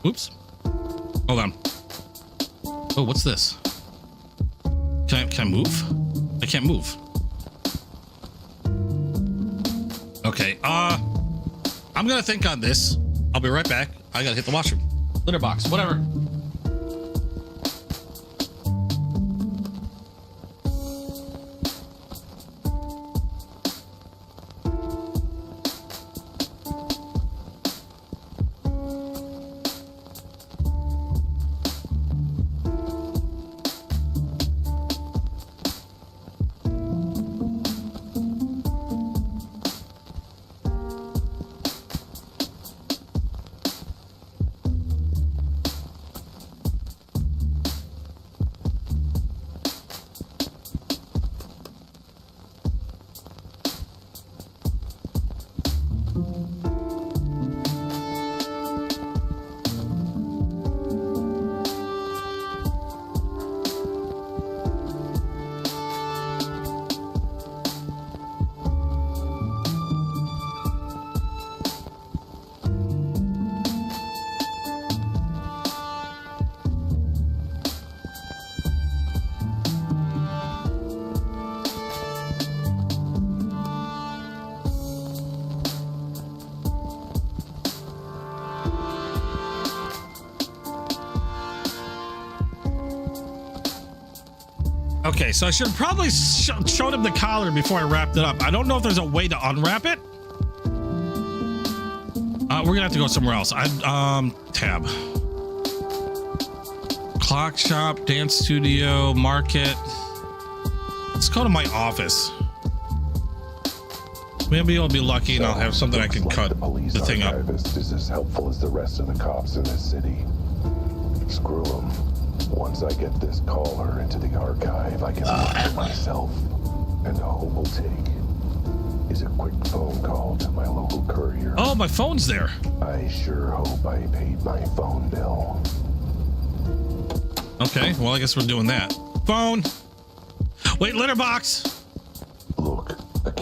Oops. Hold on. Oh, what's this? Can I move? I can't move. Okay, I'm gonna think on this. I'll be right back. I gotta hit the washroom. Litter box, whatever. Okay, so I should probably showed him the collar before I wrapped it up. I don't know if there's a way to unwrap it. We're gonna have to go somewhere else. Tab. Clock shop, dance studio, market. Let's go to my office. Maybe I'll be lucky and I'll have something I can cut the thing up.
Is as helpful as the rest of the cops in this city. Screw them. Once I get this caller into the archive, I can look at myself. And all it will take is a quick phone call to my local courier.
Oh, my phone's there.
I sure hope I paid my phone bill.
Okay, well, I guess we're doing that. Phone. Wait, litter box.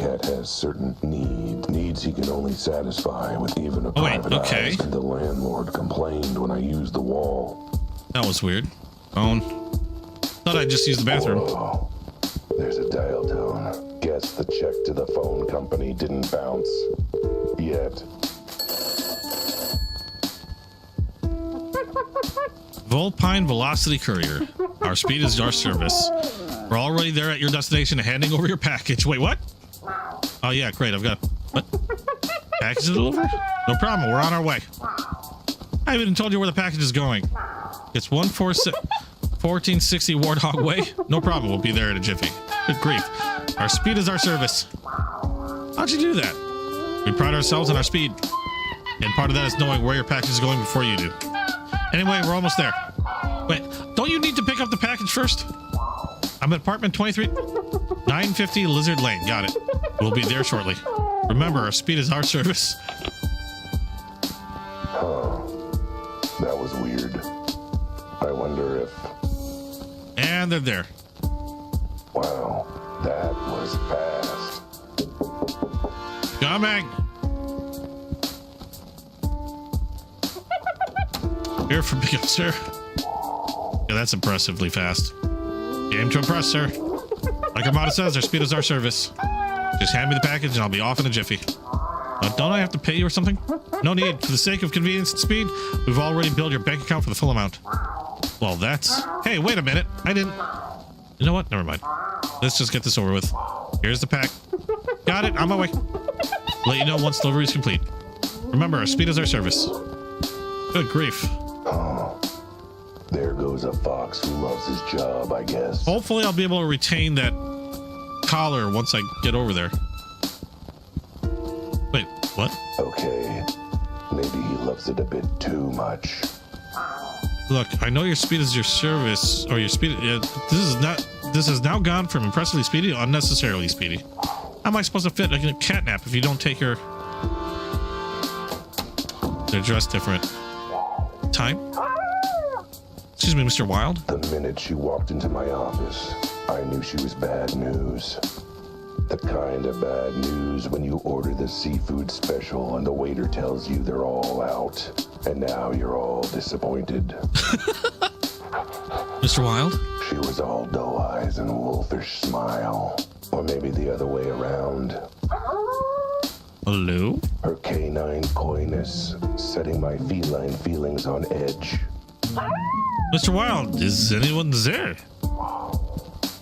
Cat has certain needs he can only satisfy with even a private eye. And the landlord complained when I used the wall.
That was weird. Phone. Thought I just used the bathroom.
Whoa. There's a dial tone. Guess the check to the phone company didn't bounce yet.
Volpine Velocity Courier. Our speed is our service. We're already there at your destination, handing over your package. Wait, what? Oh yeah, great. I've got what? Package delivered? No problem. We're on our way. I haven't even told you where the package is going. It's 1460 Warthog Way. No problem. We'll be there in a jiffy. Good grief. Our speed is our service. How'd you do that? We pride ourselves on our speed. And part of that is knowing where your package is going before you do. Anyway, we're almost there. Wait, don't you need to pick up the package first? I'm at apartment 23, 950 Lizard Lane. Got it. We'll be there shortly. Remember, our speed is our service.
That was weird. I wonder if...
And they're there.
Wow, that was fast.
Coming. Here for pickup, sir. Yeah, that's impressively fast. Aim to impress, sir. Like Armada says, our speed is our service. Just hand me the package and I'll be off in a jiffy. Don't I have to pay you or something? No need. For the sake of convenience and speed, we've already billed your bank account for the full amount. Well, that's... Hey, wait a minute. I didn't... You know what? Never mind. Let's just get this over with. Here's the pack. Got it. On my way. Let you know once delivery is complete. Remember, our speed is our service. Good grief.
There goes a fox who loves his job, I guess.
Hopefully I'll be able to retain that collar once I get over there. Wait, what? Okay.
Maybe he loves it a bit too much.
Look, I know your speed is your service, or your speed. This is now gone from impressively speedy to unnecessarily speedy. How am I supposed to fit like a catnap if you don't take your... They're dressed different. Time? Excuse me, Mr. Wilde?
The minute she walked into my office, I knew she was bad news. The kind of bad news when you order the seafood special and the waiter tells you they're all out, and now you're all disappointed.
Mr. Wilde?
She was all doe eyes and wolfish smile. Or maybe the other way around.
Hello?
Her canine coyness setting my feline feelings on edge.
Mr. Wilde, is anyone there?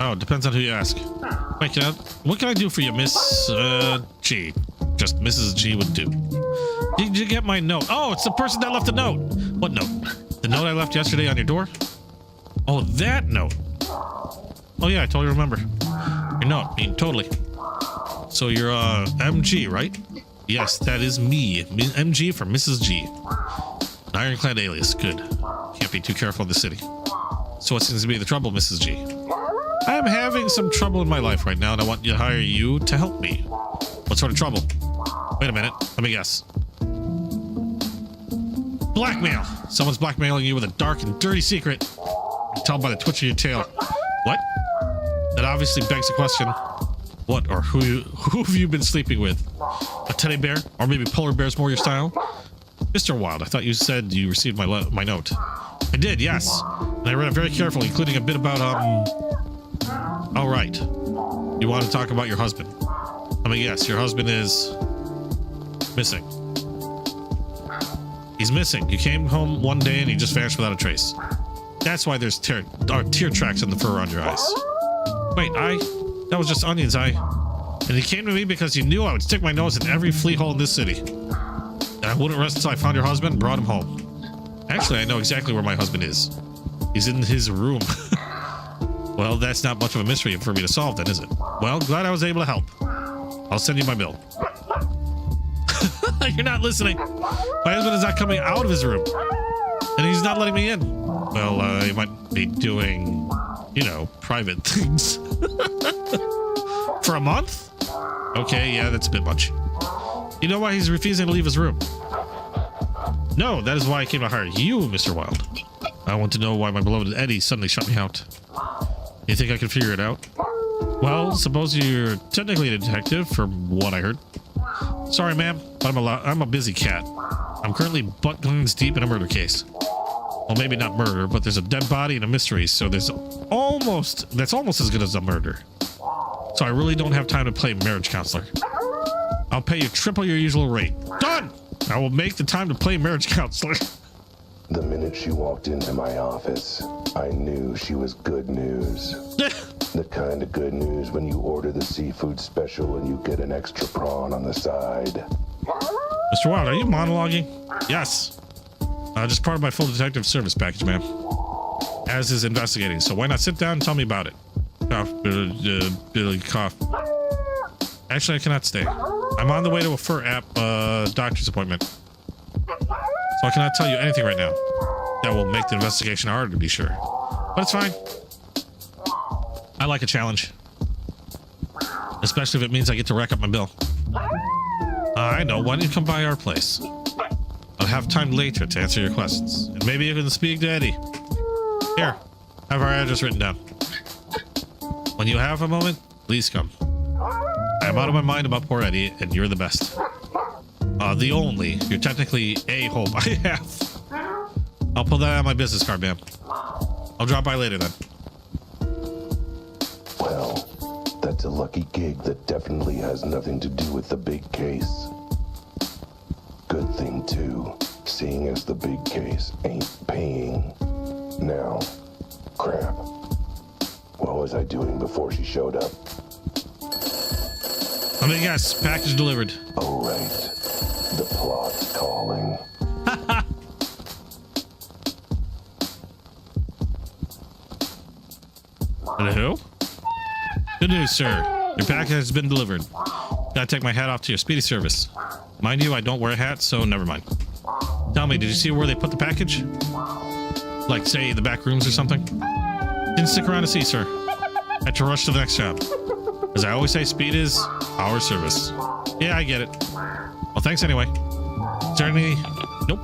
Oh, depends on who you ask. Wait, what can I do for you, Miss G? Just Mrs. G would do. Did you get my note? Oh, it's the person that left the note. What note? The note I left yesterday on your door? Oh, that note. Oh yeah, I totally remember. Your note, totally. So you're MG, right? Yes, that is me. MG for Mrs. G. An ironclad alias. Good. Can't be too careful in the city. So what seems to be the trouble, Mrs. G? I'm having some trouble in my life right now, and I want to hire you to help me. What sort of trouble? Wait a minute. Let me guess. Blackmail. Someone's blackmailing you with a dark and dirty secret. I can tell by the twitch of your tail. What? That obviously begs the question. What or who have you been sleeping with? A teddy bear? Or maybe polar bear's more your style? Mr. Wilde, I thought you said you received my note. I did, yes. And I read it very carefully, including a bit about, Oh, right. You want to talk about your husband. I mean, yes, your husband is... missing. He's missing. You came home one day and he just vanished without a trace. That's why there's tear tracks in the fur around your eyes. Wait, that was just onions, And he came to me because he knew I would stick my nose in every flea hole in this city. And I wouldn't rest until I found your husband and brought him home. Actually, I know exactly where my husband is. He's in his room. Well, that's not much of a mystery for me to solve then, is it? Well, glad I was able to help. I'll send you my bill. You're not listening. My husband is not coming out of his room. And he's not letting me in. Well, he might be doing, private things. For a month? Okay, yeah, that's a bit much. You know why he's refusing to leave his room? No, that is why I came to hire you, Mr. Wilde. I want to know why my beloved Eddie suddenly shut me out. You think I can figure it out? Well, suppose you're technically a detective, from what I heard. Sorry, ma'am, but I'm a busy cat. I'm currently butt guns deep in a murder case. Well, maybe not murder, but there's a dead body and a mystery, so that's almost as good as a murder. So I really don't have time to play marriage counselor. I'll pay you triple your usual rate. Done! I will make the time to play marriage counselor.
The minute she walked into my office, I knew she was good news. The kind of good news when you order the seafood special and you get an extra prawn on the side.
Mr. Wilde, are you monologuing? Yes. Just part of my full detective service package, ma'am. As is investigating, so why not sit down and tell me about it? Cough, Billy, cough. Actually, I cannot stay. I'm on the way to a fur app doctor's appointment. So I cannot tell you anything right now. That will make the investigation harder, to be sure. But it's fine. I like a challenge. Especially if it means I get to rack up my bill. I know. Why don't you come by our place? I'll have time later to answer your questions. And maybe even speak to Eddie. Here, have our address written down. When you have a moment, please come. I'm out of my mind about poor Eddie, and you're the best. The only, you're technically a hope I have. I'll pull that on my business card, ma'am. I'll drop by later then.
Well, that's a lucky gig that definitely has nothing to do with the big case. Good thing, too, seeing as the big case ain't paying. Now, crap. What was I doing before she showed up?
Let me guess, package delivered.
Oh, right. The plot's calling.
Hello? Good news, sir. Your package has been delivered. Gotta take my hat off to your speedy service. Mind you, I don't wear a hat, so never mind. Tell me, did you see where they put the package? Like, say, the back rooms or something? Didn't stick around to see, sir. Had to rush to the next job. As I always say, speed is our service. Yeah, I get it. Well, thanks anyway. Is there any... Nope.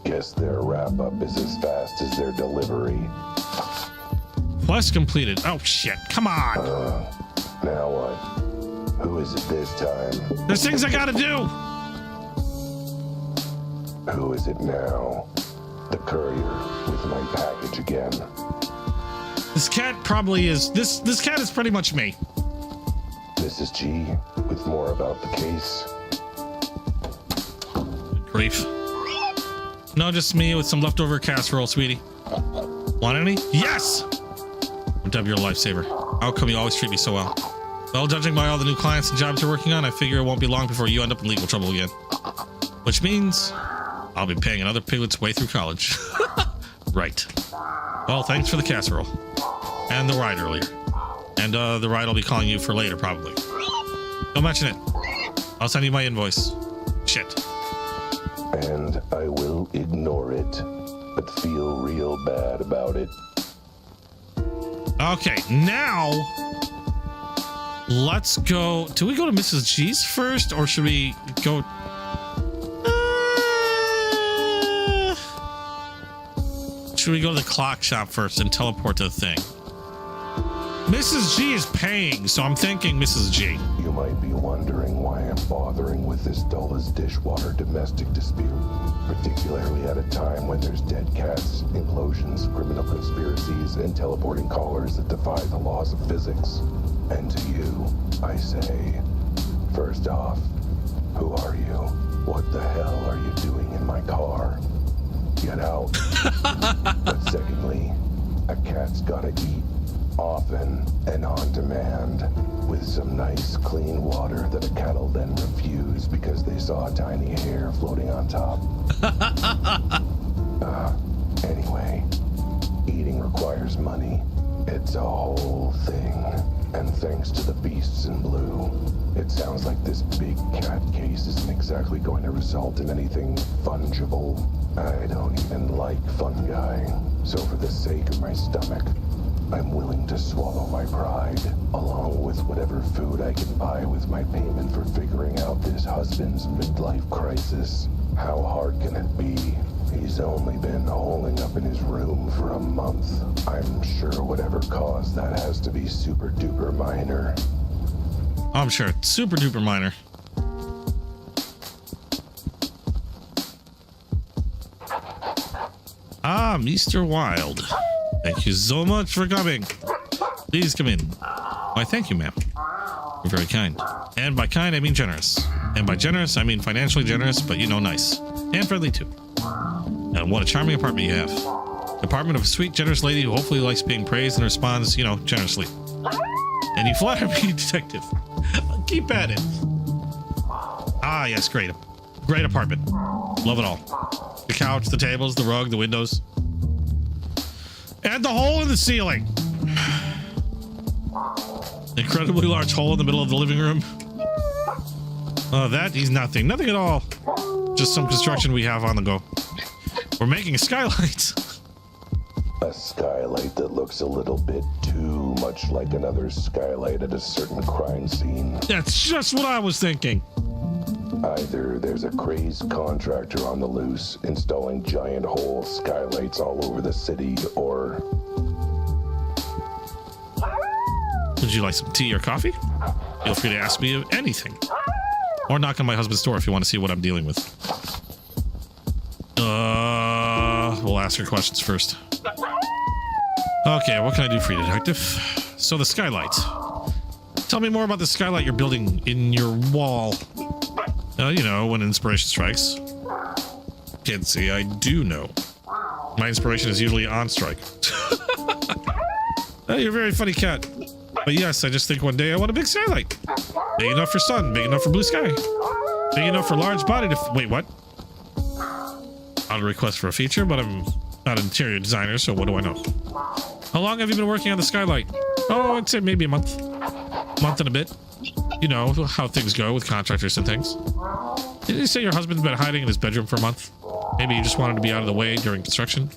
Guess their wrap-up is as fast as their delivery.
Quest completed. Oh, shit. Come on.
Now what? Who is it this time?
There's things I gotta do.
Who is it now? The courier with my package again.
This cat probably is... This cat is pretty much me.
Mrs. G, with more about the case.
Grief. No, just me with some leftover casserole, sweetie. Want any? Yes! I'm Deb, your lifesaver. How come you always treat me so well? Well, judging by all the new clients and jobs you're working on, I figure it won't be long before you end up in legal trouble again. Which means I'll be paying another piglet's way through college. Right. Well, thanks for the casserole. And the ride earlier. And the ride I'll be calling you for later, probably. Don't mention it. I'll send you my invoice. Shit.
And I will ignore it, but feel real bad about it.
Okay, now let's go. Do we go to Mrs. G's first, or should we go? Should we go to the clock shop first and teleport to the thing? Mrs. G is paying, so I'm thinking Mrs. G.
You might be wondering why I'm bothering with this dull-as-dishwater domestic dispute, particularly at a time when there's dead cats, implosions, criminal conspiracies, and teleporting callers that defy the laws of physics. And to you, I say, first off, who are you? What the hell are you doing in my car? Get out. But secondly, a cat's gotta eat. Often and on demand, with some nice clean water that a cat'll then refuse because they saw a tiny hair floating on top. Anyway, eating requires money. It's a whole thing. And thanks to the beasts in blue, it sounds like this big cat case isn't exactly going to result in anything fungible. I don't even like fungi, so for the sake of my stomach, I'm willing to swallow my pride, along with whatever food I can buy with my payment for figuring out this husband's midlife crisis. How hard can it be He's only been holding up in his room for a month. I'm sure whatever caused that has to be super duper minor.
I'm sure it's super duper minor. Ah, Mr. Wilde. Thank you so much for coming. Please come in. Why, thank you, ma'am. You're very kind. And by kind, I mean generous. And by generous, I mean financially generous, but you know, nice. And friendly, too. And what a charming apartment you have. The apartment of a sweet, generous lady who hopefully likes being praised and responds, you know, generously. And you flatter me, detective. Keep at it. Ah, yes, great. Great apartment. Love it all. The couch, the tables, the rug, the windows. And the hole in the ceiling. Incredibly large hole in the middle of the living room. That is nothing. Nothing at all. Just some construction we have on the go. We're making a skylight.
A skylight that looks a little bit too much like another skylight at a certain crime scene.
That's just what I was thinking.
Either there's a crazed contractor on the loose installing giant hole skylights all over the city, or...
Would you like some tea or coffee? Feel free to ask me anything. Or knock on my husband's door if you want to see what I'm dealing with. We'll ask her questions first. Okay, what can I do for you, detective? So the skylight. Tell me more about the skylight you're building in your wall. You know, when inspiration strikes. Can't say I do know. My inspiration is usually on strike. You're a very funny cat. But yes, I just think one day I want a big skylight. Big enough for sun, big enough for blue sky. Big enough for large body to... Wait, what? I'll request for a feature, but I'm not an interior designer, so what do I know? How long have you been working on the skylight? Oh, I'd say maybe a month. Month and a bit. You know how things go with contractors and things. Didn't you say your husband's been hiding in his bedroom for a month? Maybe you just wanted to be out of the way during construction?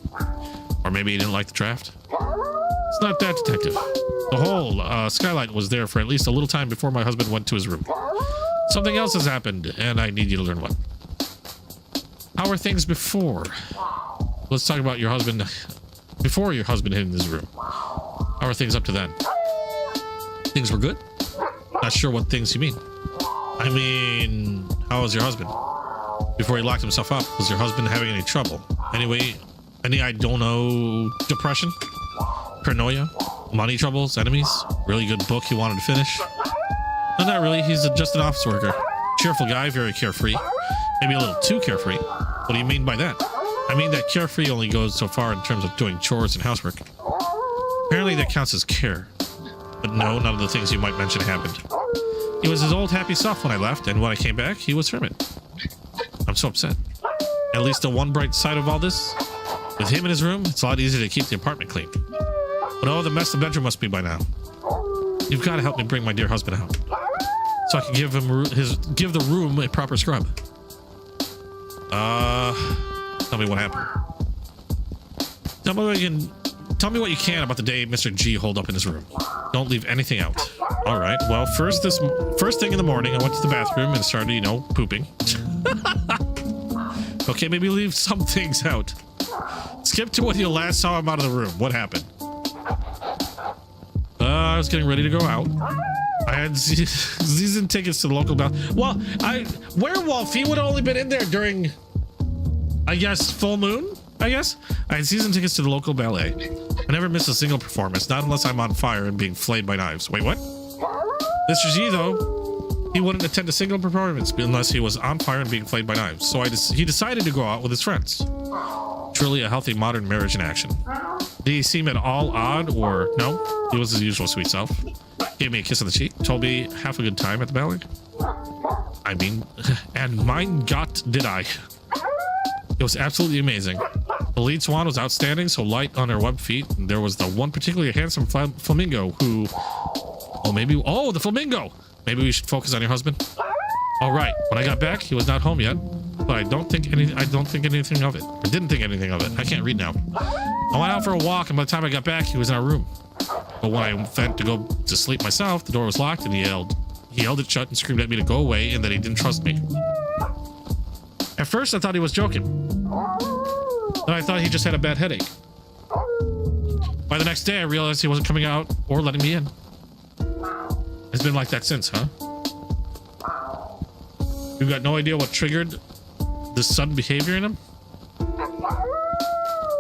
Or maybe you didn't like the draft? It's not that, detective. The whole skylight was there for at least a little time before my husband went to his room. Something else has happened, and I need you to learn what. How were things before? Let's talk about your husband before your husband hid in his room. How are things up to then? Things were good? Not sure what things you mean. I mean, how was your husband? Before he locked himself up, was your husband having any trouble? Anyway, any, I don't know, depression? Paranoia? Money troubles? Enemies? Really good book he wanted to finish? No, not really. He's just an office worker. Cheerful guy, very carefree. Maybe a little too carefree. What do you mean by that? I mean that carefree only goes so far in terms of doing chores and housework. Apparently that counts as care. But no, none of the things you might mention happened. He was his old happy self when I left, and when I came back, he was hermit. I'm so upset. At least the one bright side of all this, with him in his room, it's a lot easier to keep the apartment clean. But oh, the mess the bedroom must be by now. You've got to help me bring my dear husband out, so I can give him give the room a proper scrub. Tell me what happened. Tell me what you can about the day Mr. G holed up in his room. Don't leave anything out. All right. Well, first thing in the morning, I went to the bathroom and started, you know, pooping. Okay, maybe leave some things out. Skip to when you last saw him out of the room. What happened? I was getting ready to go out. I had season tickets to the local ball. Well, Werewolf, he would have only been in there during, I guess, full moon, I guess. I had season tickets to the local ballet. I never miss a single performance, not unless I'm on fire and being flayed by knives. Wait, what? Mr. G, though, he wouldn't attend a single performance unless he was on fire and being flayed by knives. So he decided to go out with his friends. Truly a healthy modern marriage in action. Did he seem at all odd, or no? He was his usual sweet self. Gave me a kiss on the cheek, told me have a good time at the ballet. I mean, and mein Gott did I. It was absolutely amazing. The lead swan was outstanding, so light on her web feet. And there was the one particularly handsome flamingo who... the flamingo! Maybe we should focus on your husband. All right, when I got back, he was not home yet, but I don't think anything of it. I didn't think anything of it. I can't read now. I went out for a walk, and by the time I got back, he was in our room. But when I went to go to sleep myself, the door was locked, and he yelled it shut and screamed at me to go away and that he didn't trust me. At first, I thought he was joking. Then I thought he just had a bad headache. By the next day, I realized he wasn't coming out or letting me in. It's been like that since, huh? You've got no idea what triggered this sudden behavior in him?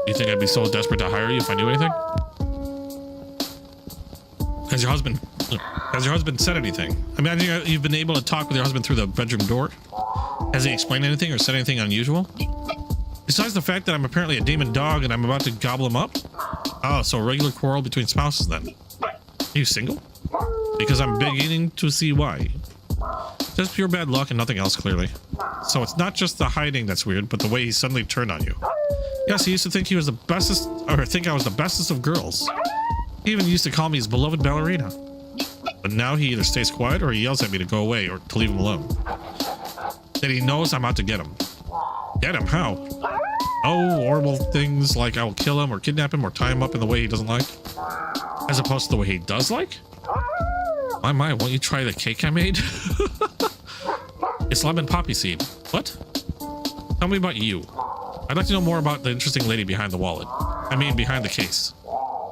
You think I'd be so desperate to hire you if I knew anything? Has your husband said anything? I mean, you've been able to talk with your husband through the bedroom door. Has he explained anything or said anything unusual? Besides the fact that I'm apparently a demon dog and I'm about to gobble him up? Oh, so a regular quarrel between spouses then. Are you single? Because I'm beginning to see why. Just pure bad luck and nothing else, clearly. So it's not just the hiding that's weird, but the way he suddenly turned on you. Yes, he used to think he was the bestest, or think I was the bestest of girls. He even used to call me his beloved ballerina. But now he either stays quiet or he yells at me to go away or to leave him alone. That he knows I'm out to get him. Get him? How? Oh, horrible things like I will kill him or kidnap him or tie him up in the way he doesn't like. As opposed to the way he does like? My, won't you try the cake I made? It's lemon poppy seed. What? Tell me about you. I'd like to know more about the interesting lady behind the wallet. I mean, behind the case.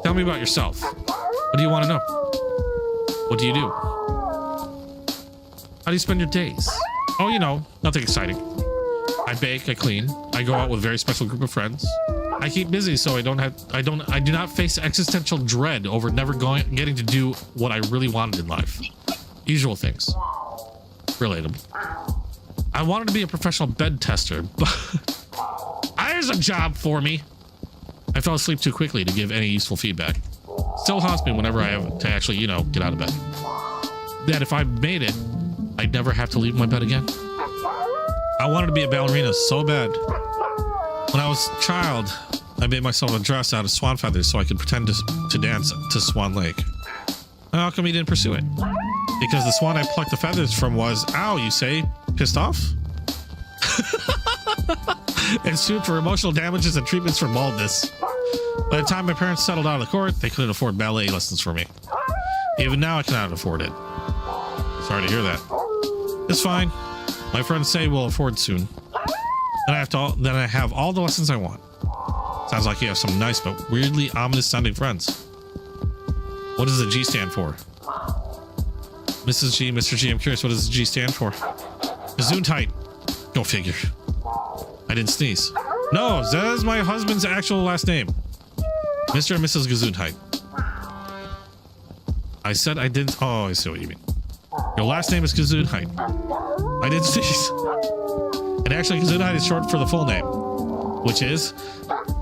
Tell me about yourself. What do you want to know? What do you do? How do you spend your days? Oh, you know, nothing exciting. I bake, I clean, I go out with a very special group of friends. I keep busy so I do not face existential dread over never getting to do what I really wanted in life. Usual things. Relatable. I wanted to be a professional bed tester, but there's a job for me. I fell asleep too quickly to give any useful feedback. Still haunts me whenever I have to actually, you know, get out of bed. That if I made it, I'd never have to leave my bed again. I wanted to be a ballerina so bad. When I was a child, I made myself a dress out of swan feathers so I could pretend to dance to Swan Lake. How come you didn't pursue it? Because the swan I plucked the feathers from was, ow, you say, pissed off? And sued for emotional damages and treatments for baldness. By the time my parents settled out of the court, they couldn't afford ballet lessons for me. Even now, I cannot afford it. Sorry to hear that. It's fine. My friends say we'll afford soon. Then I have all the lessons I want. Sounds like you have some nice but weirdly ominous sounding friends. What does the G stand for? Mrs. G, Mr. G, I'm curious, what does the G stand for? Gesundheit. Go figure. I didn't sneeze. No, that is my husband's actual last name. Mr. and Mrs. Gesundheit. I said I didn't. Oh, I see what you mean. Your last name is Gesundheit. I didn't sneeze. And actually, Gesundheit is short for the full name, which is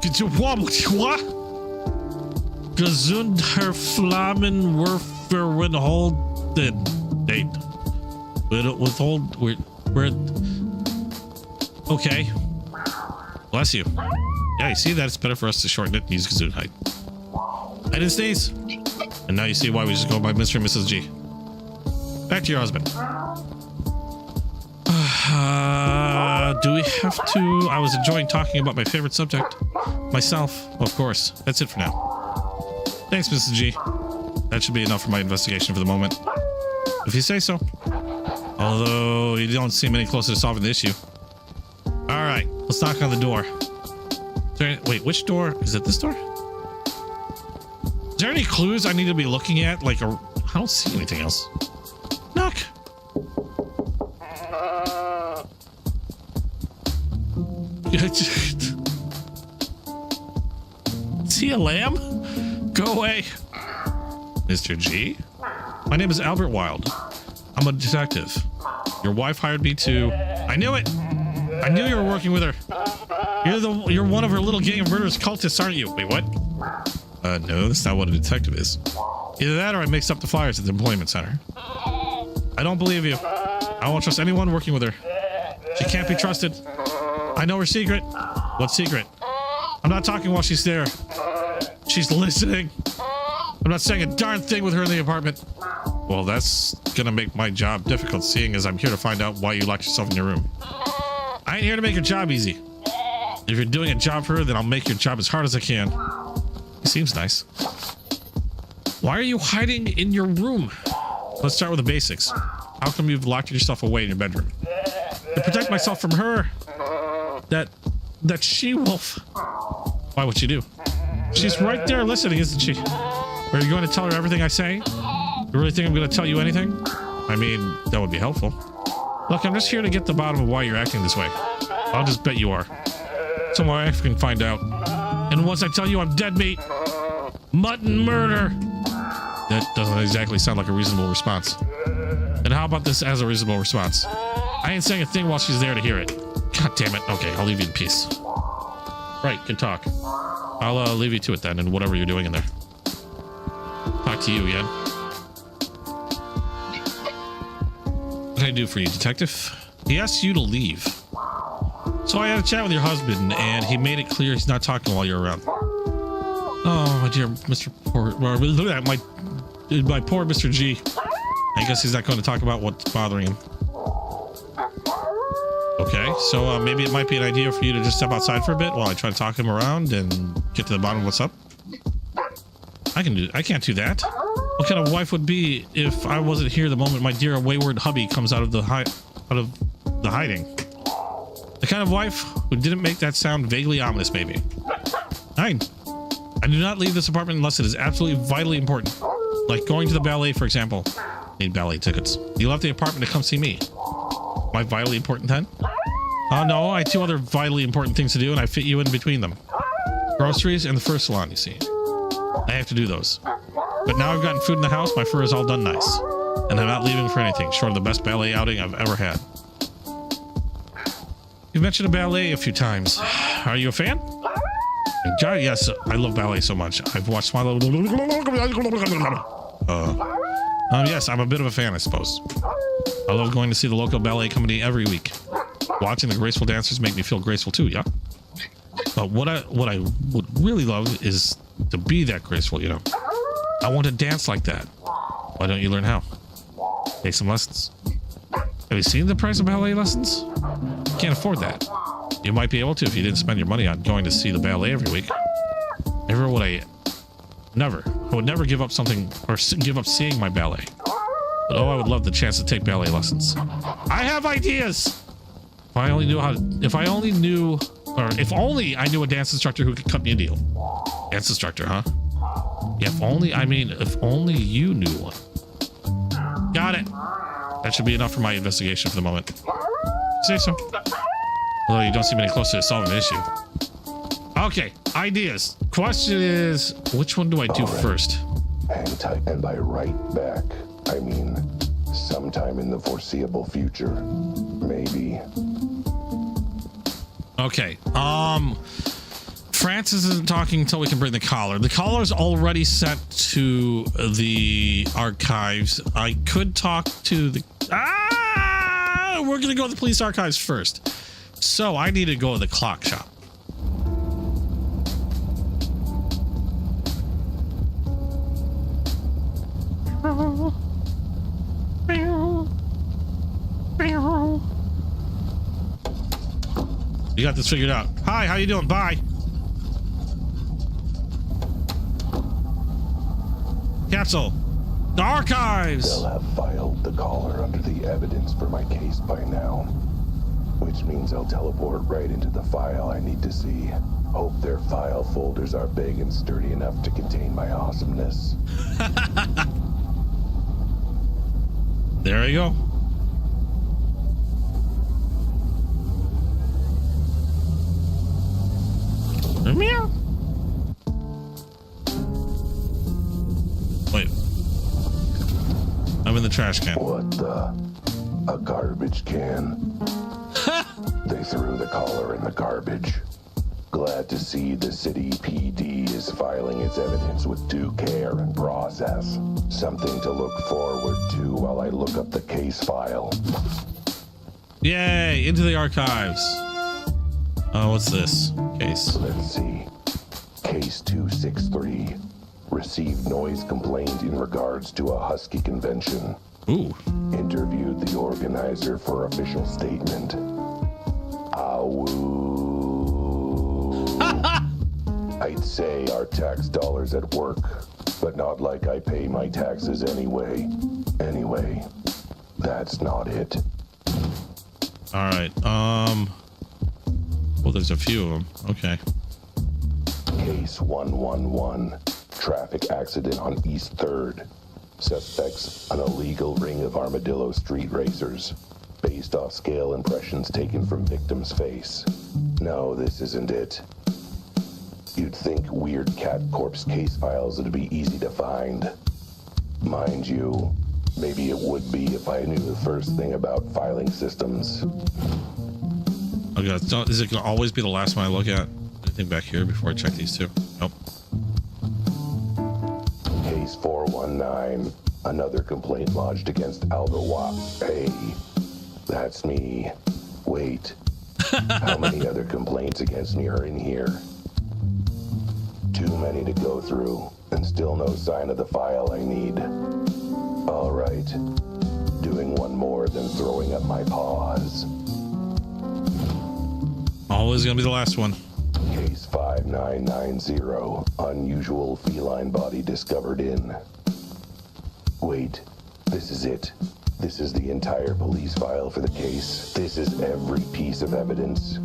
Gesundheitsflammenwerferwenholden. We're okay. Bless you. Yeah, you see that it's better for us to shorten it and use Gesundheit. I didn't sneeze. And now you see why we just go by Mr. and Mrs. G. Back to your husband. Do we have to? I was enjoying talking about my favorite subject. Myself, of course. That's it for now. Thanks, Mrs. G. That should be enough for my investigation for the moment. If you say so. Although you don't seem any closer to solving the issue. Alright, let's knock on the door. Wait, which door? Is it this door? Is there any clues I need to be looking at? Like, I don't see anything else. Knock. See a lamb? Go away. Mr. G? My name is Albert Wilde. I'm a detective. Your wife hired me to... I knew it! I knew you were working with her. You're one of her little gang of murderous cultists, aren't you? Wait, what? No, that's not what a detective is. Either that or I mixed up the flyers at the employment center. I don't believe you. I won't trust anyone working with her. She can't be trusted. I know her secret. What secret? I'm not talking while she's there. She's listening. I'm not saying a darn thing with her in the apartment. Well, that's gonna make my job difficult, seeing as I'm here to find out why you locked yourself in your room. I ain't here to make your job easy. If you're doing a job for her, then I'll make your job as hard as I can. He seems nice. Why are you hiding in your room? Let's start with the basics. How come you've locked yourself away in your bedroom? To protect myself from her. that she-wolf. Why would she do? She's right there listening, isn't she? Are you going to tell her everything I say? You really think I'm going to tell you anything? I mean, that would be helpful. Look, I'm just here to get to the bottom of why you're acting this way. I'll just bet you are. So my wife can find out. And once I tell you I'm dead meat, mutton murder. That doesn't exactly sound like a reasonable response. And how about this as a reasonable response? I ain't saying a thing while she's there to hear it. God damn it. Okay, I'll leave you in peace. Right, good talk. I'll leave you to it then, and whatever you're doing in there. Talk to you again. What can I do for you, detective? He asked you to leave. So I had a chat with your husband, and he made it clear he's not talking while you're around. Oh, my dear Mr. My poor Mr. G. I guess he's not going to talk about what's bothering him. Okay, so maybe it might be an idea for you to just step outside for a bit while I try to talk him around and get to the bottom of what's up. I can't do that. What kind of wife would be if I wasn't here the moment my dear wayward hubby comes out of the hiding? The kind of wife who didn't make that sound vaguely ominous, maybe. I do not leave this apartment unless it is absolutely vitally important. Like going to the ballet, for example. Need ballet tickets. You left the apartment to come see me. Am I vitally important then? Oh no, I have 2 other vitally important things to do and I fit you in between them. Groceries and the fur salon, you see. I have to do those. But now I've gotten food in the house, my fur is all done nice. And I'm not leaving for anything, short of the best ballet outing I've ever had. You've mentioned a ballet a few times. Are you a fan? God, yes, I love ballet so much. I've watched my yes, I'm a bit of a fan, I suppose. I love going to see the local ballet company every week. Watching the graceful dancers make me feel graceful too, yeah? But what I would really love is to be that graceful, you know? I want to dance like that. Why don't you learn how? Take some lessons. Have you seen the price of ballet lessons? You can't afford that. You might be able to if you didn't spend your money on going to see the ballet every week. I would never give up something or give up seeing my ballet. But oh, I would love the chance to take ballet lessons. I have ideas. If only I knew a dance instructor who could cut me a deal. Dance instructor, huh? Yeah, if only you knew one. Got it. That should be enough for my investigation for the moment. Say so. Although you don't seem any closer to solving the issue. Okay, ideas. Question is, which one do I do first?
Hang tight, and by right back, I mean sometime in the foreseeable future. Maybe.
Okay, Francis isn't talking until we can bring the collar. The collar's already sent to the archives. I could talk to the... We're gonna go to the police archives first. So I need to go to the clock shop. You got this figured out. Hi, how you doing? Bye. Capsule. The archives.
They'll have filed the collar under the evidence for my case by now. Which means I'll teleport right into the file I need to see. Hope their file folders are big and sturdy enough to contain my awesomeness.
There you go. Meow. Wait. I'm in the trash can.
What the? A garbage can? They threw the collar in the garbage. Glad to see the city PD is filing its evidence with due care and process. Something to look forward to while I look up the case file.
Yay, into the archives. Oh, what's this case?
Let's see. Case 263. Received noise complaint in regards to a Husky convention.
Ooh.
Interviewed the organizer for official statement. I'd say our tax dollars at work, but not like I pay my taxes anyway. Anyway, that's not it.
All right. Well, there's a few of them. Okay.
Case 111. Traffic accident on East 3rd. Suspects, an illegal ring of Armadillo street racers. Based off scale impressions taken from victim's face. No, this isn't it. You'd think weird cat corpse case files would be easy to find. Mind you, maybe it would be if I knew the first thing about filing systems.
Okay, is it gonna always be the last one I look at? Anything back here before I check these two? Nope.
Case 419. Another complaint lodged against Albert Wilde. Hey, that's me. Wait. How many other complaints against me are in here? Too many to go through, and still no sign of the file I need. All right. Doing one more than throwing up my paws.
Always gonna be the last one.
Case 5990. Unusual feline body discovered in... Wait, this is it. This is the entire police file for the case. This is every piece of evidence.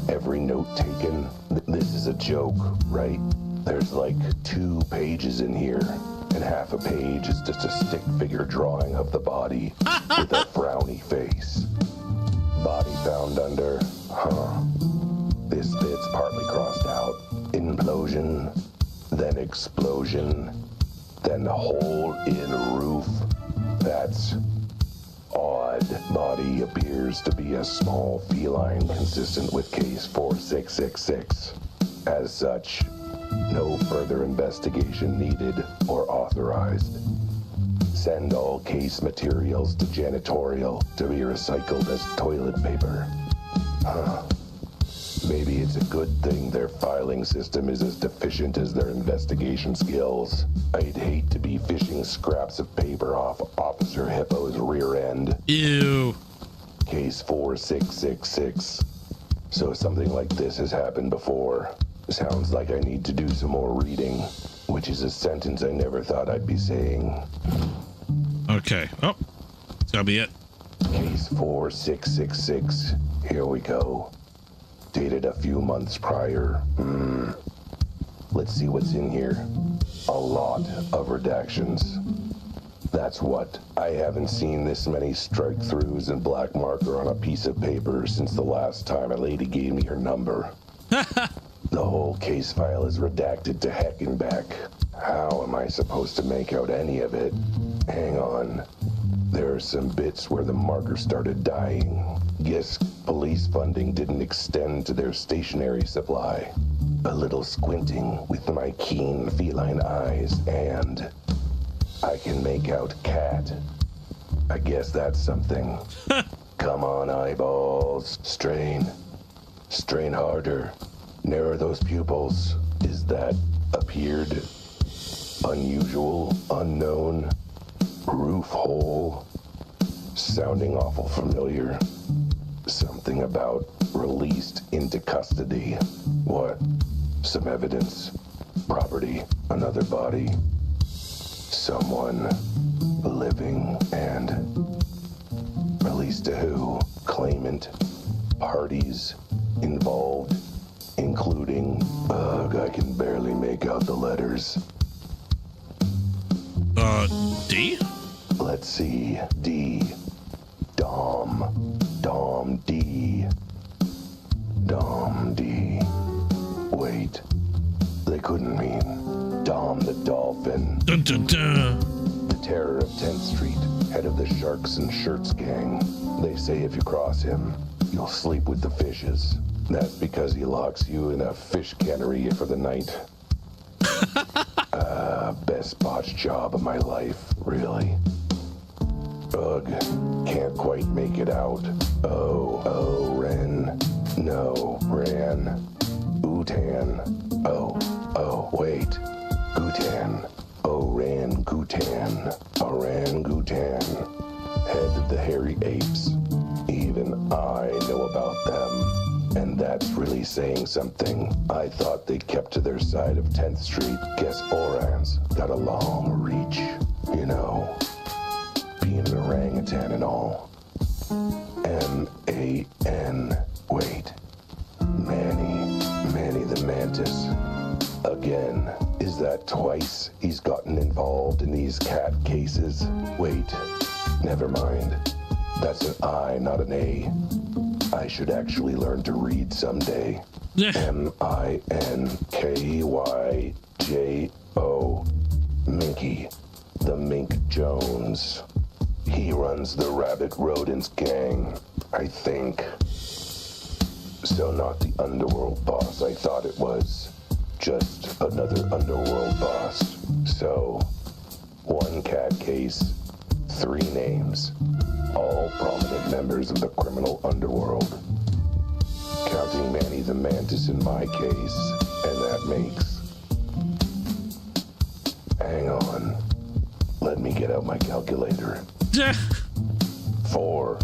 Every note taken. This is a joke, right? There's like 2 pages in here, and half a page is just a stick figure drawing of the body with a frowny face. Body found under, This bit's partly crossed out. Implosion, then explosion, then hole in roof. That's odd. Body appears to be a small feline consistent with case 4666. As such, no further investigation needed or authorized. Send all case materials to janitorial to be recycled as toilet paper. Maybe it's a good thing their filing system is as deficient as their investigation skills. I'd hate to be fishing scraps of paper off Officer Hippo's rear end.
Ew.
Case 4666. So something like this has happened before. Sounds like I need to do some more reading, which is a sentence I never thought I'd be saying.
Okay. Oh, it's gotta be it.
Case 4666. Here we go. Dated a few months prior. Let's see what's in here. A lot of redactions. That's what. I haven't seen this many strike-throughs and black marker on a piece of paper since the last time a lady gave me her number. The whole case file is redacted to heck and back. How am I supposed to make out any of it? Hang on. There are some bits where the marker started dying. Guess police funding didn't extend to their stationery supply. A little squinting with my keen feline eyes, and I can make out cat. I guess that's something. Come on, eyeballs. Strain. Strain harder. Narrow those pupils. Is that appeared? Unusual, unknown, roof hole. Sounding awful familiar. Something about released into custody. What? Some evidence. Property. Another body. Someone living and released to who? Claimant. Parties involved, including, I can barely make out the letters.
D?
Let's see. D. Dom. Dom D. Dom D. Wait. They couldn't mean Dom the Dolphin.
Dun, dun, dun.
The terror of 10th Street, head of the Sharks and Shirts gang. They say if you cross him, you'll sleep with the fishes. That's because he locks you in a fish cannery for the night. Best botch job of my life, really. Ugh, can't quite make it out. Oh, Ren. No, Ran. Utan. Oh, wait. Gutan. Orangutan. Orangutan. Head of the hairy apes. Even I know about them. And that's really saying something. I thought they kept to their side of 10th Street. Guess orang's got a long reach. You know, being an orangutan and all. M-A-N. Wait. Man twice he's gotten involved in these cat cases. Wait, never mind. That's an I, not an A. I should actually learn to read someday. Minkyjo. Minky. The Mink Jones. He runs the Rabbit Rodents gang, I think. So not the underworld boss I thought it was. Just another underworld boss. So, one cat case, 3 names. All prominent members of the criminal underworld. Counting Manny the Mantis in my case, and that makes... Hang on. Let me get out my calculator. 4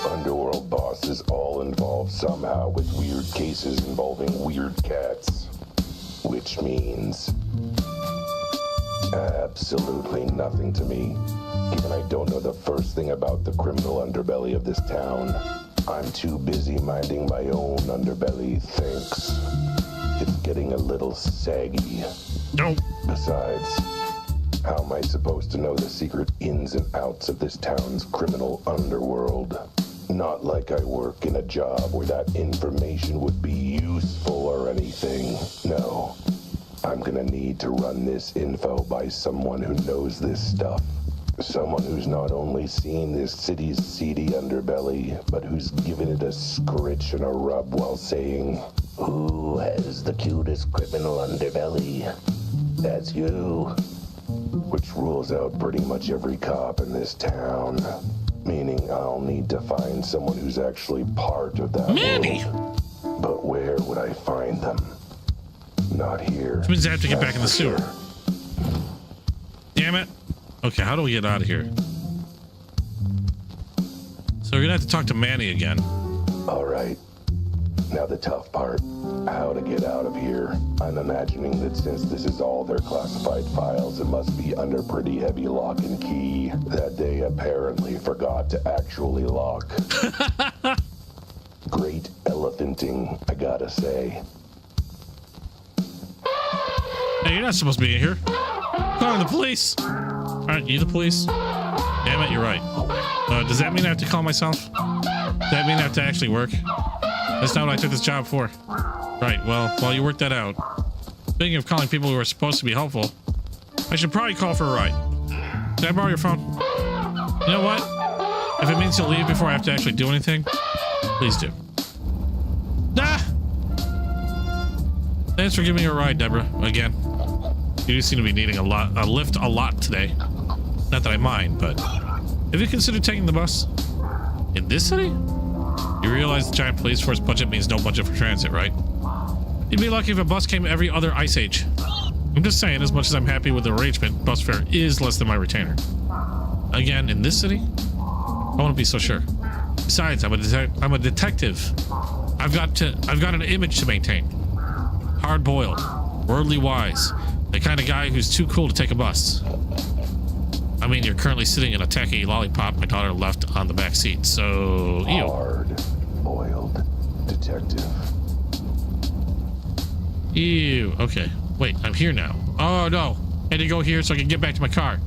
underworld bosses, all involved somehow with weird cases involving weird cats. Which means... absolutely nothing to me, given I don't know the first thing about the criminal underbelly of this town. I'm too busy minding my own underbelly, thanks. It's getting a little saggy.
Nope.
Besides, how am I supposed to know the secret ins and outs of this town's criminal underworld? Not like I work in a job where that information would be useful or anything. No. I'm gonna need to run this info by someone who knows this stuff. Someone who's not only seen this city's seedy underbelly, but who's given it a scritch and a rub while saying, "Who has the cutest criminal underbelly? That's you." Which rules out pretty much every cop in this town. Meaning I'll need to find someone who's actually part of that
Manny!
world. But where would I find them? Not here.
Which means I have to get back in the sewer. Damn it. Okay, how do we get out of here? So we're gonna have to talk to Manny again.
All right. Now the tough part. How to get out of here. I'm imagining that since this is all their classified files, it must be under pretty heavy lock and key that they apparently forgot to actually lock. Great elephanting, I gotta say.
Hey, you're not supposed to be in here. Calling the police. Aren't you the police? Damn it, you're right. Does that mean I have to call myself? Does that mean I have to actually work? That's not what I took this job for. Right, well, while you work that out. Speaking of calling people who are supposed to be helpful, I should probably call for a ride. Can I borrow your phone? You know what? If it means you'll leave before I have to actually do anything, please do. Ah! Thanks for giving me a ride, Deborah, again. You do seem to be needing a lift a lot today. Not that I mind, but have you considered taking the bus? In this city? You realize the giant police force budget means no budget for transit, right? You'd be lucky if a bus came every other ice age. I'm just saying, as much as I'm happy with the arrangement, bus fare is less than my retainer. Again, in this city? I won't be so sure. Besides, I'm a detective. I've got an image to maintain. Hard-boiled, worldly wise, the kind of guy who's too cool to take a bus. I mean, you're currently sitting in a tacky lollipop my daughter left on the back seat, so ew.
Hard-boiled detective.
Ew. Okay. Wait, I'm here now. Oh no, I had to go here so I can get back to my car.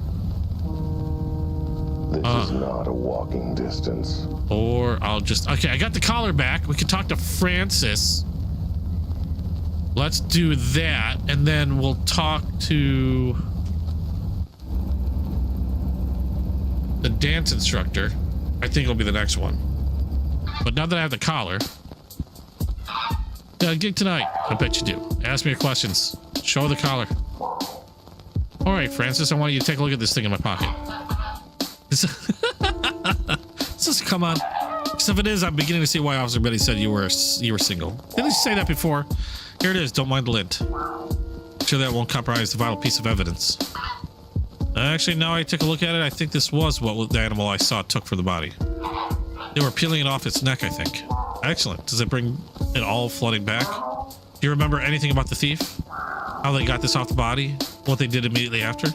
This is not a walking distance.
Or I'll just... Okay, I got the collar back. We can talk to Francis. Let's do that, and then we'll talk to the dance instructor. I think it'll be the next one. But now that I have the collar... gig tonight. I bet you do. Ask me your questions. Show the collar. All right, Francis, I want you to take a look at this thing in my pocket. Just come on. Because if it is, I'm beginning to see why Officer Betty said you were single. Didn't you say that before? Here it is. Don't mind the lint. Sure that won't compromise the vital piece of evidence. Actually, now I took a look at it. I think this was what the animal I saw took for the body. They were peeling it off its neck, I think. Excellent. Does it bring it all flooding back? Do you remember anything about the thief? How they got this off the body? What they did immediately after?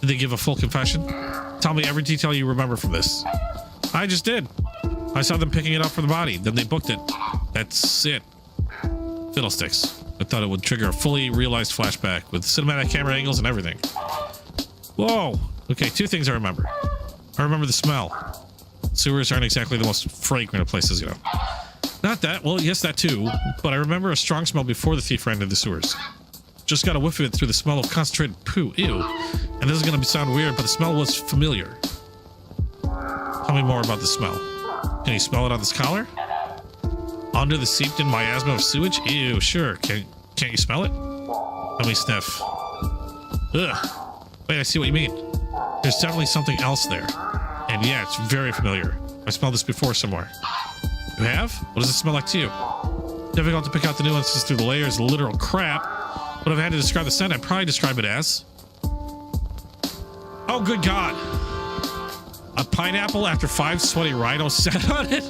Did they give a full confession? Tell me every detail you remember from this. I just did. I saw them picking it up for the body. Then they booked it. That's it. Fiddlesticks. I thought it would trigger a fully realized flashback with cinematic camera angles and everything. Whoa. Okay, two things I remember. I remember the smell. Sewers aren't exactly the most fragrant of places, you know. Not that. Well, yes, that too. But I remember a strong smell before the thief ran into the sewers. Just got a whiff of it through the smell of concentrated poo. Ew. And this is going to sound weird, but the smell was familiar. Tell me more about the smell. Can you smell it on this collar? Under the seeped-in miasma of sewage? Ew, sure. Can't you smell it? Let me sniff. Ugh. Wait, I see what you mean. There's definitely something else there. And yeah, it's very familiar. I smelled this before somewhere. You have? What does it smell like to you? Difficult to pick out the nuances through the layers of literal crap. But if I had to describe the scent, I'd probably describe it as... Oh, good God. A pineapple after 5 sweaty rhinos sat on it?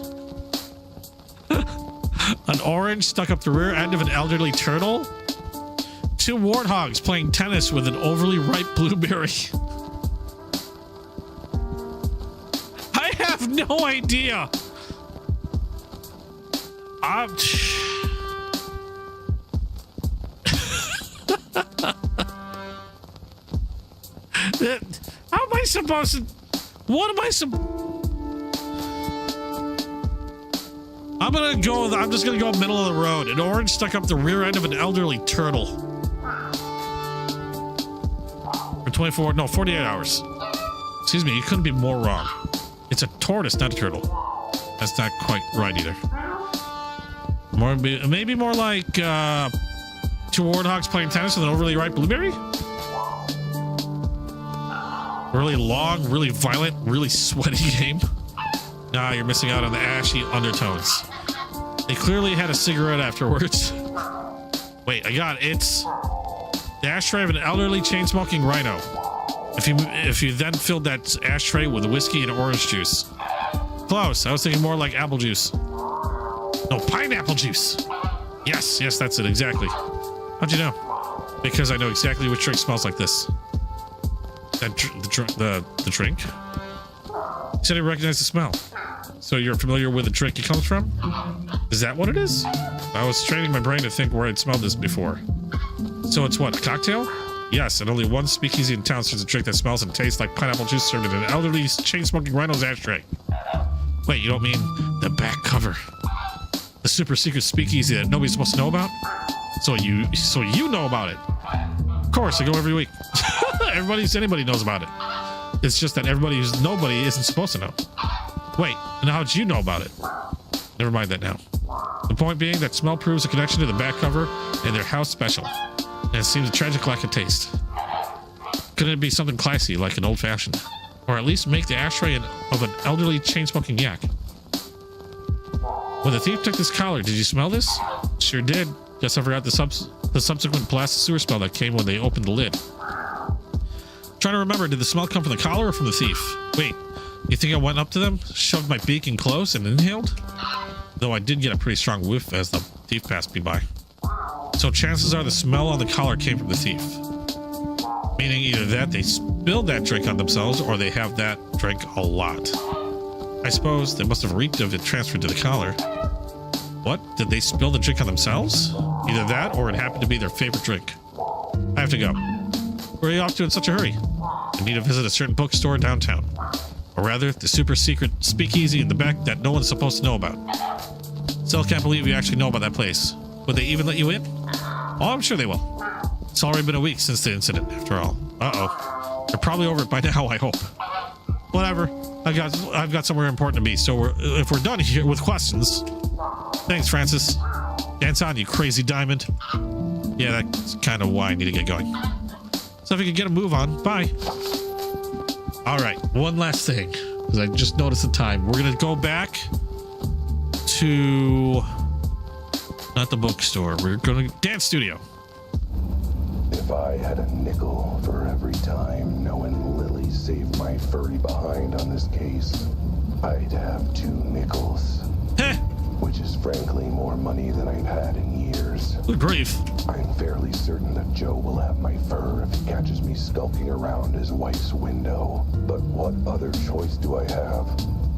An orange stuck up the rear end of an elderly turtle? 2 warthogs playing tennis with an overly ripe blueberry. I have no idea. How am I supposed to... What am I I'm just gonna go middle of the road. An orange stuck up the rear end of an elderly turtle. For 48 hours. Excuse me, you couldn't be more wrong. It's a tortoise, not a turtle. That's not quite right either. Maybe more like 2 warthogs playing tennis with an overly ripe blueberry? Really long, really violent, really sweaty game. Nah, you're missing out on the ashy undertones. They clearly had a cigarette afterwards. Wait, I got it. It's the ashtray of an elderly chain-smoking rhino. If you then filled that ashtray with whiskey and orange juice. Close. I was thinking more like apple juice. No, pineapple juice. Yes, that's it, exactly. How'd you know? Because I know exactly which drink smells like this. The drink? You said I recognize the smell. So you're familiar with the drink it comes from? Is that what it is? I was training my brain to think where I'd smelled this before. So it's what, a cocktail? Yes, and only one speakeasy in town serves a drink that smells and tastes like pineapple juice served in an elderly chain-smoking rhino's ashtray. Wait, you don't mean the back cover? The super secret speakeasy that nobody's supposed to know about? So you know about it. Of course, I go every week. Anybody knows about it. It's just that nobody isn't supposed to know. Wait, and how'd you know about it? Never mind that now. The point being that smell proves a connection to the back cover and their house special. And it seems a tragic lack of taste. Couldn't it be something classy, like an old-fashioned? Or at least make the ashtray of an elderly chain-smoking yak? When the thief took this collar, did you smell this? Sure did. Guess I forgot the subsequent plastic sewer smell that came when they opened the lid. Trying to remember, did the smell come from the collar or from the thief? Wait, you think I went up to them, shoved my beak in close, and inhaled? Though I did get a pretty strong whiff as the thief passed me by. So chances are the smell on the collar came from the thief. Meaning either that they spilled that drink on themselves or they have that drink a lot. I suppose they must have reeked of it transferred to the collar. What? Did they spill the drink on themselves? Either that or it happened to be their favorite drink. I have to go. Where are you off to in such a hurry? I need to visit a certain bookstore downtown. Or rather, the super secret speakeasy in the back that no one's supposed to know about. Still can't believe you actually know about that place. Would they even let you in? Oh, I'm sure they will. It's already been a week since the incident, after all. Uh-oh. They're probably over it by now, I hope. Whatever. I've got somewhere important to be, so if we're done here with questions... Thanks, Francis. Dance on, you crazy diamond. Yeah, that's kind of why I need to get going. So if you could get a move on, bye. All right, one last thing, because I just noticed the time. We're going to go back to... Not the bookstore. We're going to... Dance studio.
If I had a nickel for every time knowing Lily saved my furry behind on this case, I'd have 2 nickels.
Heh.
Which is frankly more money than I've had in years.
Good grief.
I'm fairly certain that Joe will have my fur if he catches me skulking around his wife's window. But what other choice do I have?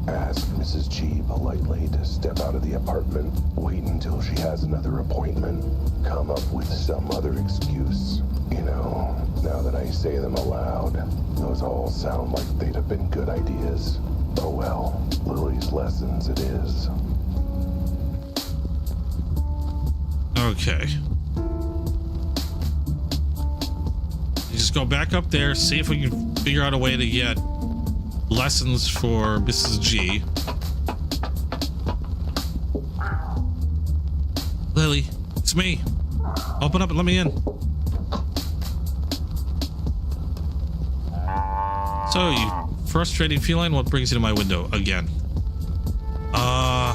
Ask Mrs. G politely to step out of the apartment. Wait until she has another appointment. Come up with some other excuse. You know, now that I say them aloud, those all sound like they'd have been good ideas. Oh well, Lily's lessons it is.
Okay. You just go back up there, see if we can figure out a way to get lessons for Mrs. G. Lily, it's me. Open up and let me in. So, you frustrating feline, what brings you to my window again? Oh,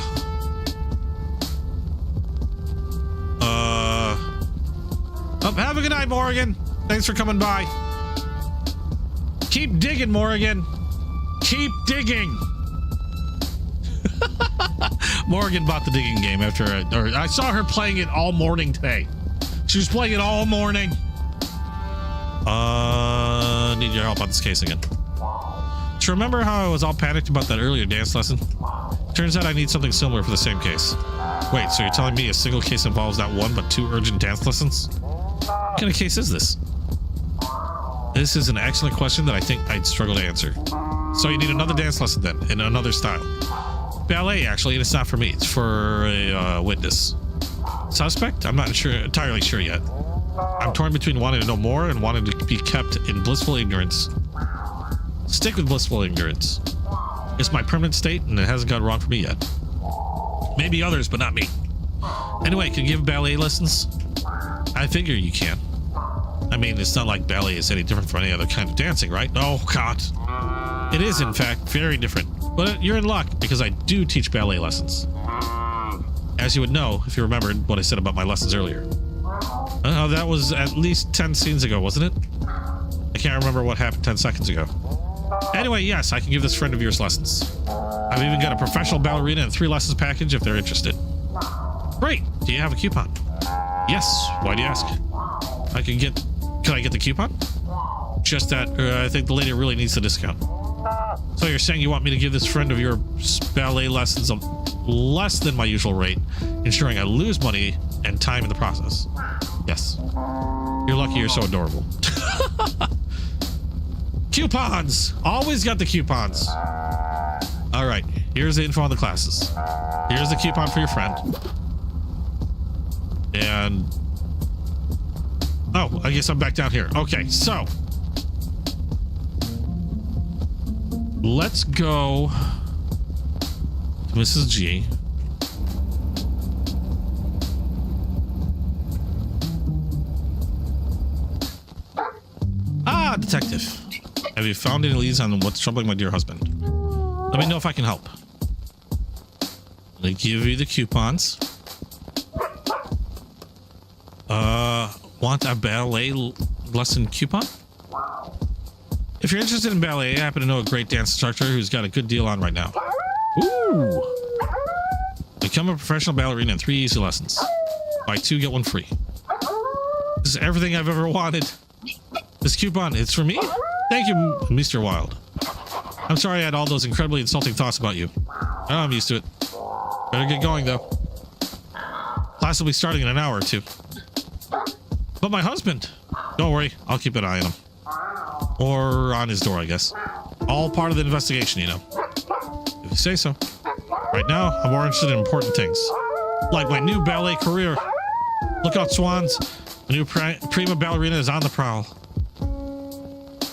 have a good night, Morgan. Thanks for coming by. Keep digging, Morgan. Keep digging. Morgan bought the digging game after I saw her playing it all morning today. She was playing it all morning. Need your help on this case again. Do you remember how I was all panicked about that earlier dance lesson? Turns out I need something similar for the same case. Wait, so you're telling me a single case involves not one but two urgent dance lessons? What kind of case is this? This is an excellent question that I think I'd struggle to answer. So you need another dance lesson then, in another style. Ballet, actually, and it's not for me. It's for a witness. Suspect? I'm not entirely sure yet. I'm torn between wanting to know more and wanting to be kept in blissful ignorance. Stick with blissful ignorance. It's my permanent state, and it hasn't gone wrong for me yet. Maybe others, but not me. Anyway, can you give ballet lessons? I figure you can. I mean, it's not like ballet is any different from any other kind of dancing, right? Oh, God. It is, in fact, very different. But you're in luck, because I do teach ballet lessons. As you would know, if you remembered what I said about my lessons earlier. That was at least 10 scenes ago, wasn't it? I can't remember what happened 10 seconds ago. Anyway, yes, I can give this friend of yours lessons. I've even got a professional ballerina and 3 lessons package if they're interested. Great. Do you have a coupon? Yes. Why do you ask? Can I get the coupon? Just that I think the lady really needs the discount. So you're saying you want me to give this friend of your ballet lessons less than my usual rate, ensuring I lose money and time in the process? Yes. You're lucky you're so adorable. Coupons! Always got the coupons. All right, here's the info on the classes. Here's the coupon for your friend. And... oh, I guess I'm back down here. Okay, so... let's go to Mrs. G. Ah, detective. Have you found any leads on what's troubling my dear husband? Let me know if I can help. Let me give you the coupons. Want a ballet lesson coupon? If you're interested in ballet, I happen to know a great dance instructor who's got a good deal on right now. Ooh! Become a professional ballerina in 3 easy lessons. Buy 2, get 1 free. This is everything I've ever wanted. This coupon, it's for me? Thank you, Mr. Wilde. I'm sorry I had all those incredibly insulting thoughts about you. Oh, I'm used to it. Better get going, though. Class will be starting in an hour or 2. But my husband! Don't worry, I'll keep an eye on him. Or on his door, I guess. All part of the investigation, you know. If you say so. Right now, I'm more interested in important things. Like my new ballet career. Look out, swans. The new prima ballerina is on the prowl.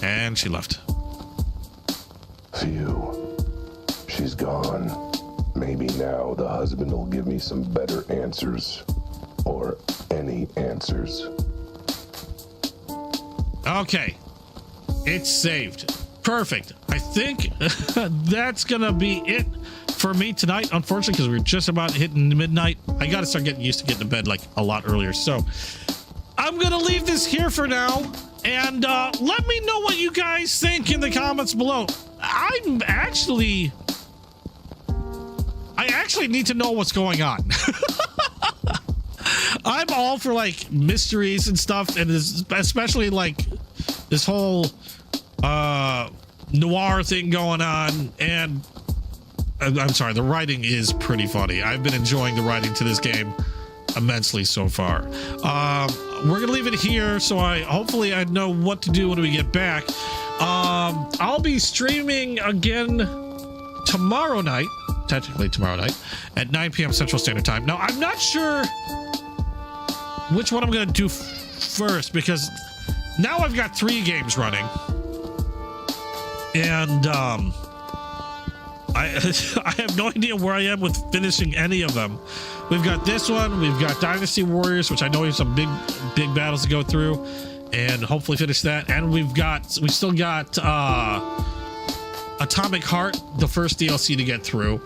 And she left.
Phew. She's gone. Maybe now the husband will give me some better answers. Or any answers.
Okay. It's saved. Perfect. I think that's gonna be it for me tonight, unfortunately, because we're just about hitting midnight. I gotta start getting used to getting to bed like a lot earlier. So I'm gonna leave this here for now, and let me know what you guys think in the comments below. I actually need to know what's going on. I'm all for like mysteries and stuff, and especially like this whole noir thing going on, and I'm sorry, the writing is pretty funny. I've been enjoying the writing to this game immensely so far. We're gonna leave it here, so hopefully I know what to do when we get back. I'll be streaming again tomorrow night, technically tomorrow night, at 9 p.m. Central Standard Time. Now, I'm not sure which one I'm gonna do first, because now I've got 3 games running, and I have no idea where I am with finishing any of them. We've got this one, we've got Dynasty Warriors, which I know we have some big battles to go through, and hopefully finish that. And we still got Atomic Heart, the first DLC to get through.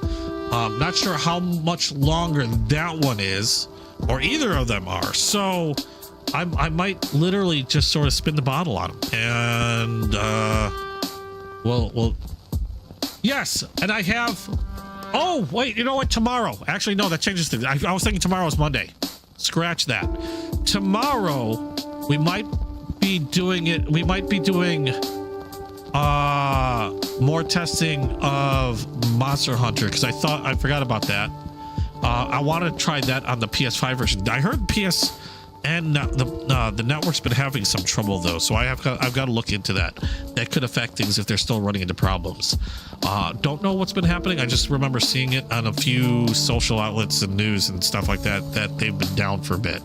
Not sure how much longer that one is, or either of them are. So I might literally just sort of spin the bottle on them. And well, yes. And I have. Oh wait, you know what? Tomorrow. Actually, no, that changes things. I was thinking tomorrow is Monday. Scratch that. Tomorrow we might be doing it. We might be doing more testing of Monster Hunter, because I forgot about that. I want to try that on the PS5 version. I heard PS and the network's been having some trouble though, so I've got to look into that. That could affect things if they're still running into problems. Don't know what's been happening. I just remember seeing it on a few social outlets and news and stuff like that they've been down for a bit.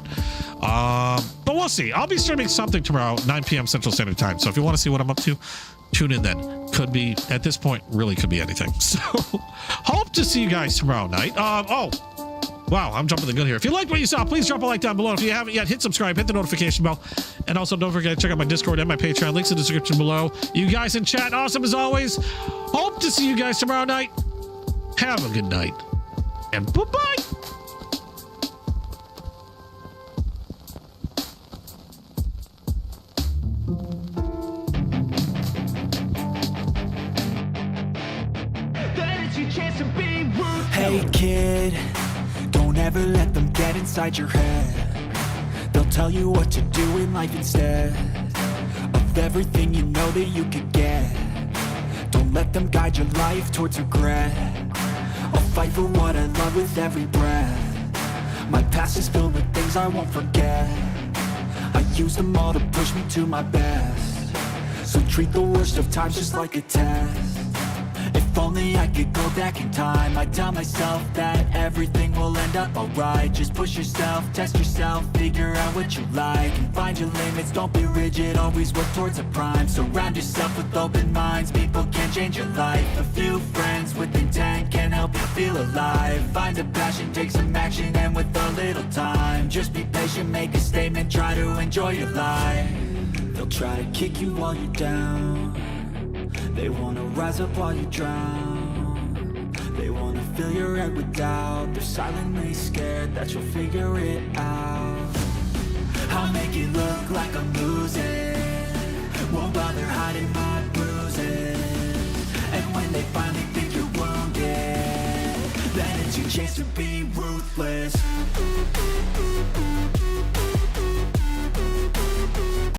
But we'll see. I'll be streaming something tomorrow, 9 p.m. Central Standard Time. So if you want to see what I'm up to, tune in then. Could be, at this point, really could be anything. So hope to see you guys tomorrow night. Wow, I'm jumping the gun here. If you liked what you saw, please drop a like down below. If you haven't yet, hit subscribe, hit the notification bell. And also don't forget to check out my Discord and my Patreon. Links in the description below. You guys in chat, awesome as always. Hope to see you guys tomorrow night. Have a good night. And bye-bye.
Hey kid, don't ever let them get inside your head. They'll tell you what to do in life instead of everything you know that you could get. Don't let them guide your life towards regret. I'll fight for what I love with every breath. My past is filled with things I won't forget. I use them all to push me to my best. So treat the worst of times just like a test. If only I could go back in time, I'd tell myself that everything will end up alright. Just push yourself, test yourself, figure out what you like, and find your limits, don't be rigid, always work towards a prime. Surround yourself with open minds, people can change your life. A few friends with intent can help you feel alive. Find a passion, take some action, and with a little time, just be patient, make a statement, try to enjoy your life. They'll try to kick you while you're down. They wanna rise up while you drown. They wanna fill your head with doubt. They're silently scared that you'll figure it out. I'll make it look like I'm losing. Won't bother hiding my bruises. And when they finally think you're wounded, then it's your chance to be ruthless.